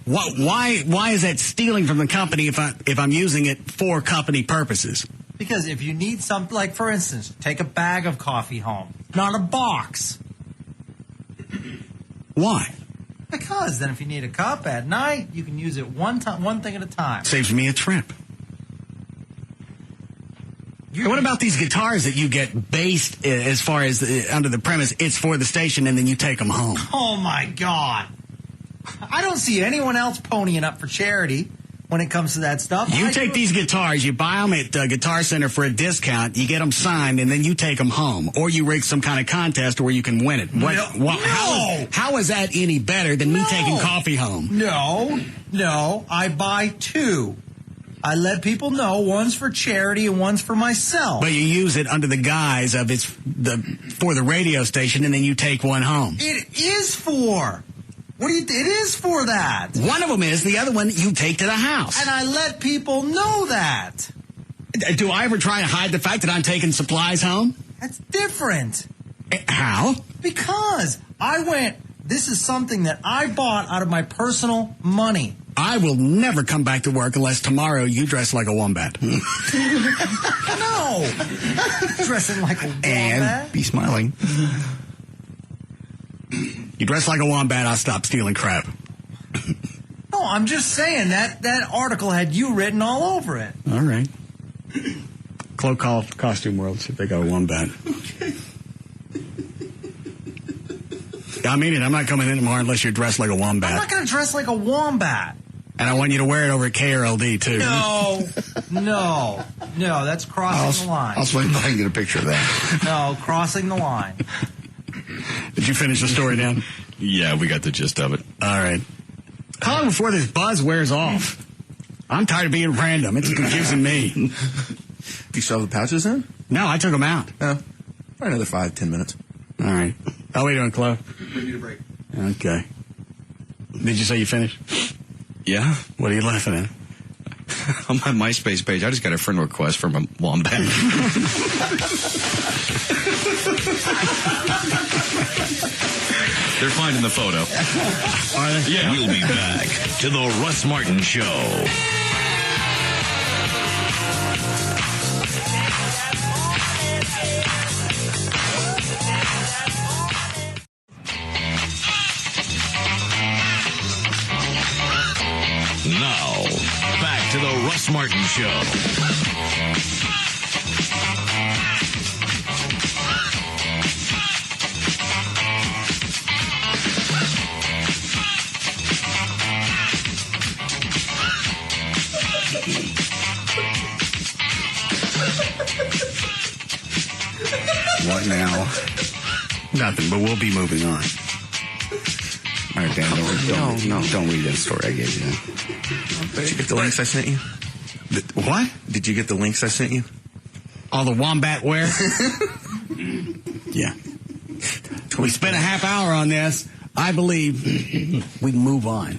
Why is that stealing from the company if I'm using it for company purposes? Because if you need something, like for instance, take a bag of coffee home, not a box. Why? Because then if you need a cup at night, you can use it one thing at a time. Saves me a trip. What about these guitars that you get based as far as under the premise it's for the station and then you take them home? Oh my God. I don't see anyone else ponying up for charity when it comes to that stuff. You take these guitars, you buy them at Guitar Center for a discount, you get them signed, and then you take them home. Or you rig some kind of contest where you can win it. How is that any better than me taking coffee home? No. I buy two. I let people know one's for charity and one's for myself. But you use it under the guise of for the radio station, and then you take one home. It is for. It is for that. One of them is. The other one you take to the house. And I let people know that. Do I ever try to hide the fact that I'm taking supplies home? That's different. How? Because this is something that I bought out of my personal money. I will never come back to work unless tomorrow you dress like a wombat. No. Dressing like a wombat. And be smiling. You dress like a wombat, I'll stop stealing crap. No, I'm just saying that article had you written all over it. All right. Cloak Costume World, see if they got a wombat. I mean it. I'm not coming in tomorrow unless you're dressed like a wombat. I'm not going to dress like a wombat. And I want you to wear it over at KLLI, too. No, that's crossing the line. I'll swing by and get a picture of that. No, crossing the line. Did you finish the story, Dan? Yeah, we got the gist of it. All right. Call him before this buzz wears off. I'm tired of being random. It's confusing me. Do you still have the pouches in? No, I took them out. Oh, probably another 5-10 minutes. All right. How are we doing, Chloe? We need a break. Okay. Did you say you finished? Yeah. What are you laughing at? On my MySpace page, I just got a friend request from a wombat. They're finding the photo. Are they? Yeah. We'll be back to the Russ Martin Show. Now, back to the Russ Martin Show. What now? Nothing, but we'll be moving on. All right, Dan, don't read that story I gave you. Did you get the links I sent you? What? Did you get the links I sent you? All the wombat wear? Yeah. We spent a half hour on this. I believe we can move on.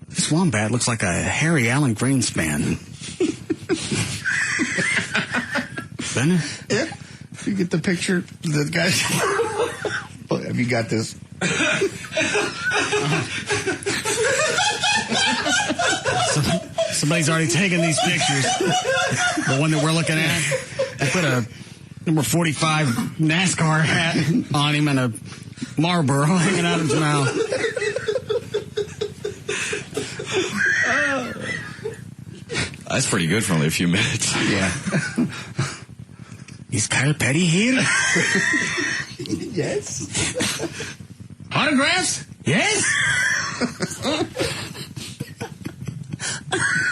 This wombat looks like a Harry Allen Greenspan. Doesn't it? Yeah. You get the picture, the guy. Have you got this? Somebody's already taken these pictures. The one that we're looking at. They put a number 45 NASCAR hat on him and a Marlboro hanging out of his mouth. That's pretty good for only a few minutes. Yeah. Is Kyle Petty here? Yes. Autographs? Yes.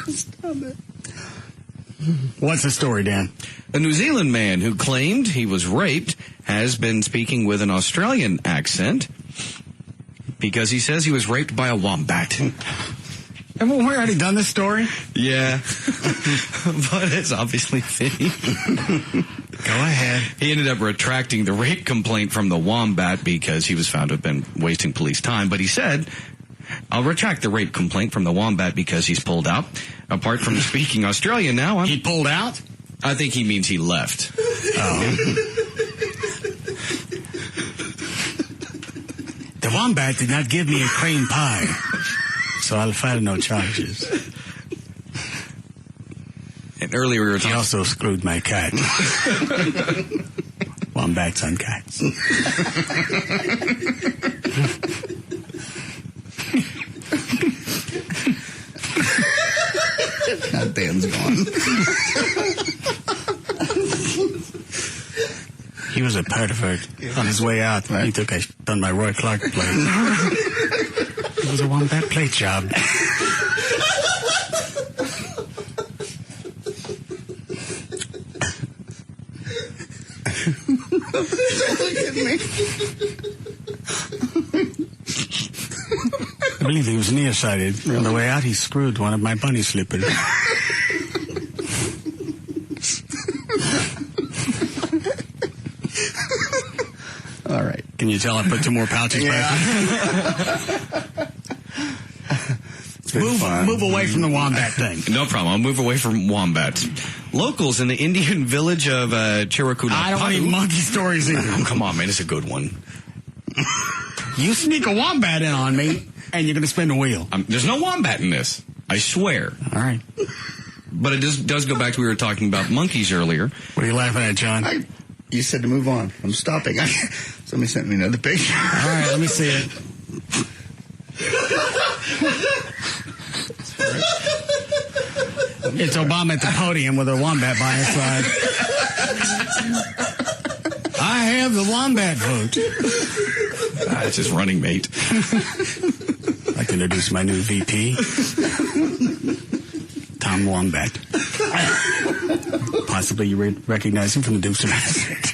Stop it. What's the story, Dan? A New Zealand man who claimed he was raped has been speaking with an Australian accent because he says he was raped by a wombat. Haven't we already done this story? Yeah. But it's obviously fitting. Go ahead. He ended up retracting the rape complaint from the Wombat because he was found to have been wasting police time. But he said, I'll retract the rape complaint from the Wombat because he's pulled out. Apart from speaking Australian now, he pulled out? I think he means he left. Oh. The Wombat did not give me a cream pie, so I'll file no charges. And earlier we were talking... He also screwed my cat. Wombats on cats. Now Dan's gone. He was a pervert. On his way out, he took a shit on my Roy Clark plate. It was a Wombat plate job. Look at me. I believe he was nearsighted. On the way out, he screwed one of my bunny slippers. All right. Can you tell I put 2 more pouches back? Move away from the Wombat thing. No problem. I'll move away from wombats. Locals in the Indian village of Chiracula. I don't want any monkey stories either. Oh, come on, man. It's a good one. You sneak a wombat in on me, and you're going to spin the wheel. There's no wombat in this. I swear. All right. But it does go back to we were talking about monkeys earlier. What are you laughing at, John? You said to move on. I'm stopping. Somebody sent me another picture. All right, let me see it. It's Obama at the podium with a wombat by his side. I have the wombat vote. It's his running mate. I'd like to introduce my new VP, Tom Wombat. Possibly you recognize him from the Dukes of Hazzard.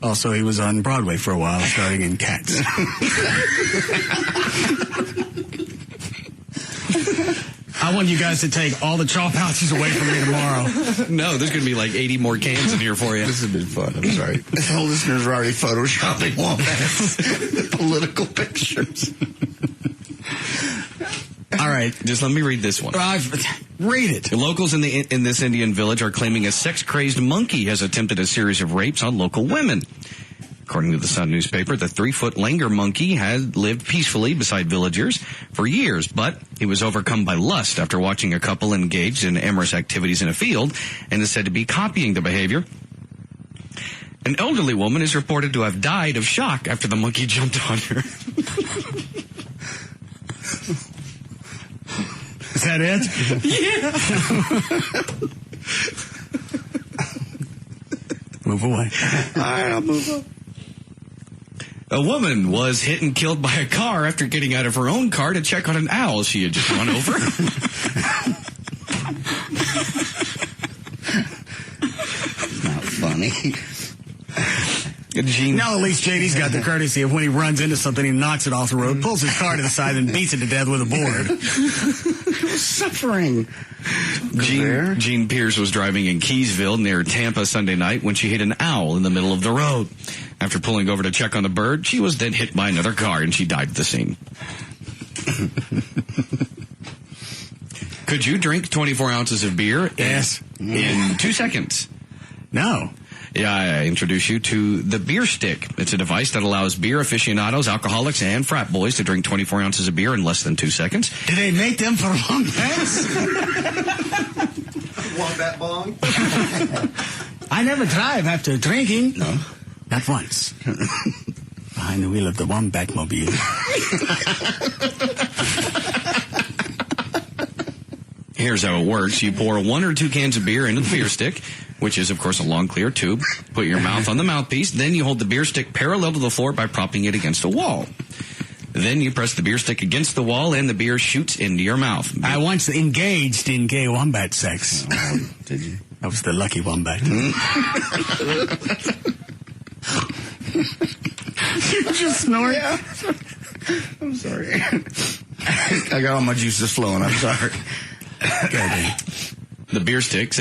Also, he was on Broadway for a while, starring in Cats. I want you guys to take all the chalk pouches away from me tomorrow. No, there's going to be like 80 more cans in here for you. This has been fun. I'm sorry. The listeners are already photoshopping wombats. Political pictures. All right. Just let me read this one. Read it. The locals in this Indian village are claiming a sex-crazed monkey has attempted a series of rapes on local women. According to the Sun newspaper, the 3-foot langur monkey had lived peacefully beside villagers for years, but he was overcome by lust after watching a couple engaged in amorous activities in a field and is said to be copying the behavior. An elderly woman is reported to have died of shock after the monkey jumped on her. Is that it? Yeah. Move away. All right, I'll move on. A woman was hit and killed by a car after getting out of her own car to check on an owl she had just run over. Not funny. Gene. Now at least JD's got the courtesy of when he runs into something, he knocks it off the road, pulls his car to the side, and beats it to death with a board. Suffering. Jean Pierce was driving in Keysville near Tampa Sunday night when she hit an owl in the middle of the road. After pulling over to check on the bird, she was then hit by another car and she died at the scene. Could you drink 24 ounces of beer? Yes. In 2 seconds? No. Yeah, I introduce you to the beer stick. It's a device that allows beer aficionados, alcoholics, and frat boys to drink 24 ounces of beer in less than 2 seconds. Do they make them for wombats? Wombat bong? I never drive after drinking. No. Not once. Behind the wheel of the Wombat mobile. Here's how it works. You pour 1 or 2 cans of beer into the beer stick, which is, of course, a long, clear tube. Put your mouth on the mouthpiece. Then you hold the beer stick parallel to the floor by propping it against a wall. Then you press the beer stick against the wall, and the beer shoots into your mouth. I once engaged in gay wombat sex. Did you? I was the lucky wombat. You just snort? Yeah. I'm sorry. I got all my juices flowing. I'm sorry. The Beer Stick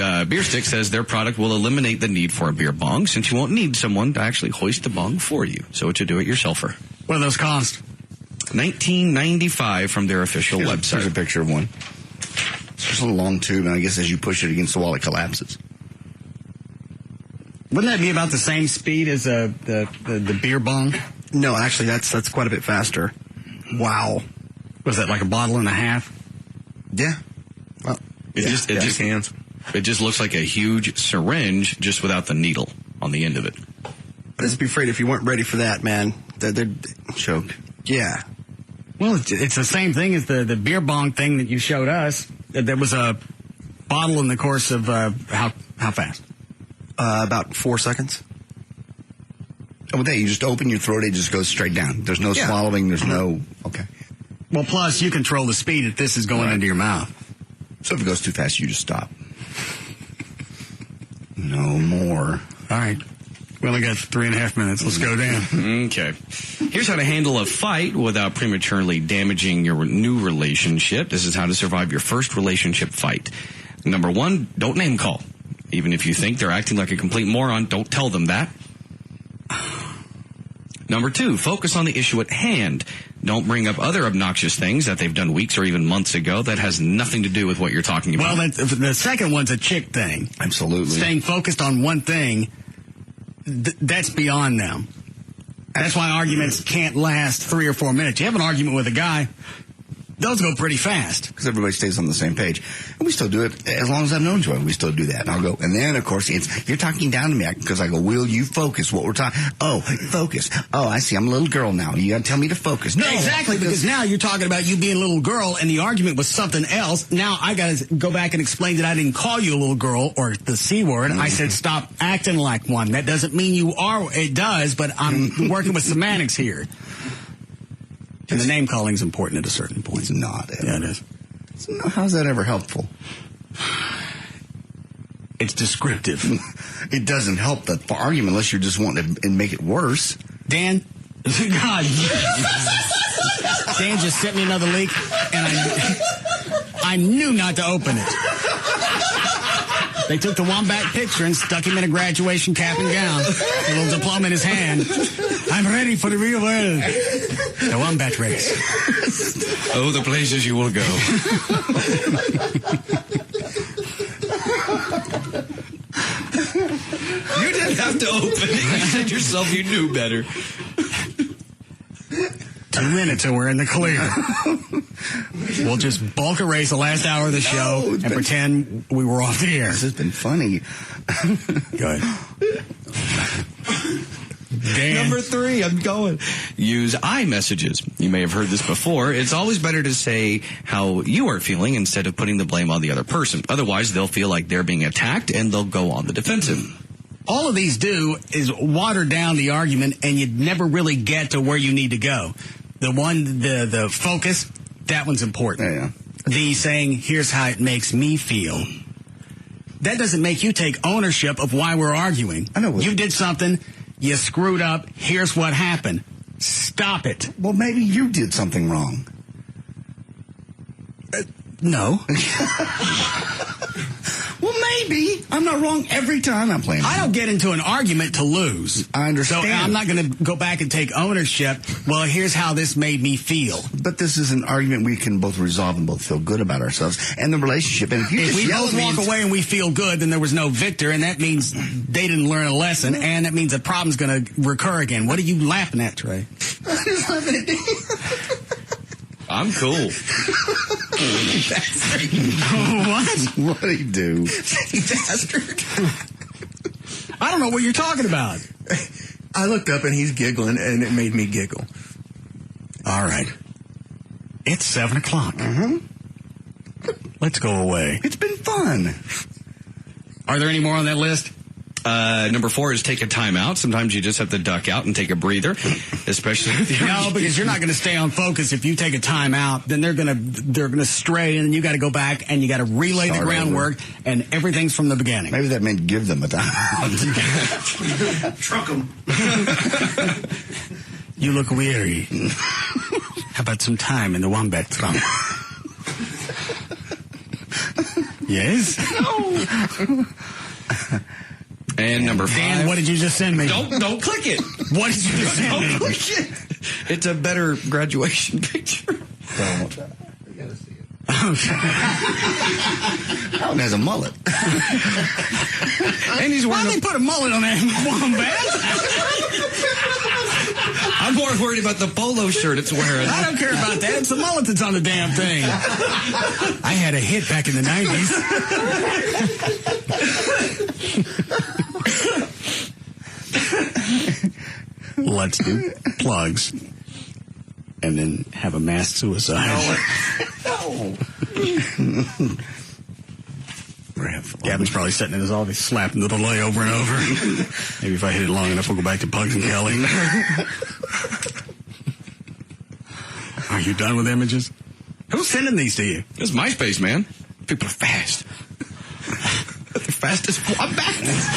says their product will eliminate the need for a beer bong since you won't need someone to actually hoist the bong for you. So it's a do-it-yourselfer. What do those cost? $19.95 from their official website. Here's a picture of one. It's just a long tube, and I guess as you push it against the wall, it collapses. Wouldn't that be about the same speed as the beer bong? No, actually, that's quite a bit faster. Wow. Was that like a bottle and a half? Yeah. Well, it just looks like a huge syringe, just without the needle on the end of it. But just be afraid if you weren't ready for that, man. They're choked. Yeah. Well, it's the same thing as the beer bong thing that you showed us. There was a bottle in the course of how fast? About 4 seconds. Oh, with that, you just open your throat, it just goes straight down. There's no swallowing, there's no... Okay. Well, plus, you control the speed that this is going into your mouth. So if it goes too fast, you just stop. No more. All right. We only got 3.5 minutes. Let's go down. Okay. Here's how to handle a fight without prematurely damaging your new relationship. This is how to survive your first relationship fight. Number 1, don't name call. Even if you think they're acting like a complete moron, don't tell them that. Number 2, focus on the issue at hand. Don't bring up other obnoxious things that they've done weeks or even months ago. That has nothing to do with what you're talking about. Well, the second one's a chick thing. Absolutely. Staying focused on one thing, that's beyond them. That's why arguments can't last 3 or 4 minutes. You have an argument with a guy, those go pretty fast. Because everybody stays on the same page. And we still do it. As long as I've known Joy, we still do that. And I'll go, and then, of course, you're talking down to me. Because I go, will you focus what we're talking? Oh, focus. Oh, I see. I'm a little girl now. You got to tell me to focus. No, exactly, because now you're talking about you being a little girl, and the argument was something else. Now I got to go back and explain that I didn't call you a little girl or the C word. I said stop acting like one. That doesn't mean you are. It does, but I'm working with semantics here. And the name calling is important at a certain point. It's not. Ever. Yeah, it is. How's that ever helpful? It's descriptive. It doesn't help the argument unless you're just wanting to make it worse. Dan, God, Dan just sent me another leak, and I knew not to open it. They took the Wombat picture and stuck him in a graduation cap and gown, a little diploma in his hand. I'm ready for the real world. The Wombat race. Oh, the places you will go. You didn't have to open it. You said yourself you knew better. 2 minutes and we're in the clear. We'll just bulk erase the last hour of the show and pretend we were off the air. This has been funny. Good. Dan. Number 3, I'm going. Use iMessages. You may have heard this before. It's always better to say how you are feeling instead of putting the blame on the other person. Otherwise, they'll feel like they're being attacked and they'll go on the defensive. All of these do is water down the argument, and you never really get to where you need to go. The focus, that one's important. Yeah. The saying, here's how it makes me feel. That doesn't make you take ownership of why we're arguing. I know. You did something, you screwed up, here's what happened. Stop it. Well, maybe you did something wrong. No. Well, maybe. I'm not wrong every time I'm playing. I don't get into an argument to lose. I understand. So I'm not going to go back and take ownership. Well, here's how this made me feel. But this is an argument we can both resolve and both feel good about ourselves and the relationship. And if we both walk away and we feel good, then there was no victor, and that means they didn't learn a lesson, and that means the problem's going to recur again. What are you laughing at, Trey? I'm just laughing at you. I'm cool. What? What do you do? Bastard. I don't know what you're talking about. I looked up and he's giggling, and it made me giggle. All right. It's 7 o'clock. Let's go away. It's been fun. Are there any more on that list? Number 4 is take a timeout. Sometimes you just have to duck out and take a breather, especially with your... No, because you're not going to stay on focus. If you take a timeout, then they're going to stray, and then you got to go back and you got to relay the groundwork, and everything's from the beginning. Maybe that meant give them a timeout. Truck them. You look weary. How about some time in the Wombat trunk? Yes? No. And number 5. Dan, what did you just send me? Don't click it. What did you just send me? Don't click it. It's a better graduation picture. Don't. You gotta see it. Alan has a mullet. And he's wearing Why they put a mullet on that Wombat? I'm more worried about the polo shirt it's wearing. I don't care about that. It's the mullet that's on the damn thing. I had a hit back in the 90s. Let's do plugs. And then have a mass suicide. No. Gavin's probably sitting in his office slapping the delay over and over. Maybe if I hit it long enough, we'll go back to Pugs and Kelly. Are you done with images? Who's sending these to you? It's MySpace, man. People are fast. They're fast as wombats.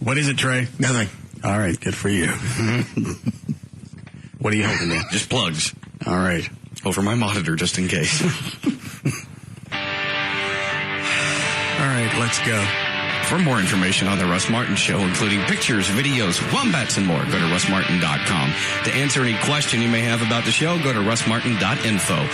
What is it, Trey? Nothing. All right, good for you. What are you hoping to? Just plugs. All right. Over my monitor, just in case. All right, let's go. For more information on The Russ Martin Show, including pictures, videos, wombats, and more, go to russmartin.com. To answer any question you may have about the show, go to russmartin.info.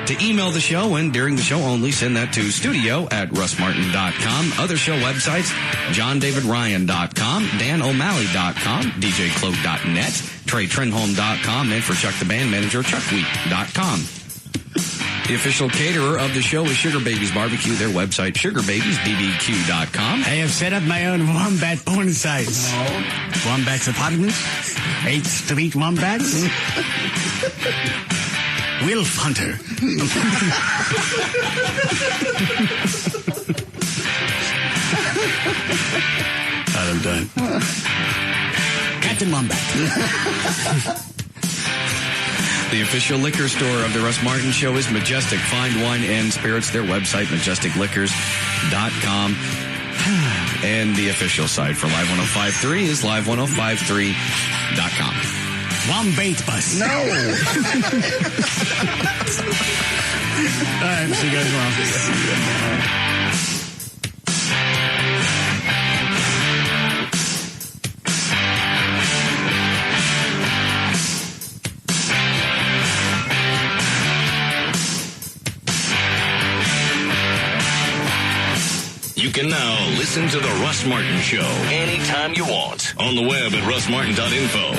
To email the show and during the show only, send that to studio@russmartin.com. Other show websites, johndavidryan.com, danomalley.com, djcloak.net, treytrenholm.com, and for Chuck the Band Manager, chuckwheat.com. The official caterer of the show is Sugar Babies Barbecue. Their website, sugarbabiesbbq.com. I have set up my own wombat porn sites. Wombat's Apartments, 8th Street Wombats, Wilf Hunter. I'm done. Captain Wombat. The official liquor store of the Russ Martin Show is Majestic Fine Wine and Spirits. Their website, majesticliquors.com. And the official site for Live 105.3 is live1053.com. Wombat bus. No. All right, see you guys tomorrow. You can now listen to The Russ Martin Show anytime you want on the web at russmartin.info.